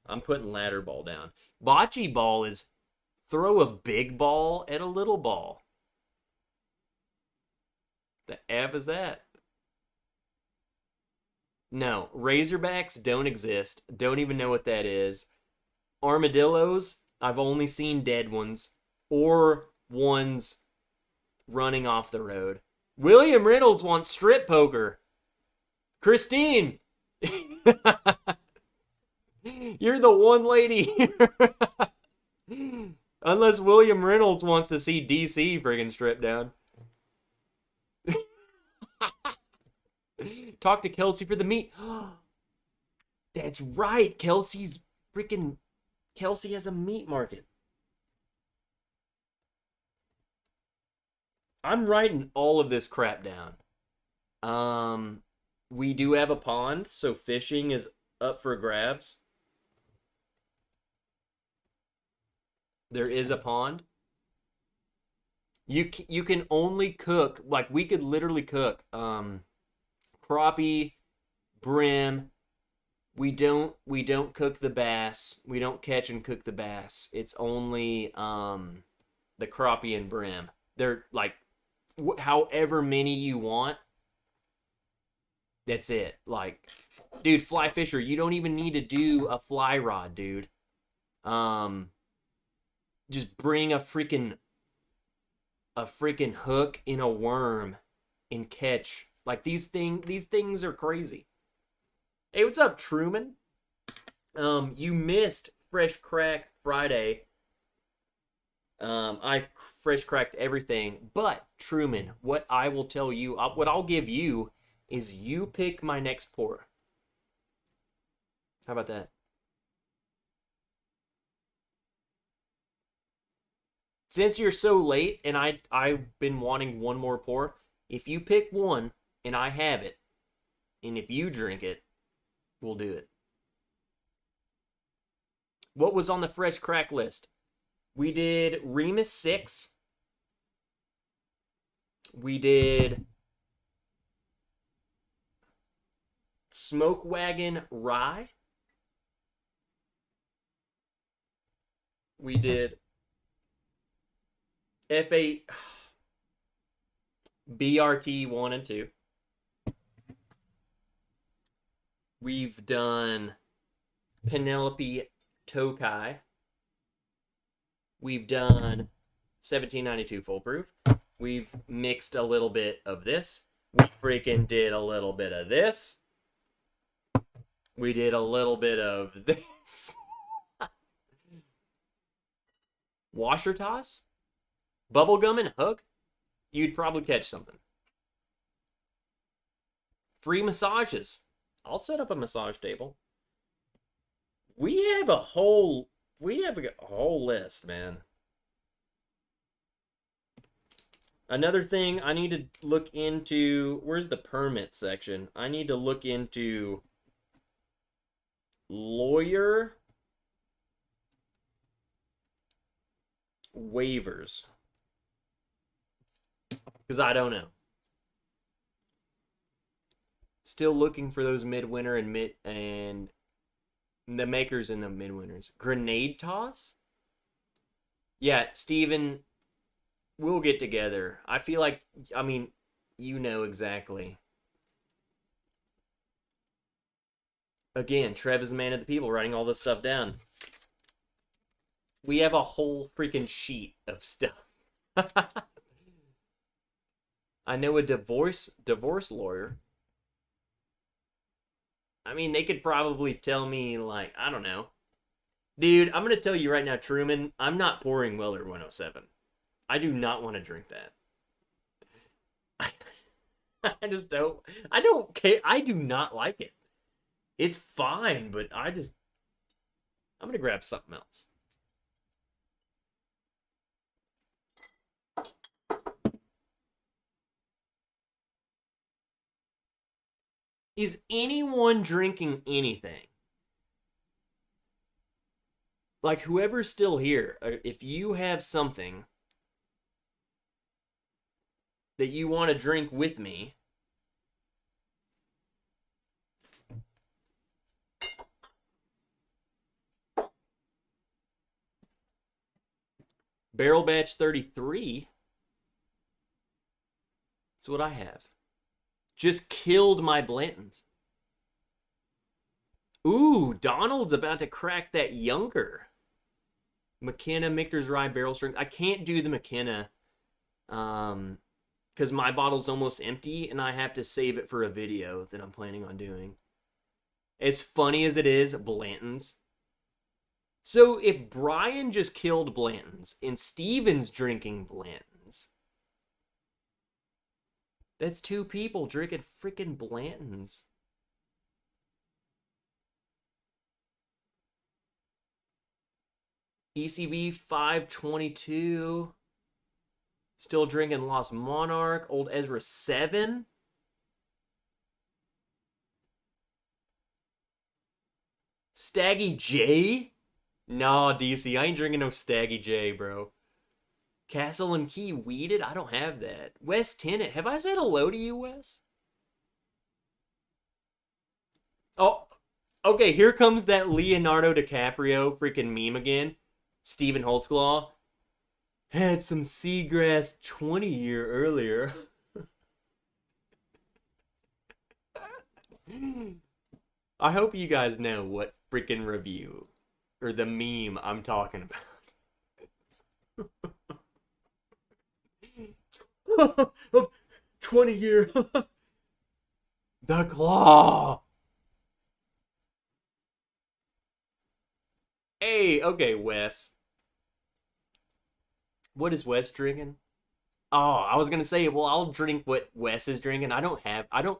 I'm putting ladder ball down. Bocce ball is throw a big ball at a little ball. The F is that? No, Razorbacks don't exist. Don't even know what that is. Armadillos, I've only seen dead ones or ones running off the road. William Reynolds wants strip poker. Christine, you're the one lady here. Unless William Reynolds wants to see DC friggin' stripped down. Talk to Kelsey for the meat. That's right. Kelsey has a meat market. I'm writing all of this crap down. We do have a pond, so fishing is up for grabs. There is a pond. You can only cook, like, we could literally cook crappie, brim. We don't cook the bass. We don't catch and cook the bass. It's only the crappie and brim. They're like however many you want. That's it. Like, dude, fly fisher, you don't even need to do a fly rod, dude. Just bring a freaking hook in a worm and catch. Like, these things are crazy. Hey, what's up, Truman? You missed Fresh Crack Friday. I fresh cracked everything, but Truman, what I will tell you, what I'll give you is you pick my next pour. How about that? Since you're so late and I've been wanting one more pour, if you pick one and I have it, and if you drink it, we'll do it. What was on the fresh crack list? We did Remus 6. We did Smoke Wagon Rye. We did F8 BRT 1 and 2. We've done Penelope Tokai. We've done 1792 Foolproof. We've mixed a little bit of this. We freaking did a little bit of this. We did a little bit of this. Washer toss? Bubblegum and hook? You'd probably catch something. Free massages. I'll set up a massage table. We have a whole list, man. Another thing I need to look into, where's the permit section? I need to look into lawyer waivers. Because I don't know. Still looking for those midwinter and the makers in the midwinters. Grenade toss? Yeah, Steven, we'll get together. I feel like, I mean, you know exactly. Again, Trev is the man of the people, writing all this stuff down. We have a whole freaking sheet of stuff. I know a divorce lawyer. I mean, they could probably tell me, like, I don't know. Dude, I'm going to tell you right now, Truman, I'm not pouring Weller 107. I do not want to drink that. I just don't. I don't care. I do not like it. It's fine, but I just. I'm gonna grab something else. Is anyone drinking anything? Like, whoever's still here, if you have something that you want to drink with me, Barrel Batch 33. That's what I have. Just killed my Blantons. Ooh, Donald's about to crack that Younger. McKenna, Michter's Rye, Barrel Strength. I can't do the McKenna because my bottle's almost empty and I have to save it for a video that I'm planning on doing. As funny as it is, Blanton's. So if Brian just killed Blanton's and Steven's drinking Blanton's, that's two people drinking freaking Blanton's. ECB 522. Still drinking Lost Monarch. Old Ezra 7. Staggy J? Nah, DC. I ain't drinking no Staggy J, bro. Castle and Key Weeded? I don't have that. Wes Tennant. Have I said hello to you, Wes? Oh, okay. Here comes that Leonardo DiCaprio freaking meme again. Stephen Holtzclaw. Had some seagrass 20 year earlier. I hope you guys know what freaking review or the meme I'm talking about. 20 year. The Claw. Hey, okay, Wes. What is Wes drinking? Oh, I was gonna say, well, I'll drink what Wes is drinking. I don't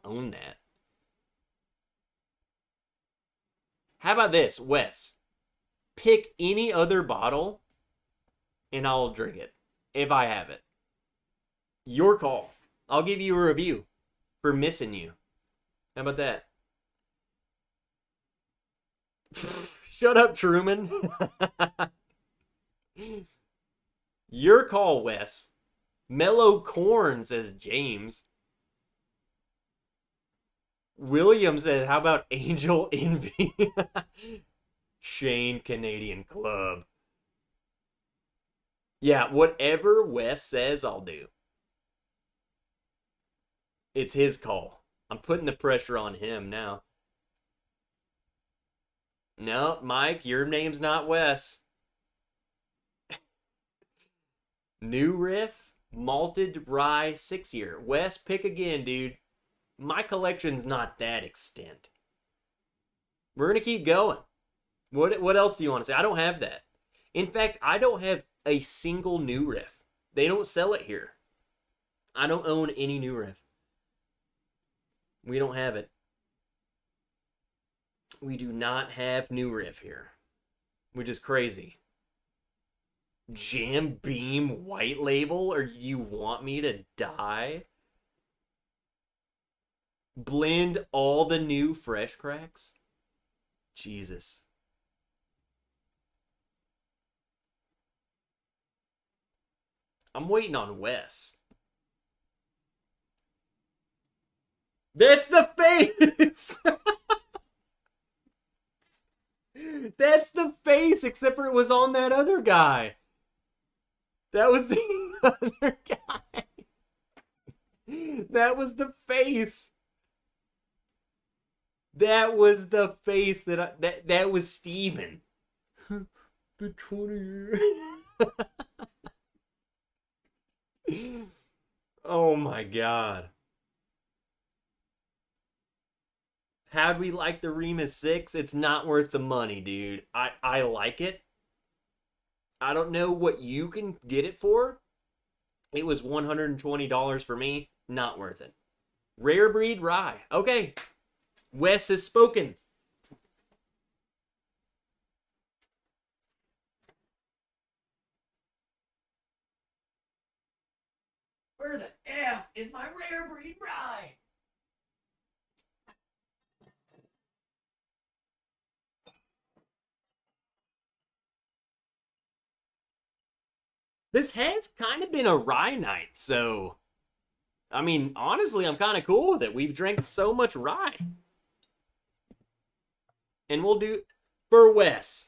own that. How about this, Wes? Pick any other bottle, and I'll drink it if I have it. Your call. I'll give you a review for missing you. How about that? Shut up, Truman. Your call, Wes. Mellow Corn, says James. William said, how about Angel Envy? Shane, Canadian Club. Yeah, whatever Wes says, I'll do. It's his call. I'm putting the pressure on him now. No, Mike, your name's not Wes. New Riff, Malted Rye 6-year. Wes, pick again, dude. My collection's not that extent. We're going to keep going. What else do you want to say? I don't have that. In fact, I don't have a single New Riff. They don't sell it here. I don't own any New Riff. We don't have it. We do not have New Riff here, which is crazy. Jam Beam White Label, or you want me to die? Blend all the new fresh cracks? Jesus. I'm waiting on Wes. That's the face! That's the face, except for it was on that other guy. That was the other guy. That was the face. That was the face that was Steven. The 20-year. Oh my god. How'd we like the Remus 6? It's not worth the money, dude. I like it. I don't know what you can get it for. It was $120 for me. Not worth it. Rare Breed Rye. Okay. Wes has spoken. Where the F is my rare breed rye? This has kind of been a rye night, so I mean, honestly, I'm kind of cool with it. We've drank so much rye. And we'll do for Wes.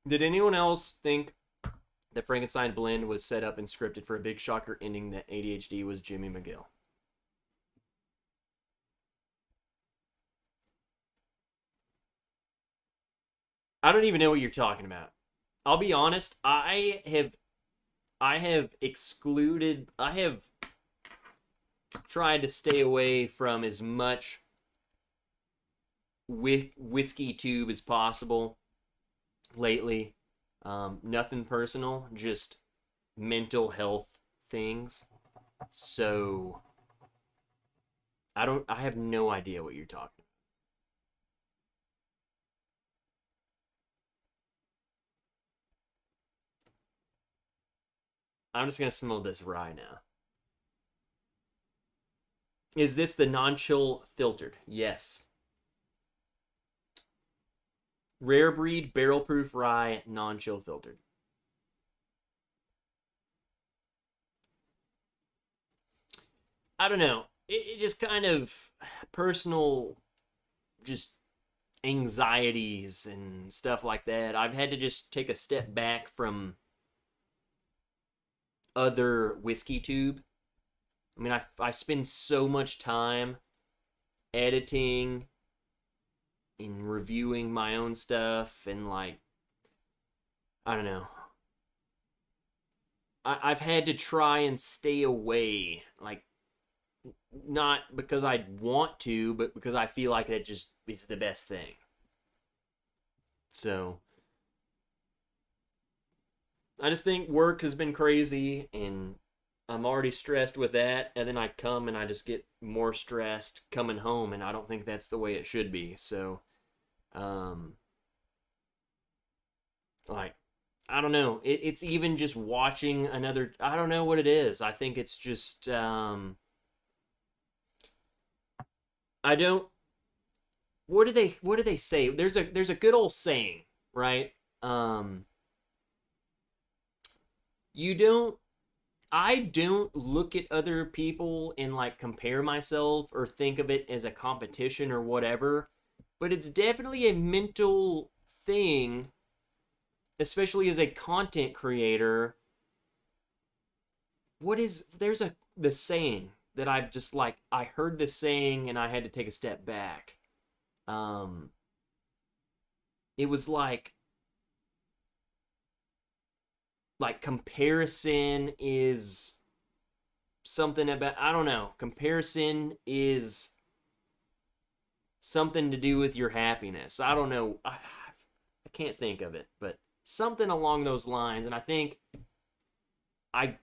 Did anyone else think the Frankenstein blend was set up and scripted for a big shocker ending that ADHD was Jimmy McGill? I don't even know what you're talking about. I'll be honest, I have tried to stay away from as much whiskey tube as possible lately. Nothing personal, just mental health things. So I have no idea what you're talking about. I'm just gonna smell this rye now. Is this the non-chill filtered? Yes. Rare breed, barrel proof rye, non-chill filtered. I don't know. It just kind of personal, just anxieties and stuff like that. I've had to just take a step back from other whiskey tube. I mean, I spend so much time editing and reviewing my own stuff, and like, I don't know. I've had to try and stay away, like, not because I want to, but because I feel like that just is the best thing. So I just think work has been crazy, and I'm already stressed with that, and then I come and I just get more stressed coming home, and I don't think that's the way it should be. So, um, like, I don't know. It's even just watching another. I don't know what it is. I think it's just. I don't. What do they say? There's a good old saying, right? Um, you don't I don't look at other people and like compare myself or think of it as a competition or whatever, but it's definitely a mental thing, especially as a content creator. There's the saying that I've just like I heard this saying and I had to take a step back. Um it was like comparison is something about, I don't know, comparison is something to do with your happiness. I don't know. I can't think of it, but something along those lines. And I think I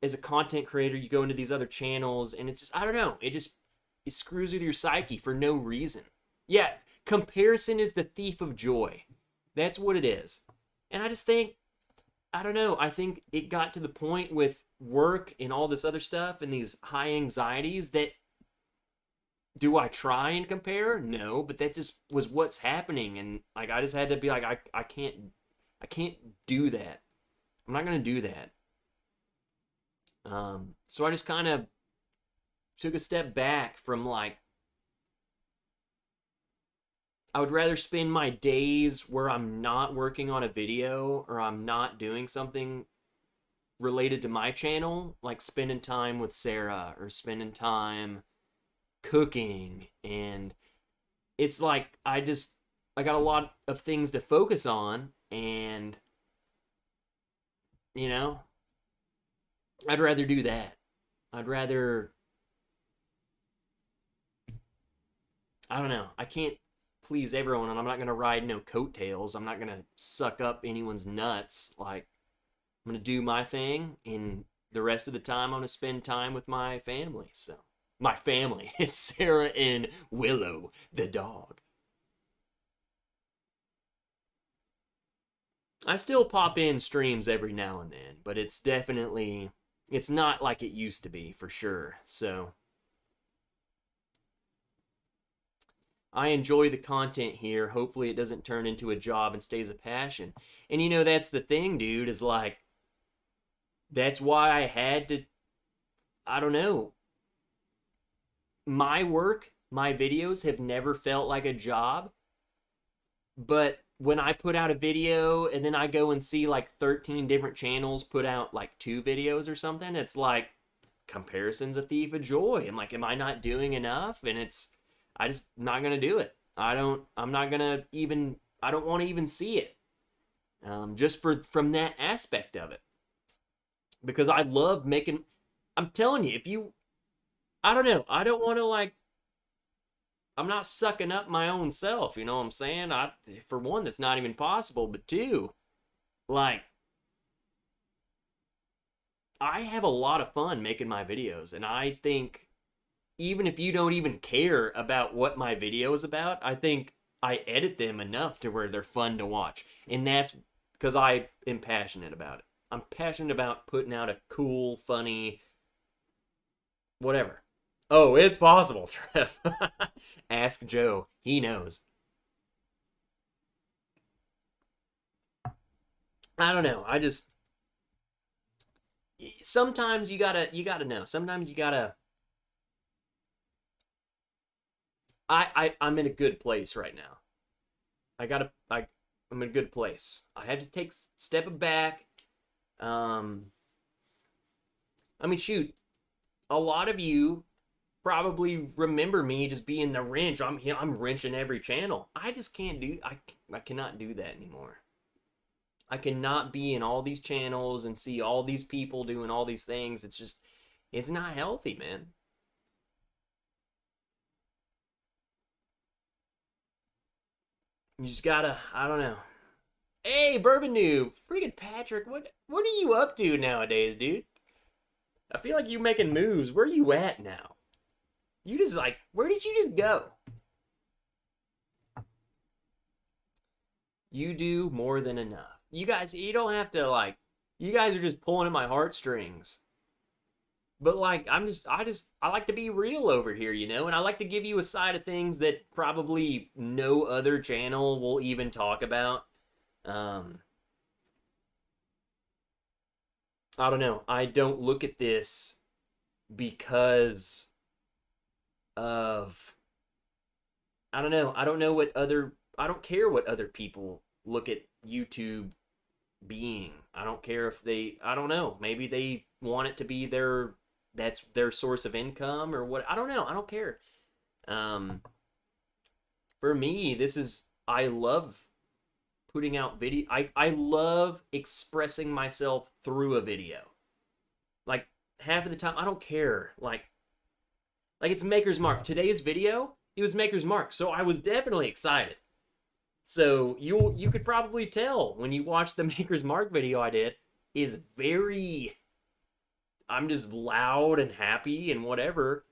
as a content creator, you go into these other channels and it's just, I don't know, it screws with your psyche for no reason. Yeah, comparison is the thief of joy. That's what it is. And I just think, I don't know. I think it got to the point with work and all this other stuff and these high anxieties that, do I try and compare? No, but that just was what's happening, and like I just had to be like, I can't do that. I'm not gonna do that. So I just kind of took a step back from like, I would rather spend my days where I'm not working on a video or I'm not doing something related to my channel, like spending time with Sarah or spending time cooking. And it's like I got a lot of things to focus on, and you know, I'd rather do that. I'd rather, I don't know. I can't please everyone, and I'm not going to ride no coattails. I'm not going to suck up anyone's nuts. Like, I'm going to do my thing, and the rest of the time I'm going to spend time with my family. So my family. It's Sarah and Willow, the dog. I still pop in streams every now and then, but it's definitely, it's not like it used to be, for sure. So I enjoy the content here. Hopefully it doesn't turn into a job and stays a passion. And you know, that's the thing, dude, is like, that's why I had to, I don't know. My work, my videos have never felt like a job. But when I put out a video and then I go and see like 13 different channels put out like 2 videos or something, it's like comparison's a thief of joy. I'm like, am I not doing enough? And I just not gonna do it. I'm not gonna even, I don't want to even see it. Just from that aspect of it. Because I love making, I'm telling you, if you, I don't know, I don't want to like, I'm not sucking up my own self, you know what I'm saying? For one, that's not even possible, but two, like, I have a lot of fun making my videos, and I think even if you don't even care about what my video is about, I think I edit them enough to where they're fun to watch. And that's because I am passionate about it. I'm passionate about putting out a cool, funny, whatever. Oh, it's possible, Trev. Ask Joe. He knows. I don't know. I just sometimes you gotta know. Sometimes you gotta. I'm in a good place right now. I'm in a good place. I had to take a step back. I mean, shoot, a lot of you probably remember me just being the wrench. I'm wrenching every channel. I just can't do. I cannot do that anymore. I cannot be in all these channels and see all these people doing all these things. It's just, it's not healthy, man. You just gotta, I don't know. Hey, Bourbon Noob, freaking Patrick, what are you up to nowadays, dude? I feel like you're making moves. Where are you at now? You just like, where did you just go? You do more than enough. You guys, you don't have to like, you guys are just pulling at my heartstrings. But like, I like to be real over here, you know? And I like to give you a side of things that probably no other channel will even talk about. I don't know. I don't look at this because of, I don't know. I don't know what other, I don't care what other people look at YouTube being. I don't care if they, I don't know. Maybe they want it to be that's their source of income or what. I don't know. I don't care. For me, I love putting out video. I love expressing myself through a video. Like half of the time, I don't care. Like it's Maker's Mark. Today's video, it was Maker's Mark. So I was definitely excited. So you could probably tell when you watch the Maker's Mark video I did is very, I'm just loud and happy and whatever,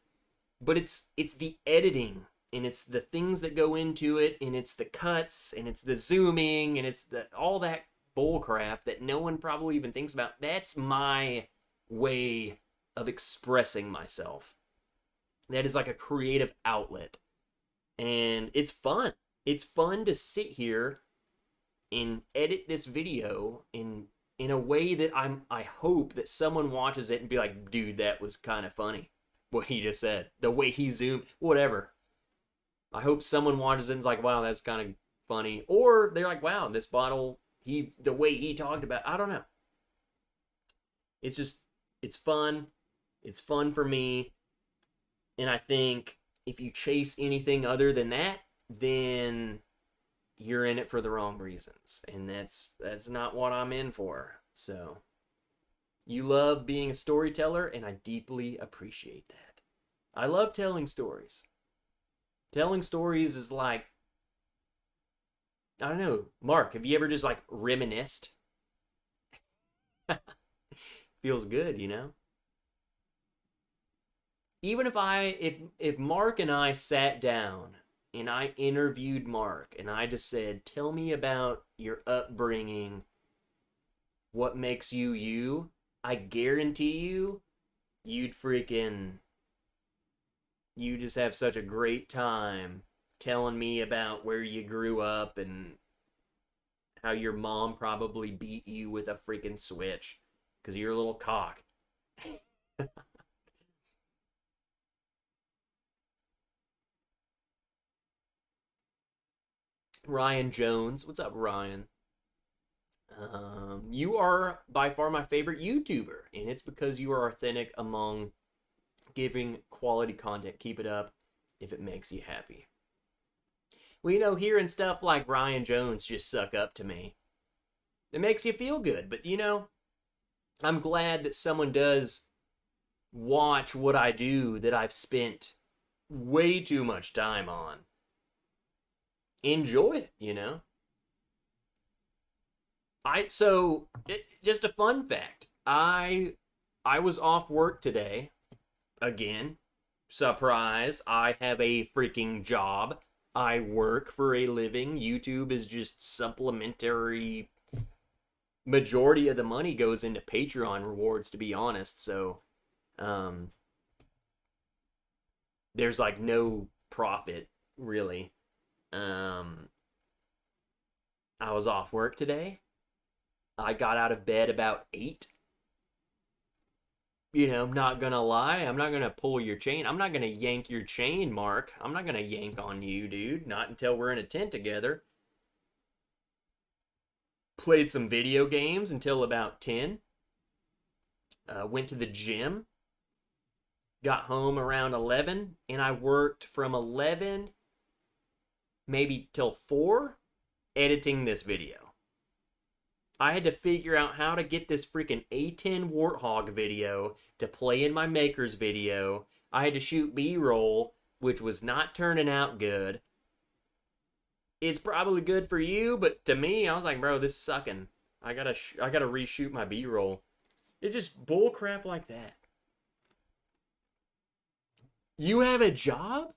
but it's the editing and it's the things that go into it and it's the cuts and it's the zooming and it's all that bull crap that no one probably even thinks about. That's my way of expressing myself. That is like a creative outlet. And it's fun. It's fun to sit here and edit this video in a way that I hope that someone watches it and be like, dude, that was kind of funny. What he just said. The way he zoomed, whatever. I hope someone watches it and is like, wow, that's kind of funny. Or they're like, wow, this bottle, the way he talked about, I don't know. It's just, it's fun. It's fun for me. And I think if you chase anything other than that, then you're in it for the wrong reasons. And that's not what I'm in for. So you love being a storyteller, and I deeply appreciate that. I love telling stories. Telling stories is like, I don't know, Mark, have you ever just like reminisced? Feels good, you know? even if Mark and I sat down and I interviewed Mark and I just said, "Tell me about your upbringing, what makes you you," I guarantee you'd freaking you just have such a great time telling me about where you grew up and how your mom probably beat you with a freaking switch because you're a little cock. Ryan Jones. What's up, Ryan? You are by far my favorite YouTuber, and it's because you are authentic among giving quality content. Keep it up if it makes you happy. Well, hearing stuff like Ryan Jones just suck up to me. It makes you feel good, but I'm glad that someone does watch what I do that I've spent way too much time on. Enjoy it. Just a fun fact. I was off work today. Again, surprise, I have a freaking job. I work for a living. YouTube is just supplementary. Majority of the money goes into Patreon rewards, to be honest. So, there's like no profit really. I was off work today. I got out of bed about 8. I'm not gonna lie. I'm not gonna pull your chain. I'm not gonna yank your chain, Mark. I'm not gonna yank on you, dude. Not until we're in a tent together. Played some video games until about 10. Went to the gym. Got home around 11. And I worked from 11 maybe till 4 editing this video. I had to figure out how to get this freaking A10 Warthog video to play in my Makers video. I had to shoot B-roll, which was not turning out good. It's probably good for you, but to me, I was like, bro, this is sucking. I gotta reshoot my B-roll. It's just bull crap like that. You have a job?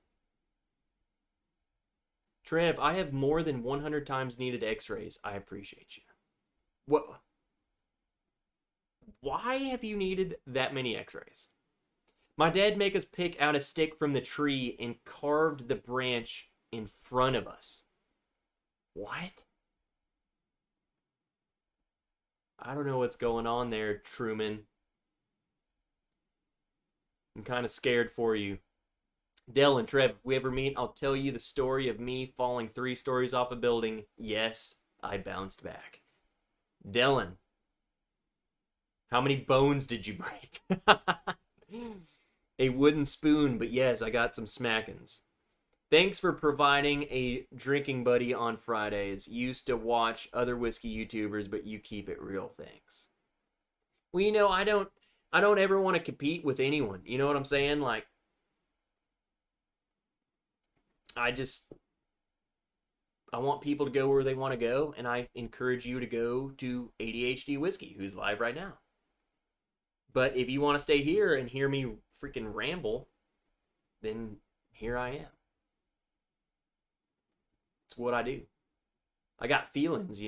Trev, I have more than 100 times needed x-rays. I appreciate you. What? Why have you needed that many x-rays? My dad made us pick out a stick from the tree and carved the branch in front of us. What? I don't know what's going on there, Truman. I'm kind of scared for you. Dell and Trev, if we ever meet, I'll tell you the story of me falling 3 stories off a building. Yes, I bounced back. Dylan, how many bones did you break? A wooden spoon, but yes, I got some smackings. Thanks for providing a drinking buddy on Fridays. Used to watch other whiskey YouTubers, but you keep it real. Thanks. Well, I don't ever want to compete with anyone. You know what I'm saying? Like, I want people to go where they want to go, and I encourage you to go to ADHD Whiskey, who's live right now. But if you want to stay here and hear me freaking ramble, then here I am. It's what I do. I got feelings,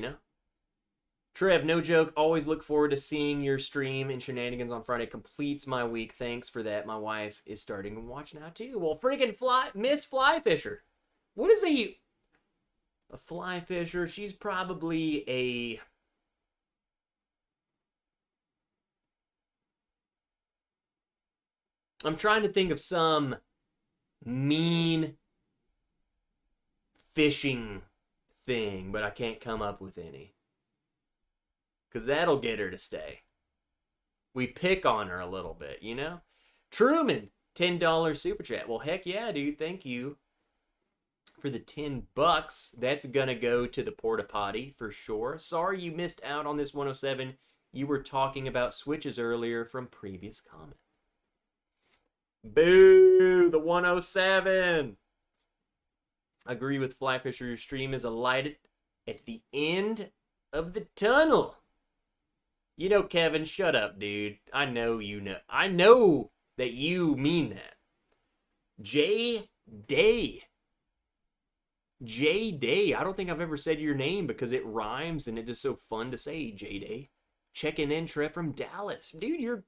Trev, no joke, always look forward to seeing your stream and shenanigans on Friday. Completes my week. Thanks for that. My wife is starting to watch now too. Well, freaking Miss Fly Fisher. What is a fly fisher? She's probably a... I'm trying to think of some mean fishing thing, but I can't come up with any. Because that'll get her to stay. We pick on her a little bit, Truman, $10 super chat. Well, heck yeah, dude. Thank you for the $10. That's gonna go to the porta potty for sure. Sorry you missed out on this 107. You were talking about switches earlier from previous comment. Boo, the 107. Agree with Flyfisher. Your stream is a light at the end of the tunnel. Kevin, shut up, dude. I know you know. I know that you mean that. J Day. J Day. I don't think I've ever said your name because it rhymes and it's just so fun to say, J Day. Checking in, Trev from Dallas. Dude, you're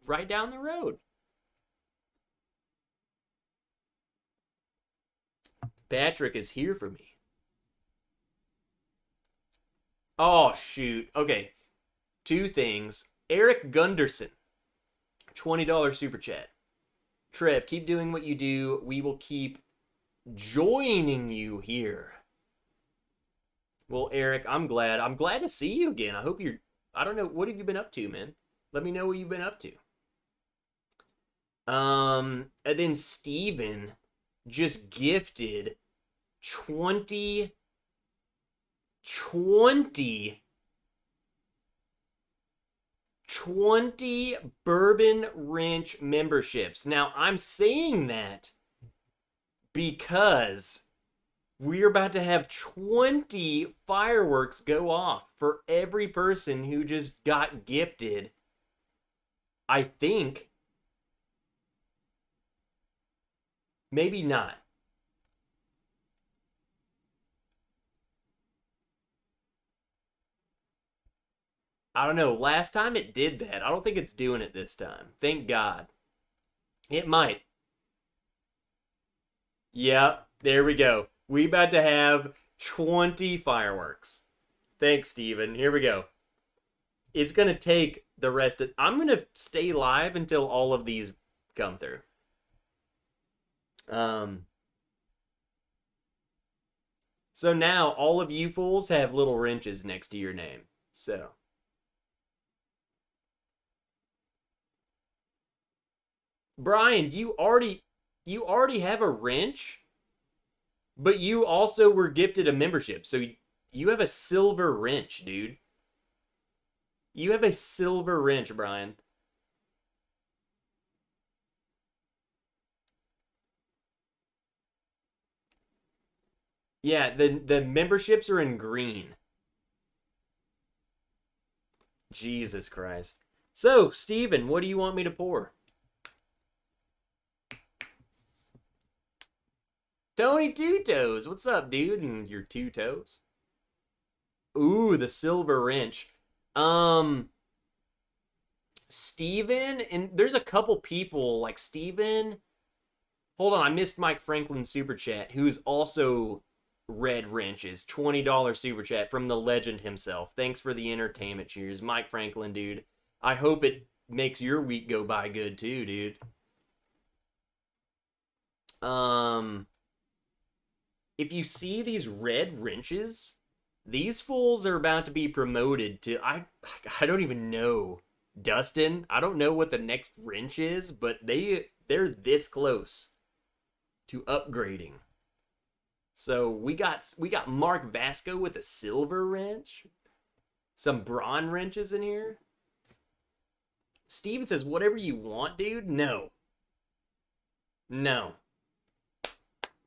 right down the road. Patrick is here for me. Oh, shoot. Okay. Two things. Eric Gunderson, $20 super chat. Trev, keep doing what you do. We will keep joining you here. Well, Eric, I'm glad. I'm glad to see you again. I hope you're... I don't know. What have you been up to, man? Let me know what you've been up to. And then Steven just gifted 20 Bourbon Wrench memberships. Now, I'm saying that because we're about to have 20 fireworks go off for every person who just got gifted, I think. Maybe not. I don't know. Last time it did that. I don't think it's doing it this time. Thank God. It might. Yep, there we go. We about to have 20 fireworks. Thanks, Steven. Here we go. It's going to take the rest of... I'm going to stay live until all of these come through. So now all of you fools have little wrenches next to your name. So... Brian, you already have a wrench, but you also were gifted a membership. So you have a silver wrench, dude. You have a silver wrench, Brian. Yeah, the memberships are in green. Jesus Christ. So, Steven, what do you want me to pour? Tony Two Toes, what's up, dude? And your two toes? Ooh, the silver wrench. Steven, and there's a couple people like Steven. Hold on, I missed Mike Franklin's super chat, who's also red wrenches. $20 super chat from the legend himself. Thanks for the entertainment. Cheers, Mike Franklin, dude. I hope it makes your week go by good too, dude. If you see these red wrenches, these fools are about to be promoted to... I don't even know. Dustin, I don't know what the next wrench is, but they're this close to upgrading. So we got Mark Vasco with a silver wrench. Some bronze wrenches in here. Steven says, whatever you want, dude. No. No.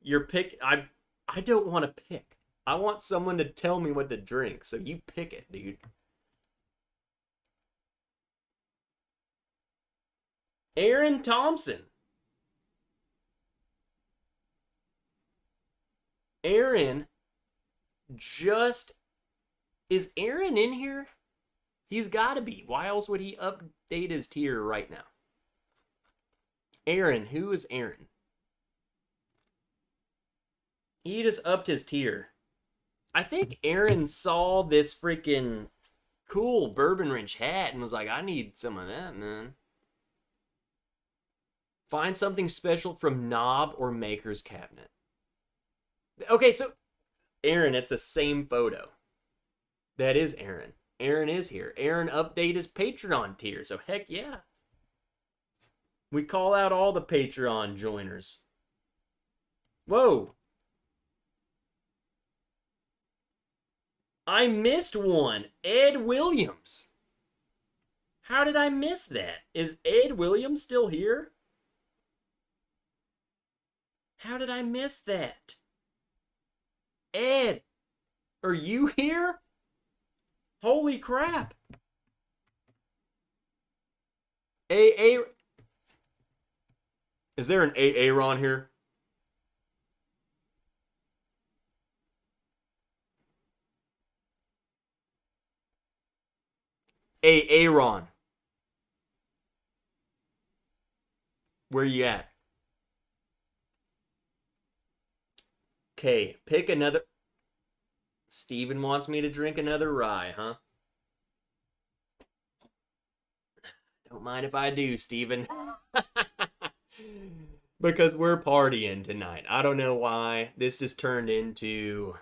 Your pick... I don't want to pick. I want someone to tell me what to drink, so you pick it, dude. Aaron Thompson. Aaron just... Is Aaron in here? He's got to be. Why else would he update his tier right now? Aaron. Who is Aaron? He just upped his tier. I think Aaron saw this freaking cool Bourbon Wrench hat and was like, I need some of that, man. Find something special from Knob or Maker's Cabinet. Okay, so Aaron, it's the same photo. That is Aaron. Aaron is here. Aaron updated his Patreon tier, so heck yeah. We call out all the Patreon joiners. Whoa. I missed one. Ed Williams. How did I miss that? Is Ed Williams still here? How did I miss that? Ed, are you here? Holy crap. Is there an Aaron here? Aaron. Where you at? Okay, pick another. Steven wants me to drink another rye, huh? Don't mind if I do, Steven. Because we're partying tonight. I don't know why. This just turned into.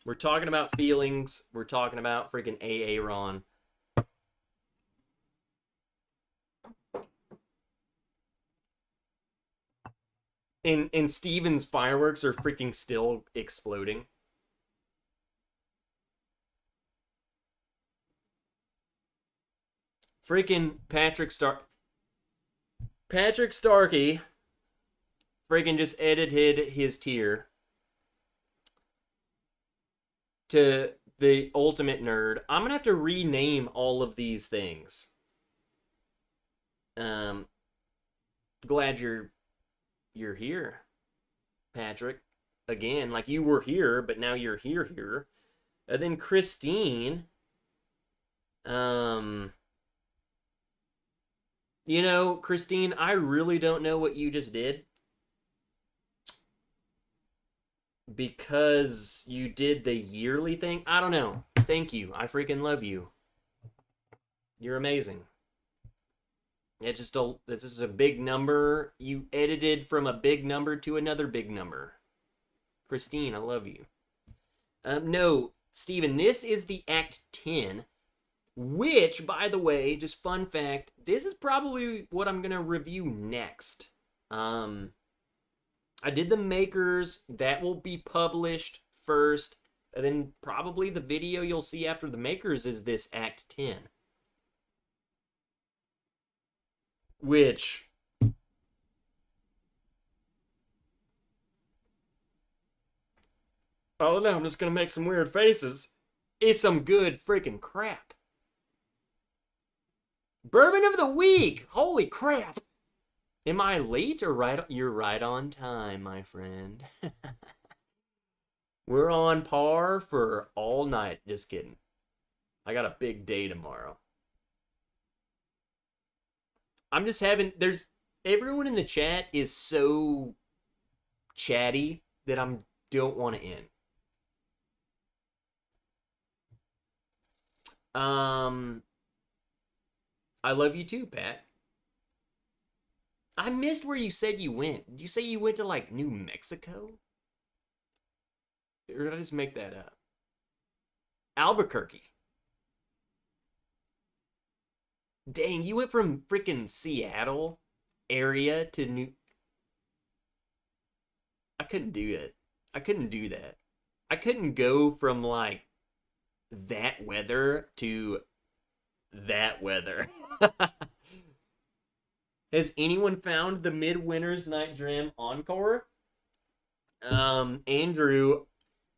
We're talking about feelings. We're talking about freaking Aaron. And Steven's fireworks are freaking still exploding. Freaking Patrick Starkey freaking just edited his tier to the ultimate nerd. I'm gonna have to rename all of these things. Glad you're here, Patrick. Again, like you were here, but now you're here. And then Christine, you know, Christine, I really don't know what you just did. Because you did the yearly thing? I don't know. Thank you. I freaking love you. You're amazing. It's just a big number. You edited from a big number to another big number. Christine, I love you. No, Steven, this is the Act 10, which, by the way, just fun fact, this is probably what I'm going to review next. I did the makers. That will be published first. And then probably the video you'll see after the makers is this Act 10. Which... oh no, I'm just gonna make some weird faces. It's some good freaking crap. Bourbon of the week! Holy crap! Am I late or right? You're right on time, my friend. We're on par for all night. Just kidding. I got a big day tomorrow. I'm just having... there's... everyone in the chat is so chatty that I don't want to end. I love you too, Pat. I missed where you said you went. Did you say you went to, like, New Mexico? Or did I just make that up? Albuquerque. Dang, you went from freaking Seattle area to New... I couldn't do it. I couldn't do that. I couldn't go from, like, that weather to that weather. Has anyone found the Midwinter's Night Dream Encore? Andrew,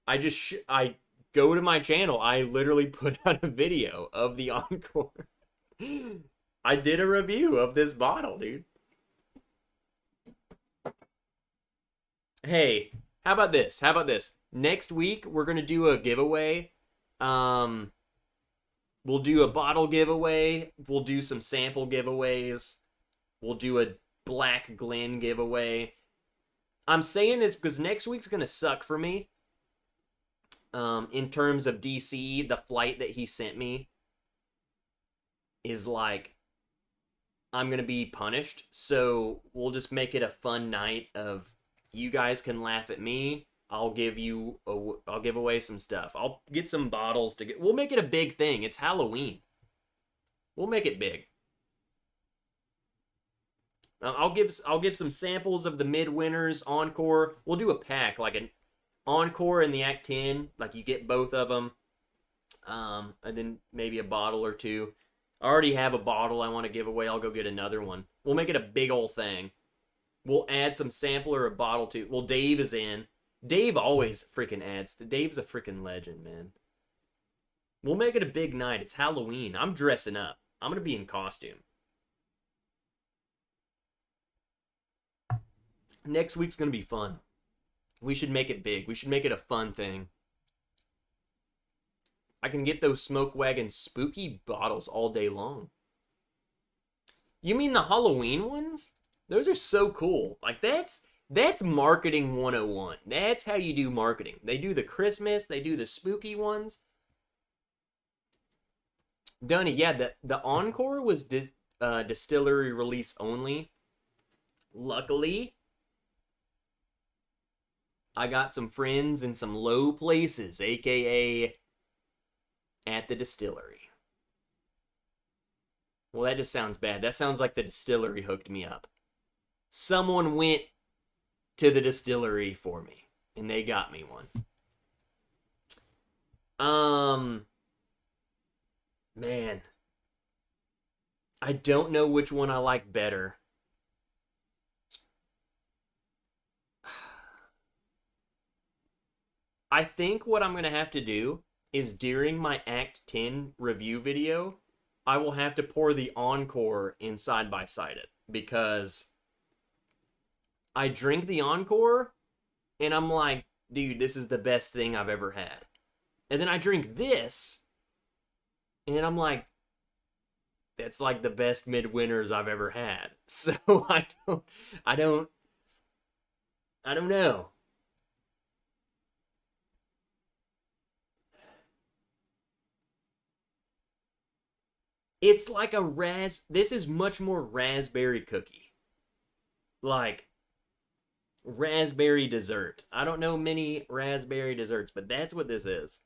I go to my channel. I literally put out a video of the Encore. I did a review of this bottle, dude. Hey, how about this? How about this? Next week, we're going to do a giveaway. We'll do a bottle giveaway. We'll do some sample giveaways. We'll do a Black Glen giveaway. I'm saying this because next week's going to suck for me. In terms of DC, the flight that he sent me is like, I'm going to be punished. So we'll just make it a fun night of you guys can laugh at me. I'll give away some stuff. I'll get some bottles to get. We'll make it a big thing. It's Halloween. We'll make it big. I'll give some samples of the Midwinter's Encore. We'll do a pack, like an Encore and the Act 10. Like you get both of them. And then maybe a bottle or two. I already have a bottle I want to give away. I'll go get another one. We'll make it a big old thing. We'll add some sample or a bottle too. Well, Dave is in. Dave always freaking adds. Dave's a freaking legend, man. We'll make it a big night. It's Halloween. I'm dressing up. I'm going to be in costume. Next week's going to be fun. We should make it big. We should make it a fun thing. I can get those Smoke Wagon spooky bottles all day long. You mean the Halloween ones? Those are so cool. Like, that's marketing 101. That's how you do marketing. They do the Christmas, they do the spooky ones. Dunny, yeah, the Encore was distillery release only. Luckily, I got some friends in some low places, aka at the distillery. Well, that just sounds bad. That sounds like the distillery hooked me up. Someone went to the distillery for me, and they got me one. Man. I don't know which one I like better. I think what I'm going to have to do is during my Act 10 review video, I will have to pour the Encore and side by side it, because I drink the Encore and I'm like, dude, this is the best thing I've ever had. And then I drink this and I'm like, that's like the best midwinters I've ever had. So I don't know. It's like this is much more raspberry cookie. Like raspberry dessert. I don't know many raspberry desserts, but that's what this is.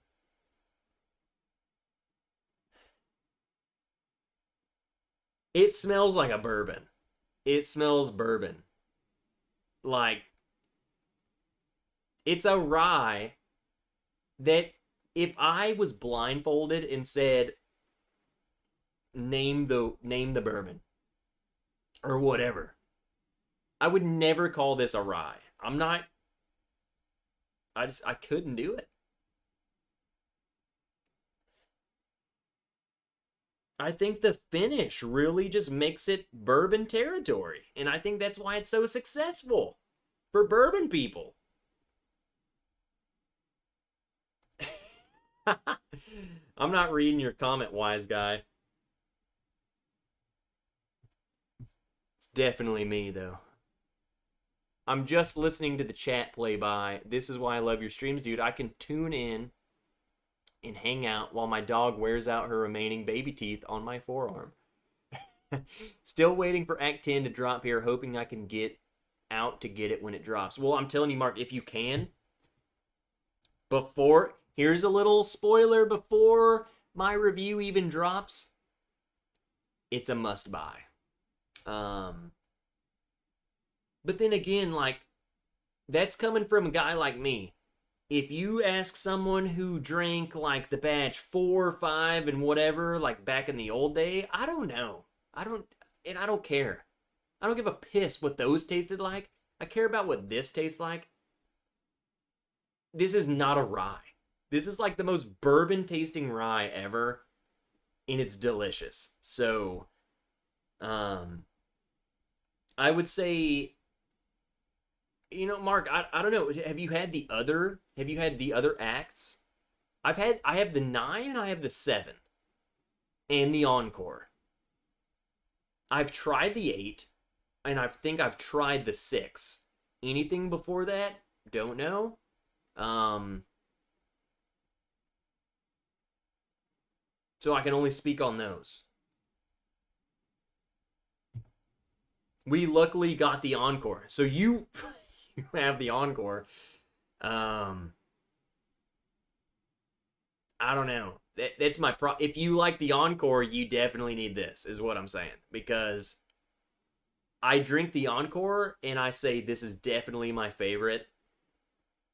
It smells like a bourbon. It smells bourbon. Like, it's a rye that if I was blindfolded and said, name the bourbon or whatever, I would never call this a rye. I couldn't do it. I think the finish really just makes it bourbon territory. And I think that's why it's so successful for bourbon people. I'm not reading your comment, wise guy. It's definitely me, though. I'm just listening to the chat play by. This is why I love your streams, dude. I can tune in and hang out while my dog wears out her remaining baby teeth on my forearm. Still waiting for Act 10 to drop here, hoping I can get out to get it when it drops. Well, I'm telling you, Mark, if you can, here's a little spoiler before my review even drops. It's a must buy. But then again, like, that's coming from a guy like me. If you ask someone who drank like the batch 4, 5, and whatever, like back in the old day, I don't know. I don't care. I don't give a piss what those tasted like. I care about what this tastes like. This is not a rye. This is like the most bourbon tasting rye ever, and it's delicious. So, I would say, you know, Mark, I don't know. Have you had the other acts? I have the 9, I have the 7, and the Encore. I've tried the 8, and I think I've tried the 6. Anything before that? Don't know. So I can only speak on those. We luckily got the Encore. So you have the Encore. I don't know. That's my If you like the Encore, you definitely need this, is what I'm saying. Because I drink the Encore and I say this is definitely my favorite.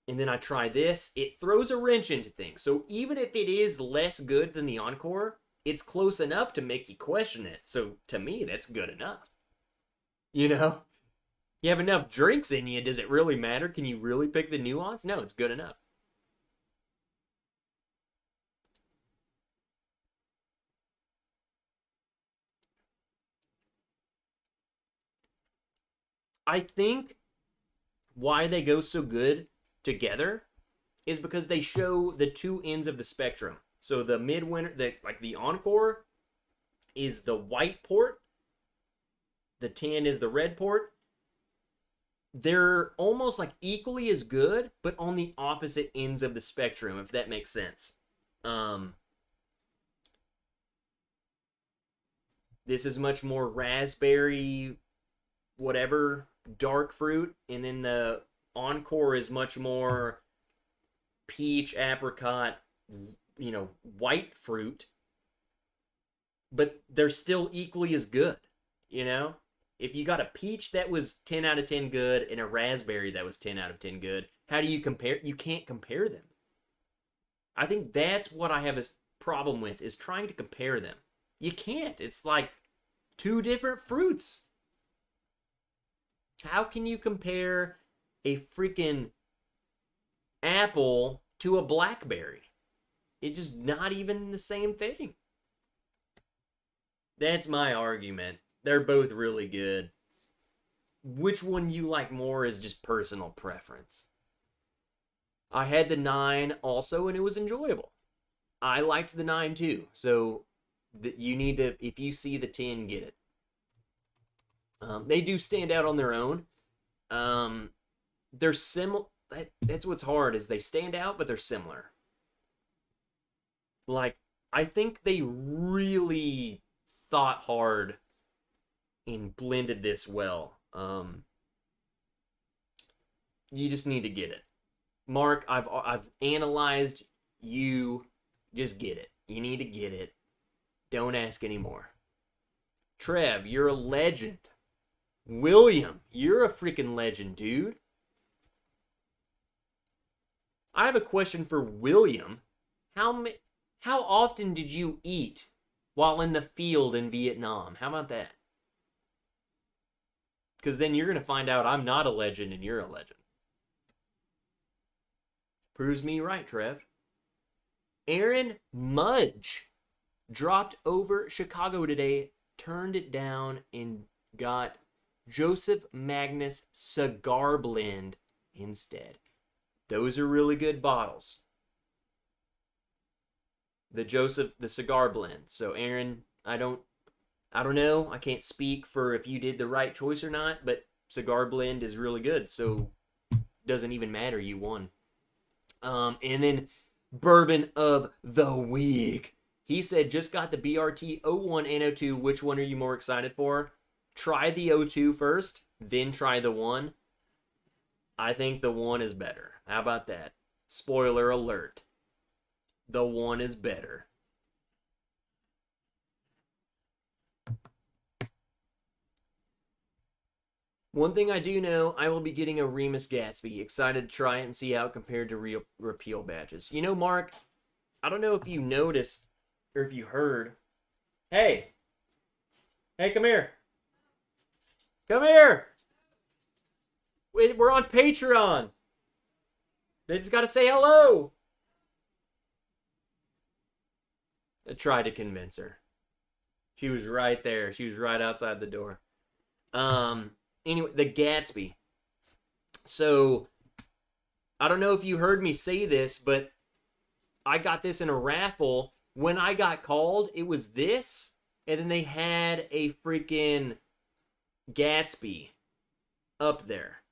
And then I try this. It throws a wrench into things. So even if it is less good than the Encore, it's close enough to make you question it. So to me, that's good enough. You know? You have enough drinks in you. Does it really matter? Can you really pick the nuance? No, it's good enough. I think why they go so good together is because they show the two ends of the spectrum. So the midwinter, the Encore is the white port, the 10 is the red port. They're almost like equally as good, but on the opposite ends of the spectrum, if that makes sense. This is much more raspberry, whatever, dark fruit, and then the Encore is much more peach, apricot, white fruit. But they're still equally as good, If you got a peach that was 10 out of 10 good and a raspberry that was 10 out of 10 good, how do you compare? You can't compare them. I think that's what I have a problem with, is trying to compare them. You can't. It's like two different fruits. How can you compare a freaking apple to a blackberry? It's just not even the same thing. That's my argument. They're both really good. Which one you like more is just personal preference. I had the 9 also, and it was enjoyable. I liked the 9 too. So you need to, if you see the 10, get it. They do stand out on their own. They're similar. That's what's hard, is they stand out, but they're similar. Like, I think they really thought hard and blended this well. You just need to get it. Mark, I've analyzed you. Just get it. You need to get it. Don't ask anymore. Trev, you're a legend. William, you're a freaking legend, dude. I have a question for William. How often did you eat while in the field in Vietnam? How about that? Because then you're going to find out I'm not a legend and you're a legend. Proves me right, Trev. Aaron Mudge dropped over Chicago today, turned it down, and got Joseph Magnus Cigar Blend instead. Those are really good bottles. The Cigar Blend. So Aaron, I don't know. I can't speak for if you did the right choice or not, but Cigar Blend is really good. So doesn't even matter. You won. And then Bourbon of the Week. He said, just got the BRT 01 and 02. Which one are you more excited for? Try the 02 first, then try the 1. I think the 1 is better. How about that? Spoiler alert. The 1 is better. One thing I do know, I will be getting a Remus Gatsby. Excited to try it and see how it compared to real repeal badges. Mark, I don't know if you noticed or if you heard. Hey, come here. Come here. Wait, we're on Patreon. They just got to say hello. I tried to convince her. She was right there. She was right outside the door. Anyway, the Gatsby. So, I don't know if you heard me say this, but I got this in a raffle. When I got called, it was this, and then they had a freaking Gatsby up there.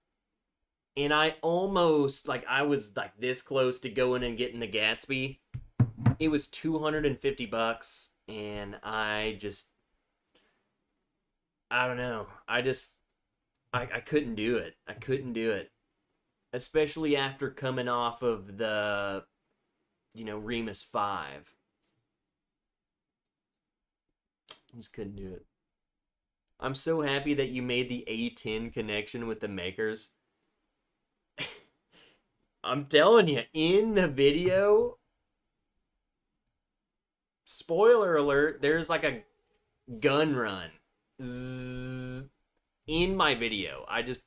And I almost, I was this close to going and getting the Gatsby. It was $250, and I don't know. I couldn't do it. I couldn't do it. Especially after coming off of the, Remus 5. I just couldn't do it. I'm so happy that you made the A10 connection with the makers. I'm telling you, in the video, spoiler alert, there's a gun run. Zzz, in my video. I just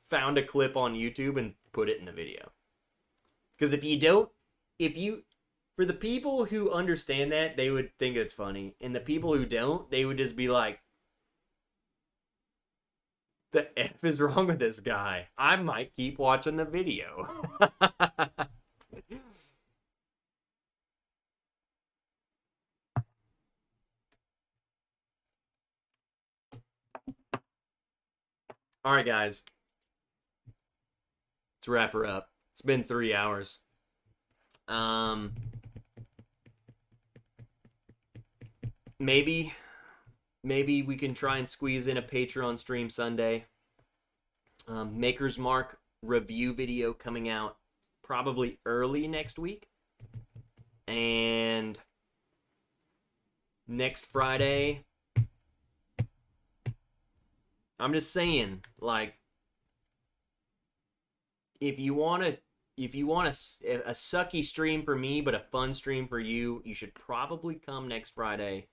found a clip on YouTube and put it in the video. Because for the people who understand that, they would think it's funny. And the people who don't, they would just be like, The F is wrong with this guy? I might keep watching the video. All right, guys. Let's wrap her up. It's been 3 hours. Maybe we can try and squeeze in a Patreon stream Sunday. Maker's Mark review video coming out probably early next week. And next Friday, I'm just saying, like, if you want a sucky stream for me but a fun stream for you, you should probably come next Friday.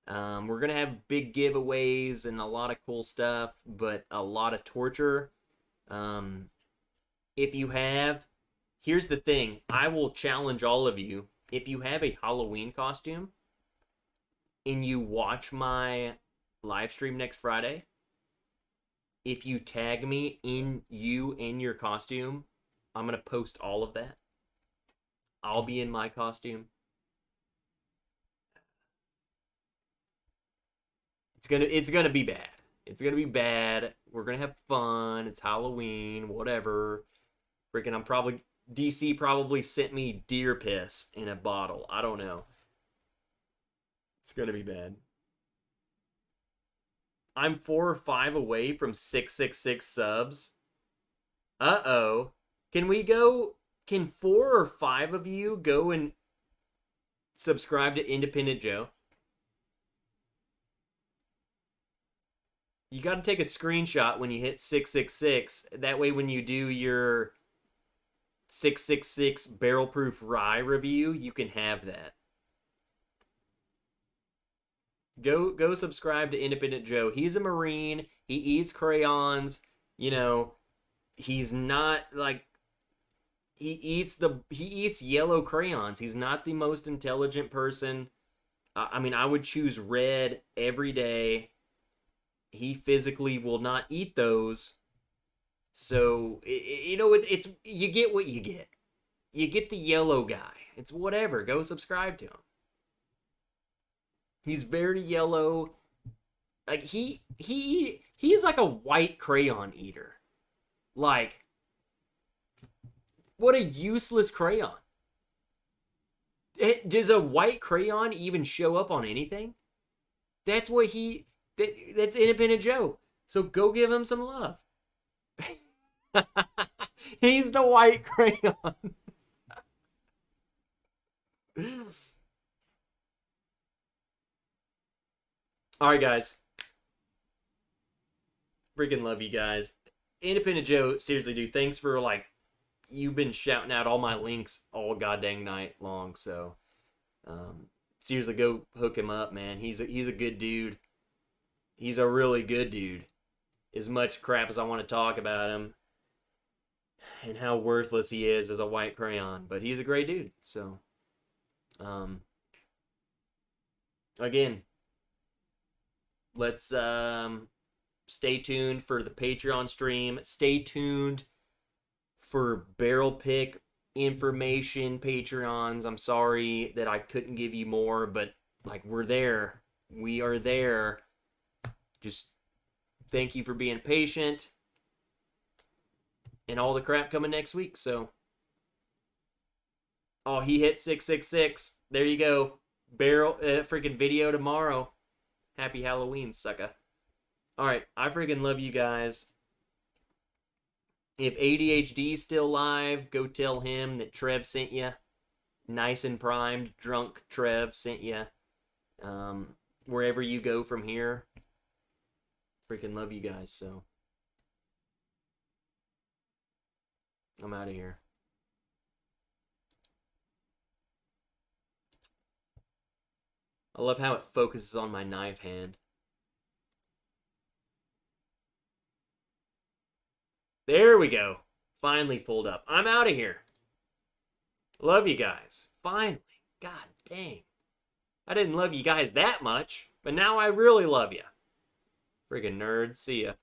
We're gonna have big giveaways and a lot of cool stuff, but a lot of torture. Here's the thing, I will challenge all of you, if you have a Halloween costume and you watch my live stream next Friday, if you tag me in your costume, I'm gonna post all of that. I'll be in my costume. It's gonna be bad. It's gonna be bad. We're gonna have fun. It's Halloween, whatever. Freaking, DC probably sent me deer piss in a bottle. I don't know. It's gonna be bad. I'm 4 or 5 away from 666 subs. Uh-oh. Can 4 or 5 of you go and subscribe to Independent Joe? You got to take a screenshot when you hit 666. That way when you do your 666 barrel proof rye review, you can have that. Go subscribe to Independent Joe. He's a Marine. He eats crayons. You know, he's not like, he eats yellow crayons. He's not the most intelligent person. I mean, I would choose red every day. He physically will not eat those. So, it's you get what you get. You get the yellow guy. It's whatever. Go subscribe to him. He's very yellow. Like, he's like a white crayon eater. Like, what a useless crayon. Does a white crayon even show up on anything? That's Independent Joe. So go give him some love. He's the white crayon. Alright, guys. Freaking love you guys. Independent Joe, seriously, dude, thanks for, like, you've been shouting out all my links all goddamn night long, so seriously, go hook him up, man. He's a good dude. He's a really good dude. As much crap as I want to talk about him and how worthless he is as a white crayon, but he's a great dude. So again, let's stay tuned for the Patreon stream. Stay tuned for barrel pick information, Patreons. I'm sorry that I couldn't give you more, but like, we're there. We are there. Just thank you for being patient. And all the crap coming next week, so. Oh, he hit 666. There you go. Barrel freaking video tomorrow. Happy Halloween, sucker. Alright, I freaking love you guys. If ADHD's still live, go tell him that Trev sent you. Nice and primed, drunk Trev sent you. Wherever you go from here. Freaking love you guys, so. I'm out of here. I love how it focuses on my knife hand. There we go. Finally pulled up. I'm out of here. Love you guys. Finally. God dang. I didn't love you guys that much, but now I really love you. Friggin' nerds. See ya.